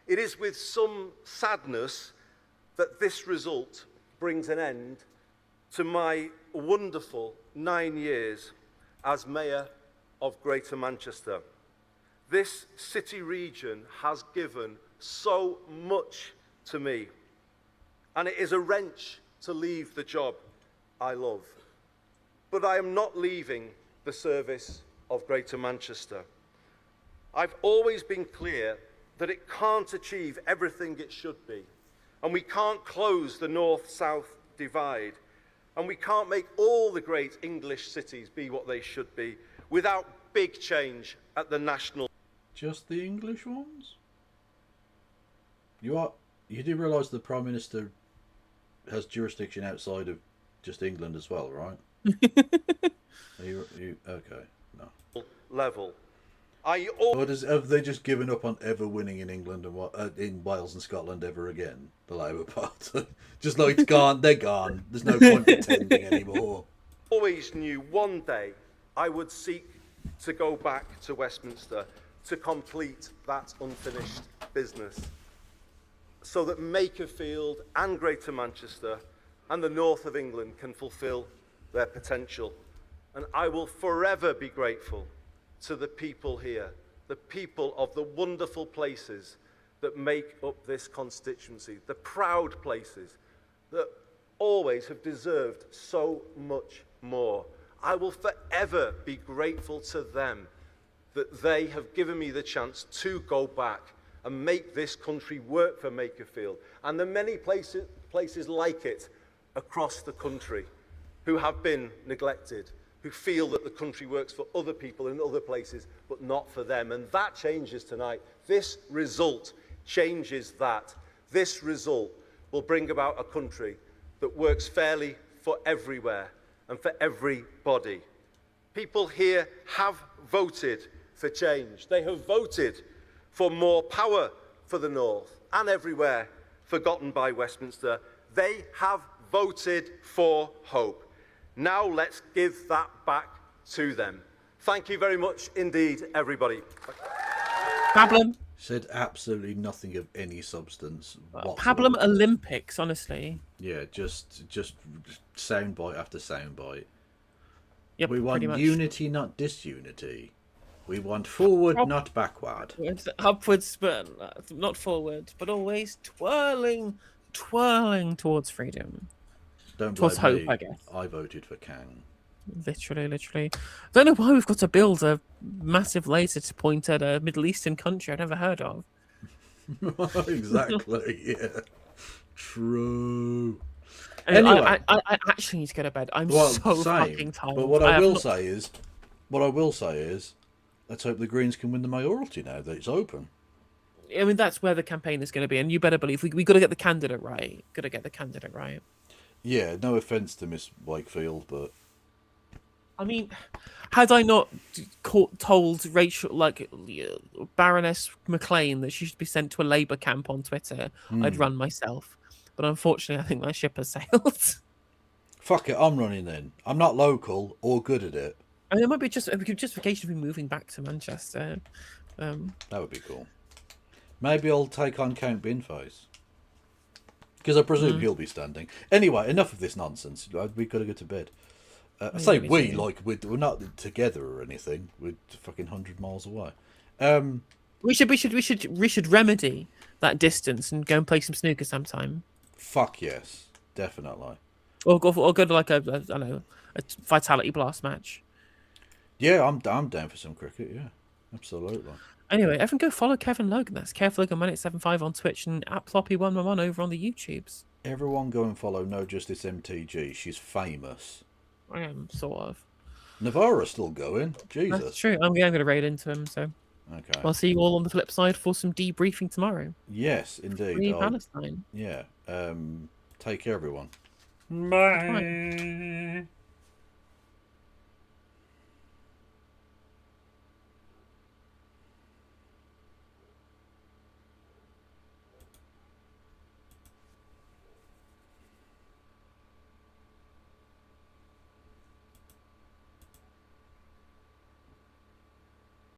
It is with some sadness that this result brings an end to my wonderful 9 years as Mayor of Greater Manchester. This city region has given so much to me, and it is a wrench to leave the job I love. But I am not leaving the service of Greater Manchester. I've always been clear that it can't achieve everything it should be, and we can't close the north-south divide, and we can't make all the great English cities be what they should be without big change at the national. Just the English ones? You do realise the Prime Minister has jurisdiction outside of just England as well, right? Okay, no. Level. Or have they just given up on ever winning in England and in Wales and Scotland ever again? The Labour Party, just like it's gone, they're gone. There's no point pretending anymore. Always knew one day I would seek to go back to Westminster to complete that unfinished business, so that Makerfield and Greater Manchester and the north of England can fulfil their potential. And I will forever be grateful to the people here, the people of the wonderful places that make up this constituency, the proud places that always have deserved so much more. I will forever be grateful to them that they have given me the chance to go back and make this country work for Makerfield, and the many places like it across the country who have been neglected, who feel that the country works for other people in other places, but not for them. And that changes tonight. This result changes that. This result will bring about a country that works fairly for everywhere and for everybody. People here have voted for change. They have voted for more power for the North and everywhere forgotten by Westminster. They have voted for hope. Now let's give that back to them. Thank you very much indeed, everybody. Pablum. Said absolutely nothing of any substance whatsoever. Pablum Olympics, honestly. Yeah, just soundbite after soundbite. Yep, we want pretty much. unity, not disunity. We want forward, not backward. Upwards, but not forward, but always twirling towards freedom. Don't towards blame hope, me. I guess. I voted for Kang. Literally. Don't know why we've got to build a massive laser to point at a Middle Eastern country I've never heard of. Exactly, yeah. True. Anyway, Anyway. I actually need to go to bed. I'm Well, so same. fucking tired. But what I will say is, let's hope the Greens can win the mayoralty now that it's open. I mean, that's where the campaign is going to be, and you better believe we got to get the candidate right. Got to get the candidate right. Yeah, no offence to Miss Wakefield, but I mean, had I not told Rachel, like Baroness McLean, that she should be sent to a Labour camp on Twitter, I'd run myself. But unfortunately, I think my ship has sailed. fuck it, I'm running then. I'm not local or good at it. I mean, it might be just a justification of me moving back to Manchester. That would be cool. Maybe I'll take on Count Binface. Because I presume he'll be standing. Anyway, enough of this nonsense. We've got to go to bed. I say we, like we're not together or anything. We're fucking 100 miles away. We should remedy that distance and go and play some snooker sometime. Fuck yes, definitely. Or go to like a I don't know, a Vitality Blast match. Yeah, I'm down for some cricket. Yeah, absolutely. Anyway, everyone go follow Kevin Logan. That's KevLogan1875 on Twitch and at Ploppy111 over on the YouTubes. Everyone go and follow No Justice MTG. She's famous. I am, sort of. Navarra's still going. Jesus. That's true. I'm going to raid into him, so. Okay. I'll see you all on the flip side for some debriefing tomorrow. Yes, indeed. Free Palestine. Yeah. Take care, everyone. Bye.